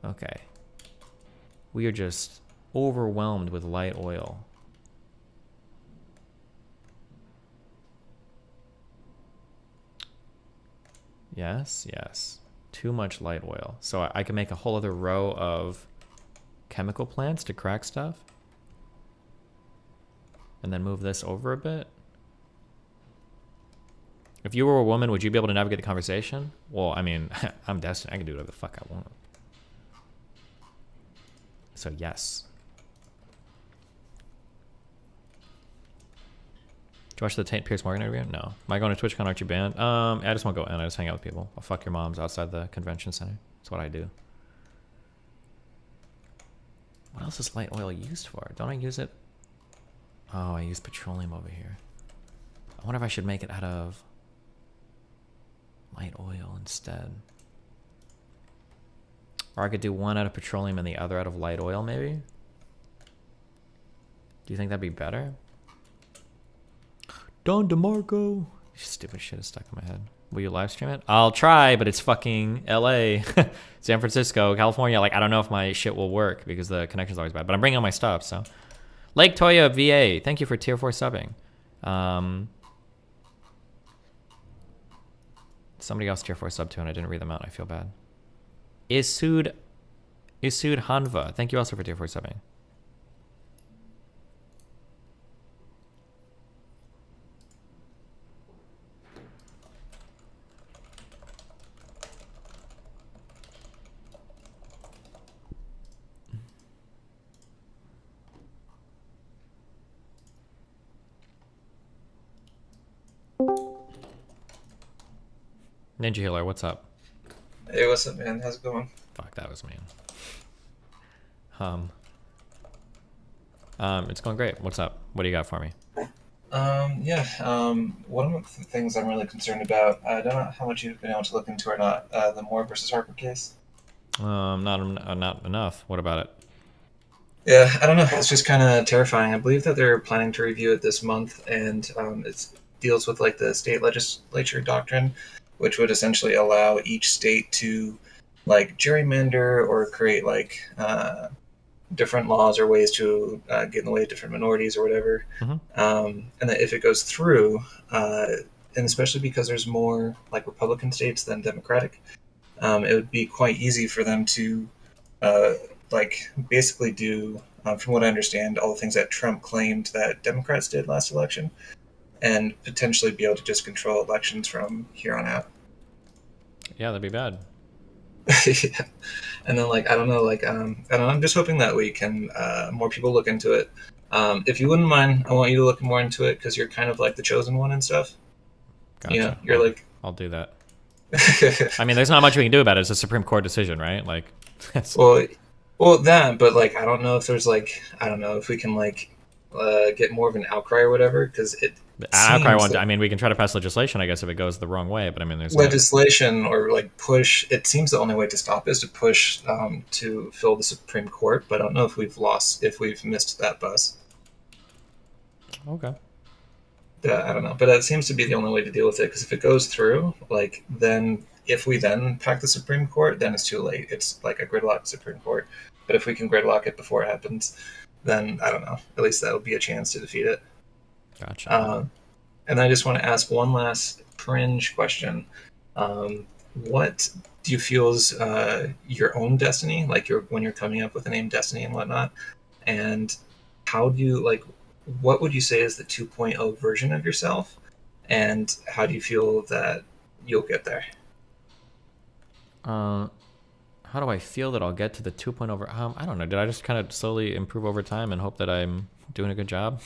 Okay. We are just overwhelmed with light oil. Yes, yes. Too much light oil. So I can make a whole other row of chemical plants to crack stuff. And then move this over a bit. If you were a woman, would you be able to navigate the conversation? Well, I mean, I'm destined. I can do whatever the fuck I want. So yes. Did you watch the Pierce Morgan interview? No. Am I going to TwitchCon? Aren't you banned? I just won't go in. I just hang out with people. I'll fuck your moms outside the convention center. That's what I do. What else is light oil used for? Don't I use it? Oh, I use petroleum over here. I wonder if I should make it out of light oil instead. Or I could do one out of petroleum and the other out of light oil, maybe? Do you think that'd be better? Don DeMarco. Stupid shit is stuck in my head. Will you live stream it? I'll try, but it's fucking LA, San Francisco, California. Like, I don't know if my shit will work because the connection's always bad. But I'm bringing all my stuff, so. Lake Toya VA, thank you for tier 4 subbing. Somebody else tier 4 sub too, and I didn't read them out. I feel bad. Isud Hanva, thank you also for tier 4 subbing. Ninja Healer, what's up? Hey, what's up, man? How's it going? Fuck, that was mean. It's going great. What's up? What do you got for me? One of the things I'm really concerned about, I don't know how much you've been able to look into or not, the Moore versus Harper case. Not enough. What about it? Yeah, I don't know. It's just kind of terrifying. I believe that they're planning to review it this month, and it deals with like the state legislature doctrine, which would essentially allow each state to like gerrymander or create like different laws or ways to get in the way of different minorities or whatever. And that if it goes through, and especially because there's more like Republican states than Democratic, it would be quite easy for them to like basically do, from what I understand, all the things that Trump claimed that Democrats did last election, and potentially be able to just control elections from here on out. Yeah, that'd be bad. Yeah. And then like I don't know, I don't know, I'm just hoping that we can more people look into it. If you wouldn't mind, I want you to look more into it because you're kind of like the chosen one and stuff. Gotcha. Yeah, you're like I'll do that. I mean, there's not much we can do about it. It's a Supreme Court decision, right? Like, well, that, but like I don't know if there's like I don't know if we can like get more of an outcry or whatever because it. Outcry won't. I mean, we can try to pass legislation, I guess, if it goes the wrong way. But I mean, there's legislation or like push. It seems the only way to stop is to push to fill the Supreme Court. But I don't know if we've missed that bus. Okay. Yeah, I don't know, but that seems to be the only way to deal with it. Because if it goes through, like then if we then pack the Supreme Court, then it's too late. It's like a gridlock Supreme Court. But if we can gridlock it before it happens, then I don't know. At least that'll be a chance to defeat it. Gotcha. And I just want to ask one last cringe question. What do you feel is your own destiny, like when you're coming up with the name Destiny and whatnot? And how do you, like, what would you say is the 2.0 version of yourself? And how do you feel that you'll get there? How do I feel that I'll get to the 2.0? I don't know. Did I just kind of slowly improve over time and hope that I'm doing a good job?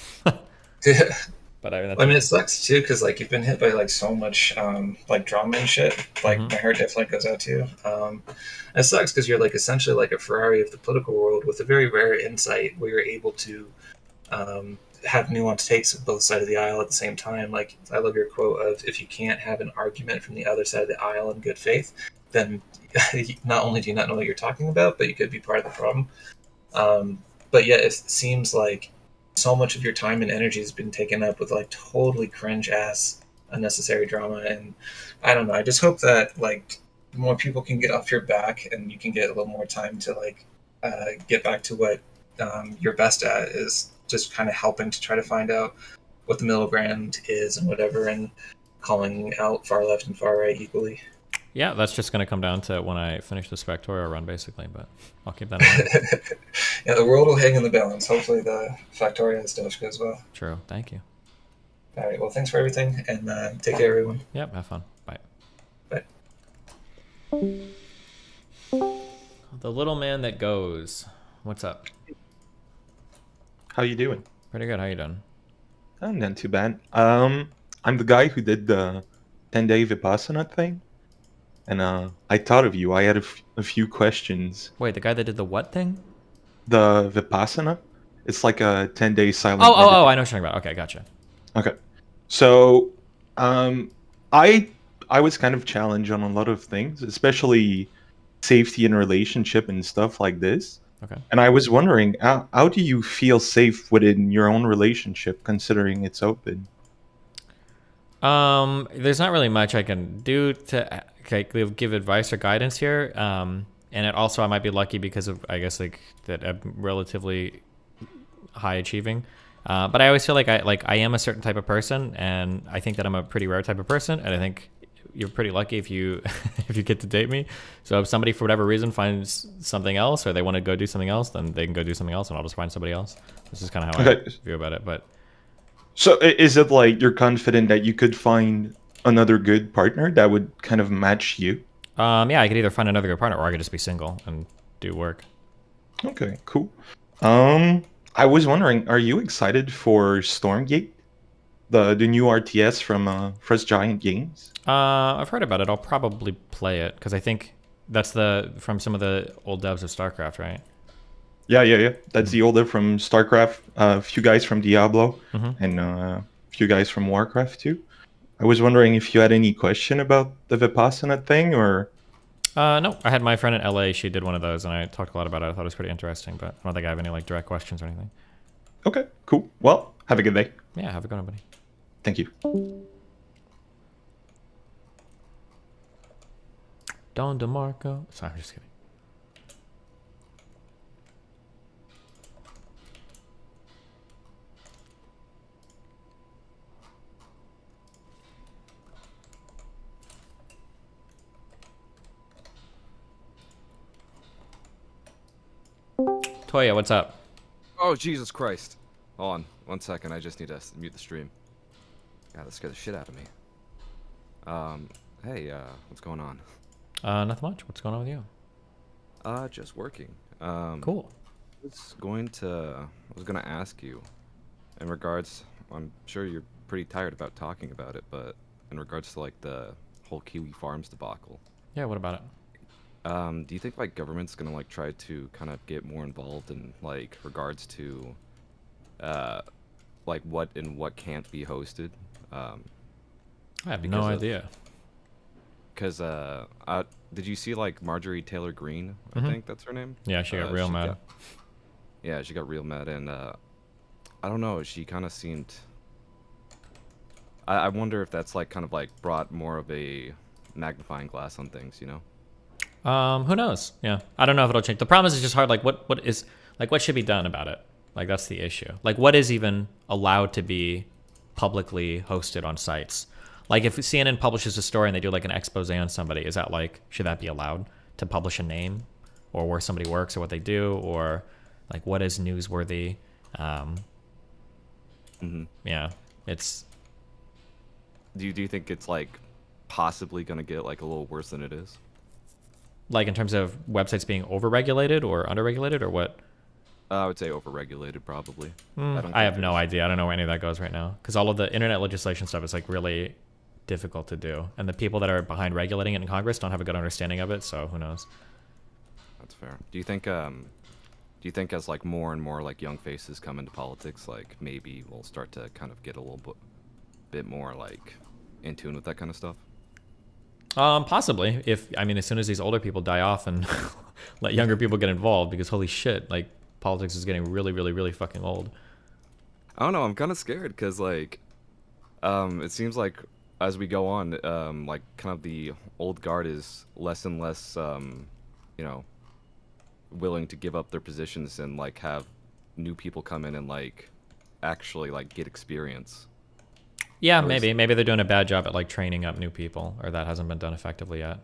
But I mean, it sucks too because like you've been hit by like so much like drama and shit. Like my heart definitely goes out to you. It sucks because you're like essentially like a Ferrari of the political world with a very rare insight where you're able to have nuanced takes of both sides of the aisle at the same time. Like I love your quote of if you can't have an argument from the other side of the aisle in good faith, then not only do you not know what you're talking about, but you could be part of the problem. But yet it seems like so much of your time and energy has been taken up with like totally cringe ass unnecessary drama. And I don't know, I just hope that like more people can get off your back and you can get a little more time to like get back to what you're best at, is just kind of helping to try to find out what the middle ground is and whatever, and calling out far left and far right equally. Yeah, that's just going to come down to when I finish the Spectorial run, basically, but I'll keep that in mind. Yeah, the world will hang in the balance. Hopefully the Factoria stuff goes well. True. Thank you. All right, well, thanks for everything, and take care, everyone. Yep, have fun. Bye. Bye. The little man that goes. What's up? How you doing? Pretty good. How you doing? I'm not too bad. I'm the guy who did the 10-day Vipassana thing. And I thought of you. I had a few questions. Wait, the guy that did the what thing? The Vipassana. It's like a 10-day silent. Oh, I know what you're talking about. Okay, gotcha. Okay. So, I was kind of challenged on a lot of things, especially safety in relationship and stuff like this. Okay. And I was wondering, how do you feel safe within your own relationship, considering it's open? There's not really much I can do to give advice or guidance here. And it also, I might be lucky because of, I guess, like that I'm relatively high achieving. But I always feel like I am a certain type of person, and I think that I'm a pretty rare type of person, and I think you're pretty lucky if you if you get to date me. So if somebody for whatever reason finds something else, or they want to go do something else, then they can go do something else, and I'll just find somebody else. This is kind of how I feel about it. But so is it like you're confident that you could find another good partner that would kind of match you? Yeah, I could either find another good partner, or I could just be single and do work. Okay, cool. I was wondering, are you excited for Stormgate, the new RTS from Fresh Giant Games? I've heard about it. I'll probably play it because I think that's from some of the old devs of StarCraft, right? Yeah. That's the older from StarCraft. A few guys from Diablo, and a few guys from Warcraft too. I was wondering if you had any question about the Vipassana thing, or... No, I had my friend in LA. She did one of those, and I talked a lot about it. I thought it was pretty interesting, but I don't think I have any like direct questions or anything. Okay, cool. Well, have a good day. Yeah, have a good one, buddy. Thank you. Don DeMarco. Sorry, I'm just kidding. Toya, what's up? Oh, Jesus Christ. Hold on. 1 second. I just need to mute the stream. God, that scared the shit out of me. Hey, what's going on? Nothing much. What's going on with you? Just working. Cool. I was gonna ask you, in regards, I'm sure you're pretty tired about talking about it, but in regards to, like, the whole Kiwi Farms debacle. Yeah, what about it? Do you think, like, government's gonna, like, try to kind of get more involved in, like, regards to, like, what and what can't be hosted? I have no idea. Because, did you see, like, Marjorie Taylor Greene? I think that's her name? Yeah, she got real mad. Yeah, she got real mad, and, I don't know, she kind of seemed... I wonder if that's, like, kind of, like, brought more of a magnifying glass on things, you know? Who knows? Yeah, I don't know if it'll change. The problem is it's just hard. Like, what should be done about it? Like, that's the issue. Like, what is even allowed to be publicly hosted on sites? Like, if CNN publishes a story and they do like an expose on somebody, is that like, should that be allowed to publish a name or where somebody works or what they do, or like what is newsworthy? Yeah, it's. Do you think it's like possibly gonna get like a little worse than it is? Like in terms of websites being overregulated or underregulated or what? I would say overregulated, probably. I have no idea. I don't know where any of that goes right now because all of the internet legislation stuff is like really difficult to do, and the people that are behind regulating it in Congress don't have a good understanding of it. So who knows? That's fair. Do you think as like more and more like young faces come into politics, like maybe we'll start to kind of get a little bit more like in tune with that kind of stuff? Possibly. As soon as these older people die off and let younger people get involved, because holy shit, like politics is getting really, really, really fucking old. I don't know. I'm kind of scared because like, it seems like as we go on, like kind of the old guard is less and less, you know, willing to give up their positions and like have new people come in and like actually like get experience. Yeah, maybe they're doing a bad job at like training up new people, or that hasn't been done effectively yet.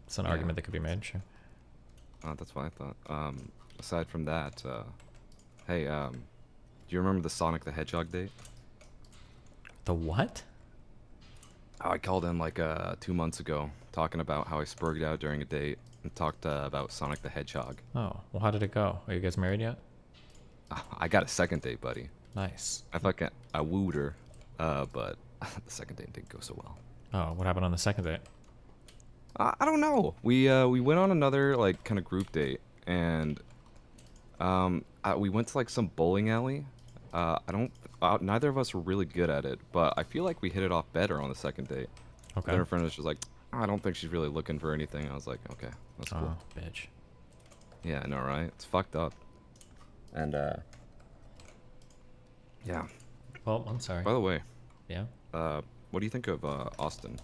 It's an argument that could be made. Sure. That's what I thought. Aside from that, hey, do you remember the Sonic the Hedgehog date? The what? I called in like 2 months ago, talking about how I spurged out during a date and talked about Sonic the Hedgehog. Oh, well, how did it go? Are you guys married yet? I got a second date, buddy. Nice. I wooed her, but the second date didn't go so well. Oh, what happened on the second date? I don't know. We went on another like kind of group date, and we went to like some bowling alley. Neither of us were really good at it, but I feel like we hit it off better on the second date. Okay. Then her friend was just like, I don't think she's really looking for anything. I was like, okay, that's cool. Oh, bitch. Yeah, I know, right? It's fucked up. And yeah. Well, I'm sorry. By the way. Yeah. What do you think of Austin?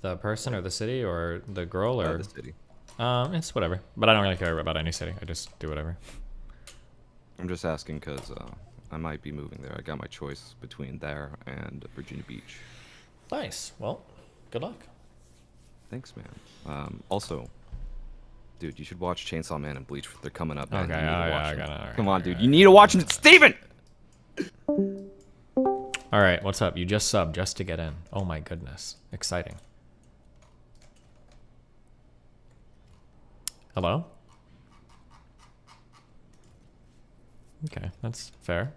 The person or the city or the girl or the city? It's whatever. But I don't really care about any city. I just do whatever. I'm just asking because I might be moving there. I got my choice between there and Virginia Beach. Nice. Well, good luck. Thanks, man. Also, dude, you should watch Chainsaw Man and Bleach. They're coming up, man. Okay, I got it. Come on, dude. You need to watch it. Steven! All right, what's up? You just subbed just to get in. Oh my goodness. Exciting. Hello? Okay, that's fair.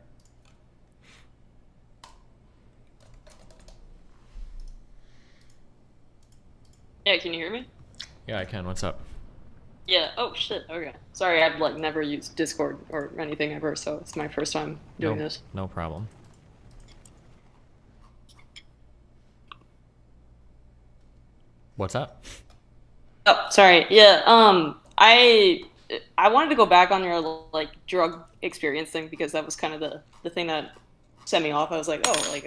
Yeah, can you hear me? Yeah, I can. What's up? Yeah. Oh shit. Okay. Sorry, I've like never used Discord or anything ever, so it's my first time doing this. No problem. What's up? Oh, sorry. Yeah. I wanted to go back on your like drug experience thing because that was kind of the thing that set me off. I was like, oh, like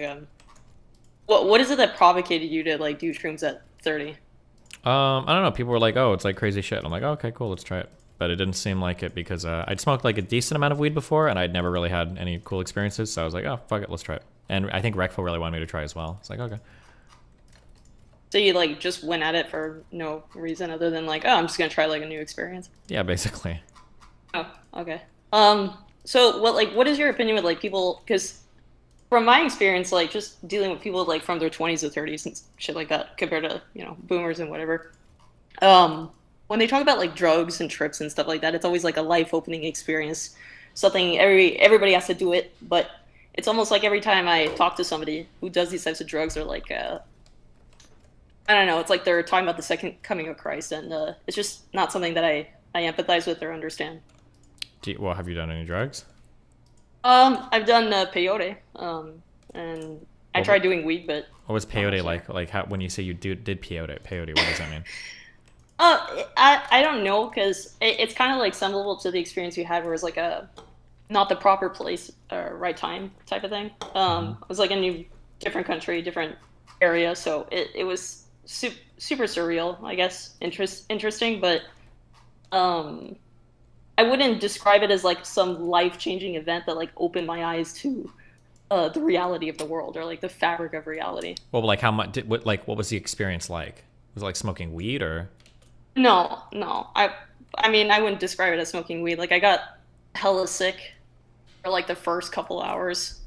what is it that provocated you to like do shrooms at 30? I don't know. People were like, "Oh, it's like crazy shit." I'm like, oh, "Okay, cool, let's try it." But it didn't seem like it because I'd smoked like a decent amount of weed before, and I'd never really had any cool experiences. So I was like, "Oh, fuck it, let's try it." And I think Rekfo really wanted me to try as well. It's like, okay. So you like just went at it for no reason other than like, oh, I'm just gonna try like a new experience. Yeah, basically. Oh, okay. So what is your opinion with like people? Because from my experience, like just dealing with people like from their 20s to 30s and shit like that, compared to boomers and whatever. When they talk about like drugs and trips and stuff like that, it's always like a life-opening experience, something everybody has to do it. But it's almost like every time I talk to somebody who does these types of drugs, they're like, I don't know, it's like they're talking about the second coming of Christ, and it's just not something that I empathize with or understand. Well, have you done any drugs? I've done peyote, and I tried doing weed, but what was peyote like? Like how, when you say you did peyote, what does that mean? I don't know, because it's kind of like similar to the experience you had, where it's like a not the proper place or right time type of thing. It was like a new, different country, different area, so it was super surreal, I guess, interesting, but I wouldn't describe it as like some life-changing event that like opened my eyes to the reality of the world or like the fabric of reality. Well, like how much? What was the experience like? Was it like smoking weed or? No. I mean, I wouldn't describe it as smoking weed. Like I got hella sick for like the first couple hours,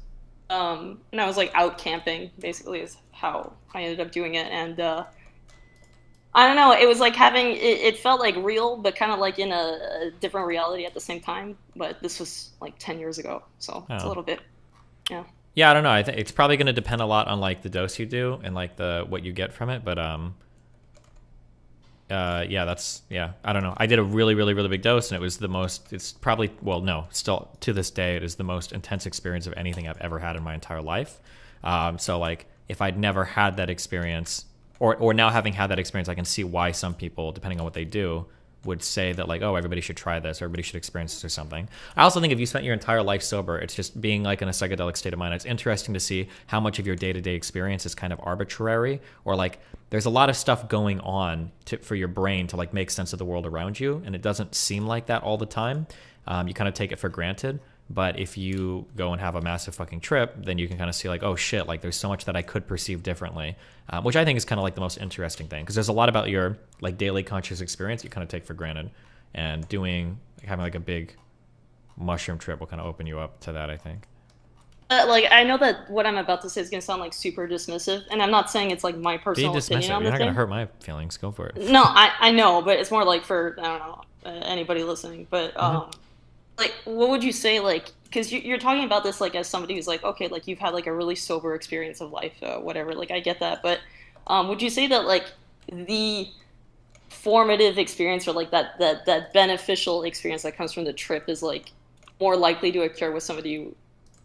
and I was like out camping. Basically, is how I ended up doing it, and I don't know. It was like having it felt like real, but kind of like in a different reality at the same time. But this was like 10 years ago, so it's a little bit, yeah. Yeah, I don't know. I think it's probably going to depend a lot on like the dose you do and like what you get from it. But yeah, I don't know. I did a really big dose, and it was the most. It's probably still to this day, it is the most intense experience of anything I've ever had in my entire life. So like, if I'd never had that experience. Or now having had that experience, I can see why some people, depending on what they do, would say that like, oh, everybody should try this, or everybody should experience this or something. I also think if you spent your entire life sober, it's just being like in a psychedelic state of mind. It's interesting to see how much of your day-to-day experience is kind of arbitrary, or like there's a lot of stuff going on for your brain to like make sense of the world around you, and it doesn't seem like that all the time. You kind of take it for granted. But if you go and have a massive fucking trip, then you can kind of see like, oh shit, like there's so much that I could perceive differently, which I think is kind of like the most interesting thing, because there's a lot about your like daily conscious experience you kind of take for granted, and having like a big mushroom trip will kind of open you up to that, I think. Like, I know that what I'm about to say is going to sound like super dismissive, and I'm not saying it's like my personal Be opinion dismissive. on You're the not thing. going to hurt my feelings. Go for it. No, I know, but it's more like for, I don't know, anybody listening. But like, what would you say, like, because you're talking about this like as somebody who's like, okay, like you've had like a really sober experience of life, whatever. Like, I get that, but would you say that like the formative experience, or like that beneficial experience that comes from the trip is like more likely to occur with somebody who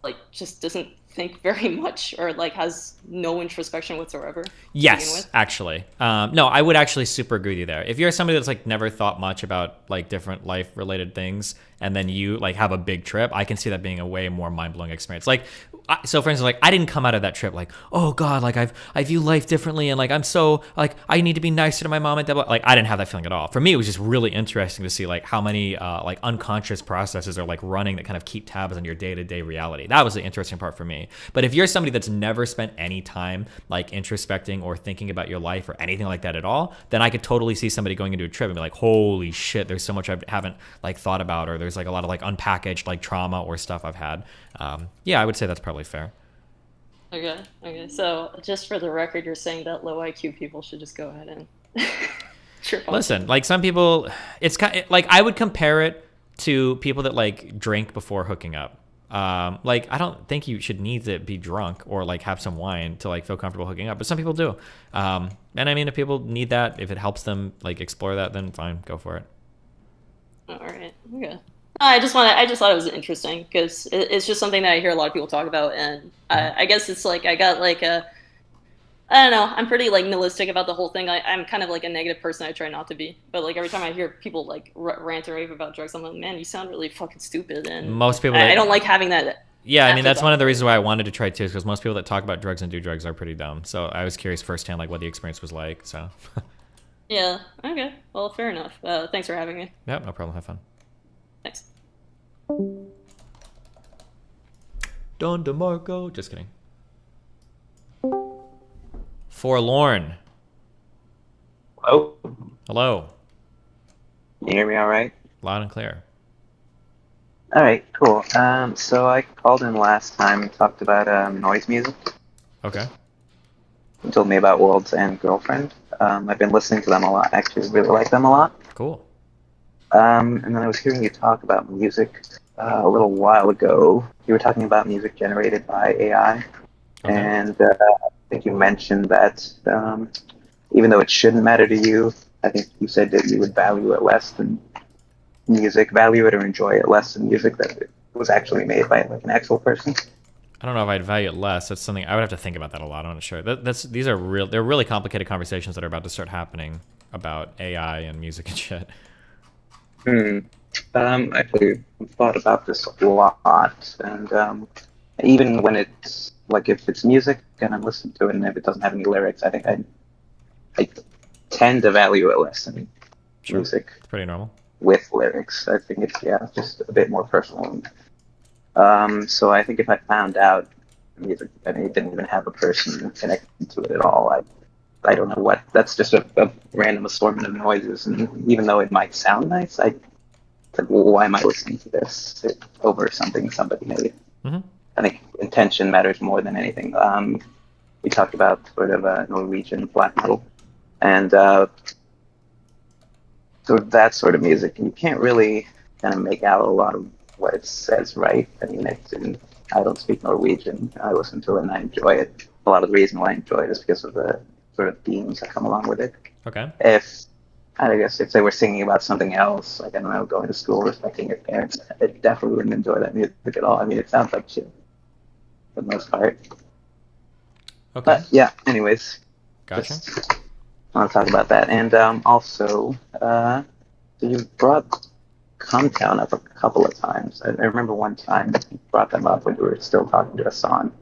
like just doesn't think very much, or like has no introspection whatsoever? Yes, actually. No, I would actually super agree with you there. If you're somebody that's like never thought much about like different life related things, and then you like have a big trip, I can see that being a way more mind-blowing experience. Like, so for instance, like I didn't come out of that trip like, oh God, like I view life differently, and like I'm so like I need to be nicer to my mom and dad. Like I didn't have that feeling at all. For me, it was just really interesting to see like how many like unconscious processes are like running that kind of keep tabs on your day-to-day reality. That was the interesting part for me. But if you're somebody that's never spent any time like introspecting or thinking about your life or anything like that at all, then I could totally see somebody going into a trip and be like, holy shit, there's so much I haven't like thought about, or there's like a lot of like unpackaged like trauma or stuff I've had. Yeah, I would say that's probably fair. Okay. So just for the record, you're saying that low IQ people should just go ahead and trip on. Listen, like some people, it's kind of, like I would compare it to people that like drink before hooking up. Like I don't think you should need to be drunk or like have some wine to like feel comfortable hooking up, but some people do. And I mean, if people need that, if it helps them like explore that, then fine, go for it. All right. Okay. I just thought it was interesting because it's just something that I hear a lot of people talk about, and I guess it's like I got like I don't know, I'm pretty like nihilistic about the whole thing. I'm kind of like a negative person. I try not to be, but like every time I hear people like rant and rave about drugs, I'm like, man, you sound really fucking stupid. And Most people, I don't like having that. Yeah, I mean that's one of the reasons why I wanted to try it too, because most people that talk about drugs and do drugs are pretty dumb. So I was curious firsthand like what the experience was like. So. Yeah. Okay. Well, fair enough. Thanks for having me. Yeah, no problem. Have fun. Thanks. Don DeMarco. Just kidding. Forlorn. Hello. Hello. Can you hear me all right? Loud and clear. All right, cool. So I called in last time and talked about noise music. Okay. You told me about World's End Girlfriend. I've been listening to them a lot. I actually really like them a lot. Cool. And then I was hearing you talk about music a little while ago. You were talking about music generated by AI. Okay. And I think you mentioned that even though it shouldn't matter to you, I think you said that you would value it less than value it or enjoy it less than music that was actually made by like an actual person. I don't know if I'd value it less. That's something I would have to think about that a lot. I'm not sure. These are they're really complicated conversations that are about to start happening about AI and music and shit. Actually, I've thought about this a lot, and even when it's like if it's music and I'm listening to it, and if it doesn't have any lyrics, I think I tend to value it less than music. It's pretty normal. With lyrics, I think it's just a bit more personal. So I think if I found out music and it didn't even have a person connected to it at all, I don't know what. That's just a random assortment of noises, and even though it might sound nice, it's like, well, why am I listening to this over something somebody made? Mm-hmm. I think intention matters more than anything. We talked about sort of Norwegian black metal, and so that sort of music, you can't really kind of make out a lot of what it says, right? I mean, I don't speak Norwegian. I listen to it and I enjoy it. A lot of the reason why I enjoy it is because of the sort of themes that come along with it. Okay. I guess if they were singing about something else, like, I don't know, going to school, respecting your parents, I definitely wouldn't enjoy that music at all. I mean, it sounds like shit for the most part. Okay. But yeah, anyways. Gotcha. I want to talk about that. And also, so So you brought Comtown up a couple of times. I remember one time you brought them up when you were still talking to Hassan,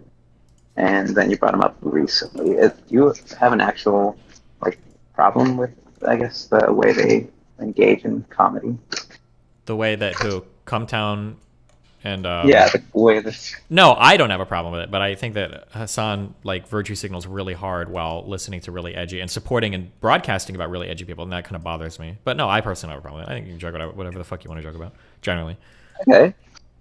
and then you brought them up recently. Do you have an actual like problem with, I guess, the way they engage in comedy? The way that who Cometown and yeah, the way this. No, I don't have a problem with it, but I think that Hassan like virtue signals really hard while listening to really edgy and supporting and broadcasting about really edgy people, and that kind of bothers me. But no, I personally don't have a problem with it. I think you can joke about whatever the fuck you want to joke about, generally. Okay.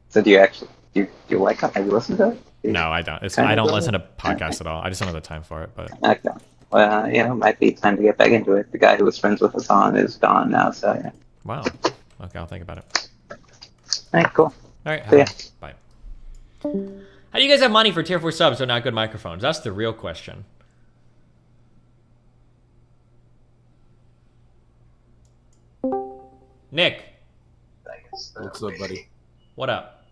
So do you actually do you like it? Have you listened to it? No, I don't. I don't listen to podcasts at all. I just don't have the time for it. But Okay. Well, it might be time to get back into it. The guy who was friends with Hassan is gone now, so yeah. Wow. Okay, I'll think about it. All right, cool. All right, See ya. bye. How do you guys have money for tier 4 subs but not good microphones? That's the real question. Nick. What's up, buddy? What up?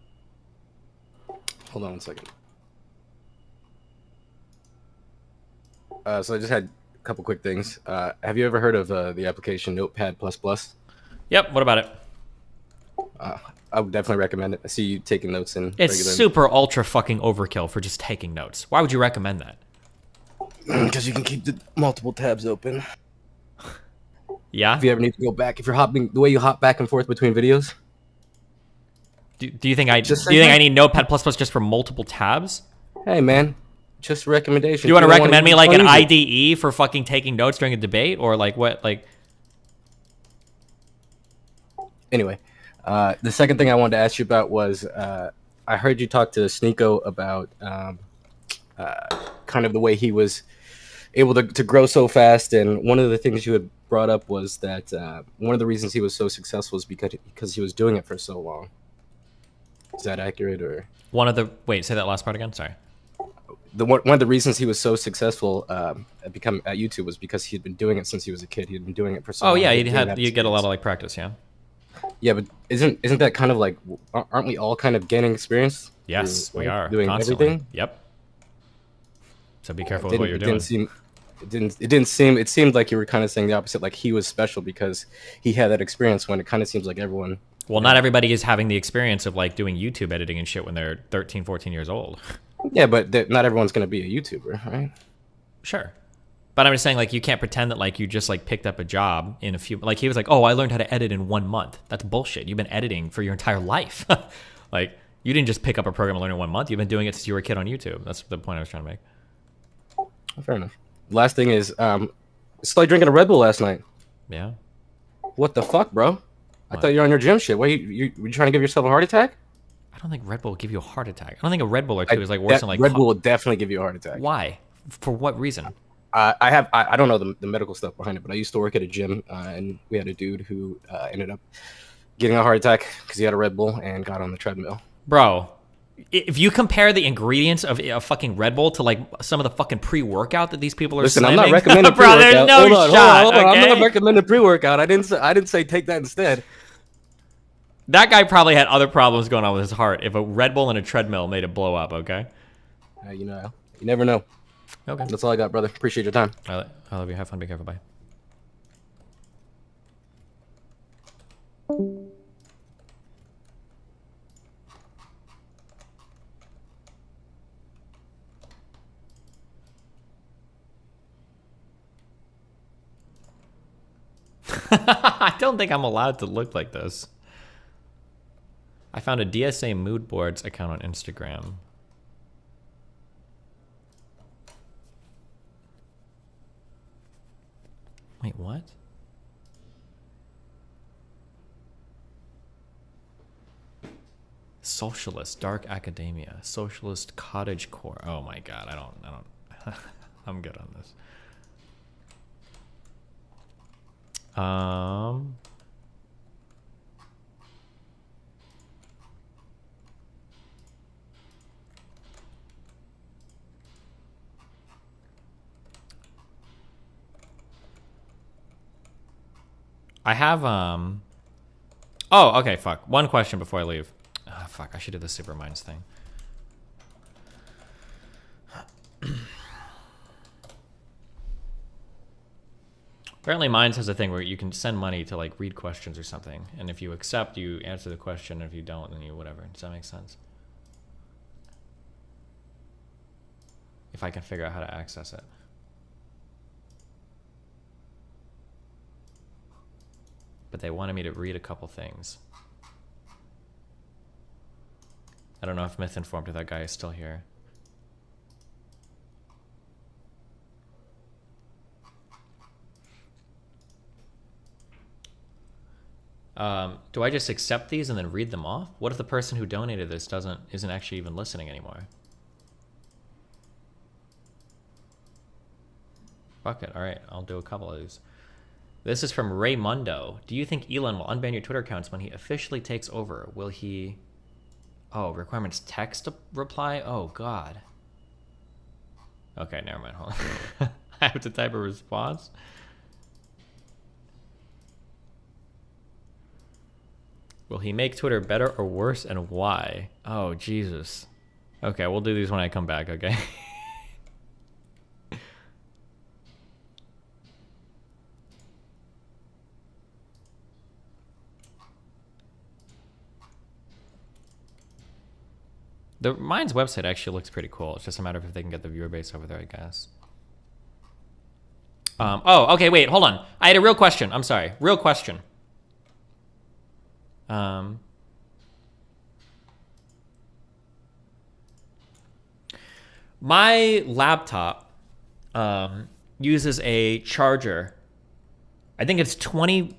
Hold on one second. So I just had a couple quick things. Have you ever heard of the application Notepad++? Yep, what about it? I would definitely recommend it. I see you taking notes in It's regular. super ultra fucking overkill for just taking notes. Why would you recommend that? Because you can keep the multiple tabs open. Yeah? If you ever need to go back, if you're hopping, the way you hop back and forth between videos. Do you think I need Notepad++ just for multiple tabs? Hey, man. Just a recommendation. Do you want to recommend me like an use it. IDE for fucking taking notes during a debate? Or like what, like... Anyway, the second thing I wanted to ask you about was I heard you talk to Sneeko about kind of the way he was able to grow so fast, and one of the things you had brought up was that one of the reasons he was so successful is because he was doing it for so long. Is that accurate, or wait, say that last part again? Sorry. One of the reasons he was so successful at YouTube was because he had been doing it since he was a kid. He had been doing it for so long. Oh yeah, you get a lot of like practice, yeah. Yeah, but isn't that kind of like, aren't we all kind of gaining experience? Yes, we like, are doing constantly. everything. Yep. So be careful with what you're doing. It seemed like you were kind of saying the opposite. Like he was special because he had that experience. When it kind of seems like everyone. Well, not everybody is having the experience of like doing YouTube editing and shit when they're 13, 14 years old. Yeah, but not everyone's going to be a YouTuber, right? Sure. But I'm just saying, like, you can't pretend that, like, you just, like, picked up a job in a few... Like, he was like, oh, I learned how to edit in 1 month. That's bullshit. You've been editing for your entire life. Like, you didn't just pick up a program and learn in 1 month. You've been doing it since you were a kid on YouTube. That's the point I was trying to make. Fair enough. Last thing is, I started drinking a Red Bull last night. Yeah? What the fuck, bro? I thought you were on your gym shit. What, you trying to give yourself a heart attack? I don't think Red Bull will give you a heart attack. I don't think a Red Bull or two is, like, worse than, like... Red Bull will definitely give you a heart attack. Why? For what reason? I don't know the medical stuff behind it, but I used to work at a gym, and we had a dude who ended up getting a heart attack because he had a Red Bull and got on the treadmill. Bro, if you compare the ingredients of a fucking Red Bull to like some of the fucking pre-workout that these people are Listen, slamming, I'm not recommending bro, pre-workout. there's no shot. Hold on. Okay? I'm not recommending pre-workout. I didn't say take that instead. That guy probably had other problems going on with his heart if a Red Bull and a treadmill made it blow up, okay? You know, you never know. Okay. That's all I got, brother. Appreciate your time. I love you. Have fun. Be careful. Bye. I don't think I'm allowed to look like this. I found a DSA mood boards account on Instagram. Wait, what? Socialist dark academia, socialist cottage core. Oh my god, I don't I'm good on this. I have oh, okay, fuck. One question before I leave. Ah, fuck, I should do the Super Minds thing. Apparently Minds has a thing where you can send money to like read questions or something, and if you accept, you answer the question, and if you don't, then you whatever. Does that make sense? If I can figure out how to access it. But they wanted me to read a couple things. I don't know if Myth-informed if that guy is still here. Do I just accept these and then read them off? What if the person who donated this isn't actually even listening anymore? Fuck it. All right, I'll do a couple of these. This is from Raymundo. Do you think Elon will unban your Twitter accounts when he officially takes over? Will he... Oh, requirements text a reply? Oh, God. Okay, never mind. Hold on. I have to type a response? Will he make Twitter better or worse, and why? Oh, Jesus. Okay, we'll do these when I come back, okay? The Minds website actually looks pretty cool. It's just a matter of if they can get the viewer base over there, I guess. Oh, okay, wait, hold on. I had a real question. I'm sorry. Real question. My laptop uses a charger. I think it's 20...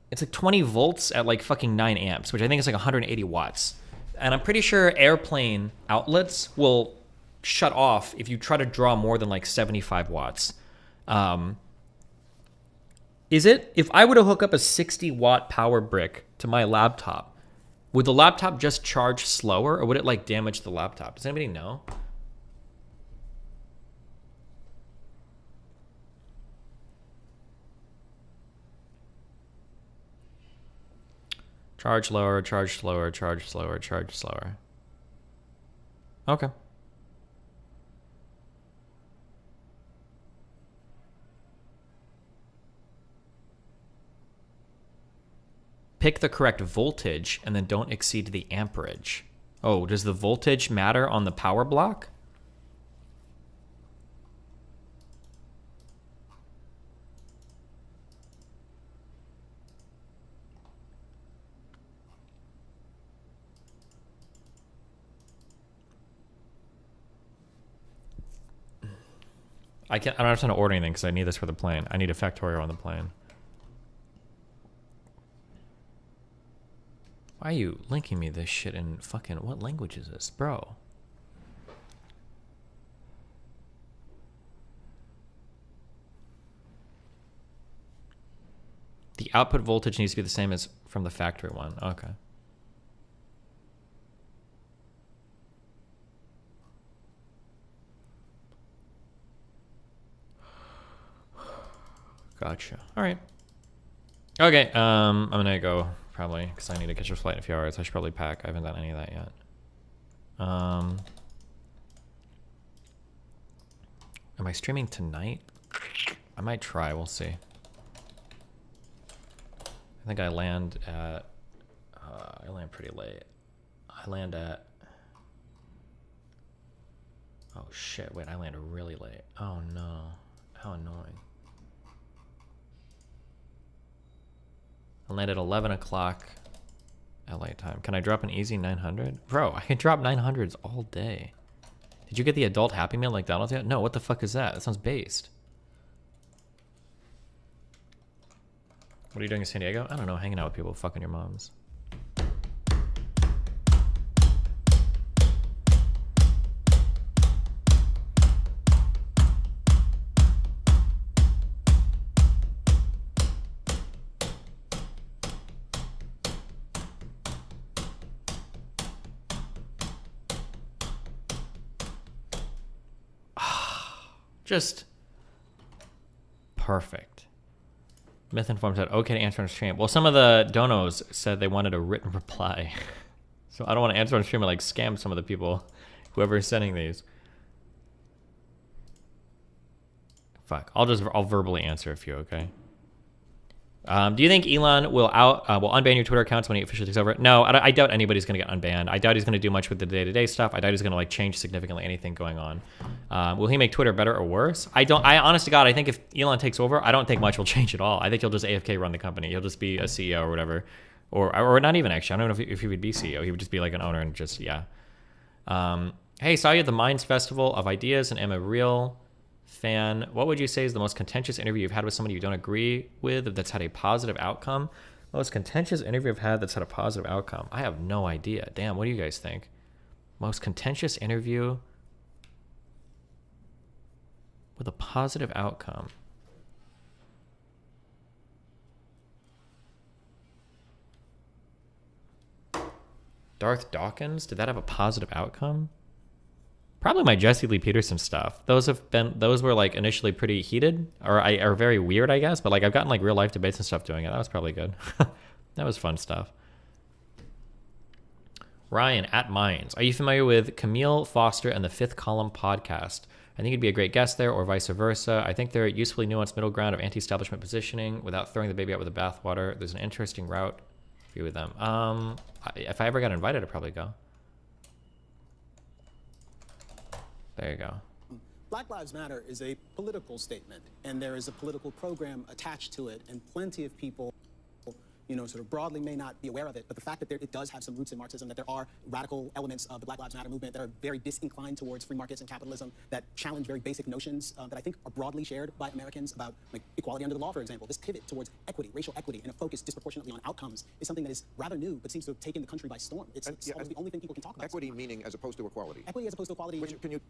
It's like 20 volts at like fucking 9 amps, which I think is like 180 watts. And I'm pretty sure airplane outlets will shut off if you try to draw more than like 75 watts. Is it, if I were to hook up a 60 watt power brick to my laptop, would the laptop just charge slower, or would it like damage the laptop? Does anybody know? Charge lower, charge slower, charge slower, charge slower. Okay. Pick the correct voltage and then don't exceed the amperage. Oh, does the voltage matter on the power block? I don't have time to order anything because I need this for the plane. I need a Factorio on the plane. Why are you linking me this shit in fucking... What language is this, bro? The output voltage needs to be the same as from the factory one. Okay. Gotcha. All right. Okay. I'm gonna go probably because I need to catch a flight in a few hours. I should probably pack. I haven't done any of that yet. Am I streaming tonight? I might try. We'll see. I think I land at. I land pretty late. I land at. Oh shit! Wait, I land really late. Oh no! How annoying. I land at 11 o'clock LA time. Can I drop an easy 900? Bro, I can drop 900s all day. Did you get the adult Happy Meal like McDonald's yet? No, what the fuck is that? That sounds based. What are you doing in San Diego? I don't know, hanging out with people, fucking your moms. Just perfect. Myth-informed said, okay to answer on stream. Well, some of the donos said they wanted a written reply. So I don't want to answer on stream and like scam some of the people, whoever is sending these. Fuck. I'll verbally answer a few, okay? Do you think Elon will unban your Twitter accounts when he officially takes over? No, I doubt anybody's going to get unbanned. I doubt he's going to do much with the day-to-day stuff. I doubt he's going to like change significantly anything going on. Will he make Twitter better or worse? Honest to God, I think if Elon takes over, I don't think much will change at all. I think he'll just AFK run the company. He'll just be a CEO or whatever. Or not even actually. I don't know if he would be CEO. He would just be like an owner and just, yeah. Hey, saw you at the Minds Festival of Ideas and am a real fan. What would you say is the most contentious interview you've had with somebody you don't agree with that's had a positive outcome? Most contentious interview I've had that's had a positive outcome. I have no idea. Damn, what do you guys think? Most contentious interview with a positive outcome. Darth Dawkins? Did that have a positive outcome? Probably my Jesse Lee Peterson stuff. Those were like initially pretty heated or very weird, I guess. But like I've gotten like real life debates and stuff doing it. That was probably good. That was fun stuff. Ryan at Minds. Are you familiar with Camille Foster and the Fifth Column podcast? I think you'd be a great guest there, or vice versa. I think they're a usefully nuanced middle ground of anti-establishment positioning without throwing the baby out with the bathwater. There's an interesting route for you with them. If I ever got invited, I'd probably go. There you go. Black Lives Matter is a political statement, and there is a political program attached to it, and plenty of people, you know, sort of broadly may not be aware of it, but the fact that it does have some roots in Marxism, that there are radical elements of the Black Lives Matter movement that are very disinclined towards free markets and capitalism, that challenge very basic notions that I think are broadly shared by Americans about like equality under the law, for example. This pivot towards equity, racial equity, and a focus disproportionately on outcomes is something that is rather new, but seems to have taken the country by storm. It's almost the only thing people can talk about. Equity meaning as opposed to equality. Equity as opposed to equality.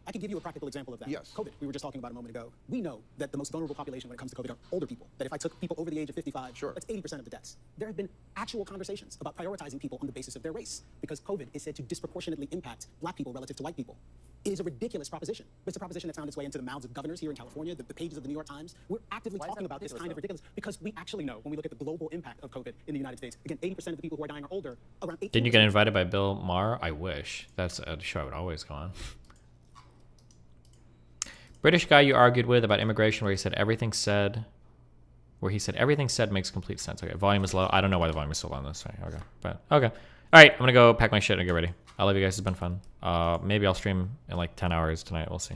I can give you a practical example of that. Yes. COVID, we were just talking about a moment ago. We know that the most vulnerable population when it comes to COVID are older people. That if I took people over the age of 55, that's 80% of the deaths. There have been actual conversations about prioritizing people on the basis of their race because COVID is said to disproportionately impact black people relative to white people. It is a ridiculous proposition. It's a proposition that's found its way into the mouths of governors here in California, the pages of the New York Times. We're actively talking about this kind of ridiculous because we actually know when we look at the global impact of COVID in the United States, again, 80% of the people who are dying are older. Around 18%. Didn't you get invited by Bill Maher? I wish. That's a show I would always go on. British guy you argued with about immigration where he said everything said makes complete sense. Okay, volume is low. I don't know why the volume is so low on this. Sorry. Okay, but okay. All right, I'm gonna go pack my shit and get ready. I love you guys. It's been fun. Maybe I'll stream in like 10 hours tonight. We'll see.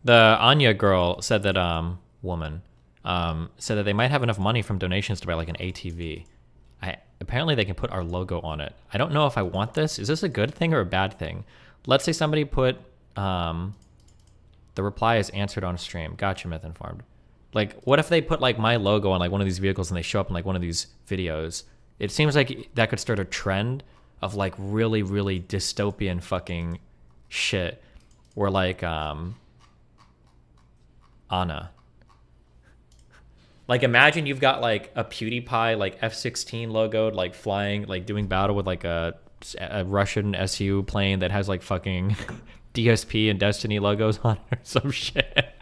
The Anya girl said that woman said that they might have enough money from donations to buy like an ATV. Apparently they can put our logo on it. I don't know if I want this. Is this a good thing or a bad thing? Let's say somebody put the reply is answered on stream. Gotcha, Myth Informed. Like, what if they put like my logo on like one of these vehicles and they show up in like one of these videos? It seems like that could start a trend of like really, really dystopian fucking shit. Where like Anna. Like, imagine you've got, like, a PewDiePie, like, F-16 logoed, like, flying, like, doing battle with, like, a Russian SU plane that has, like, fucking DSP and Destiny logos on it or some shit.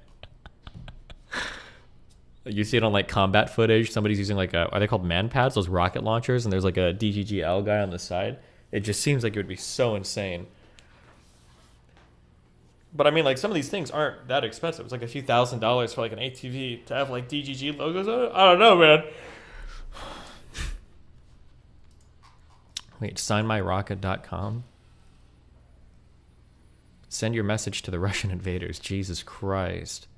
You see it on, like, combat footage. Somebody's using, like, are they called man pads? Those rocket launchers. And there's, like, a DGGL guy on the side. It just seems like it would be so insane. But I mean, like, some of these things aren't that expensive. It's like a few $1,000s for like an ATV to have like DGG logos on it. I don't know, man. Wait, signmyrocket.com. Send your message to the Russian invaders. Jesus Christ.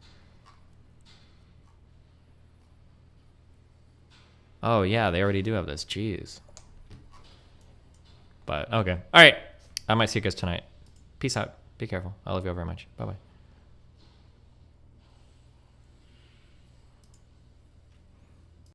Oh yeah, they already do have this. Jeez. But okay. All right. I might see you guys tonight. Peace out. Be careful. I love you all very much. Bye-bye.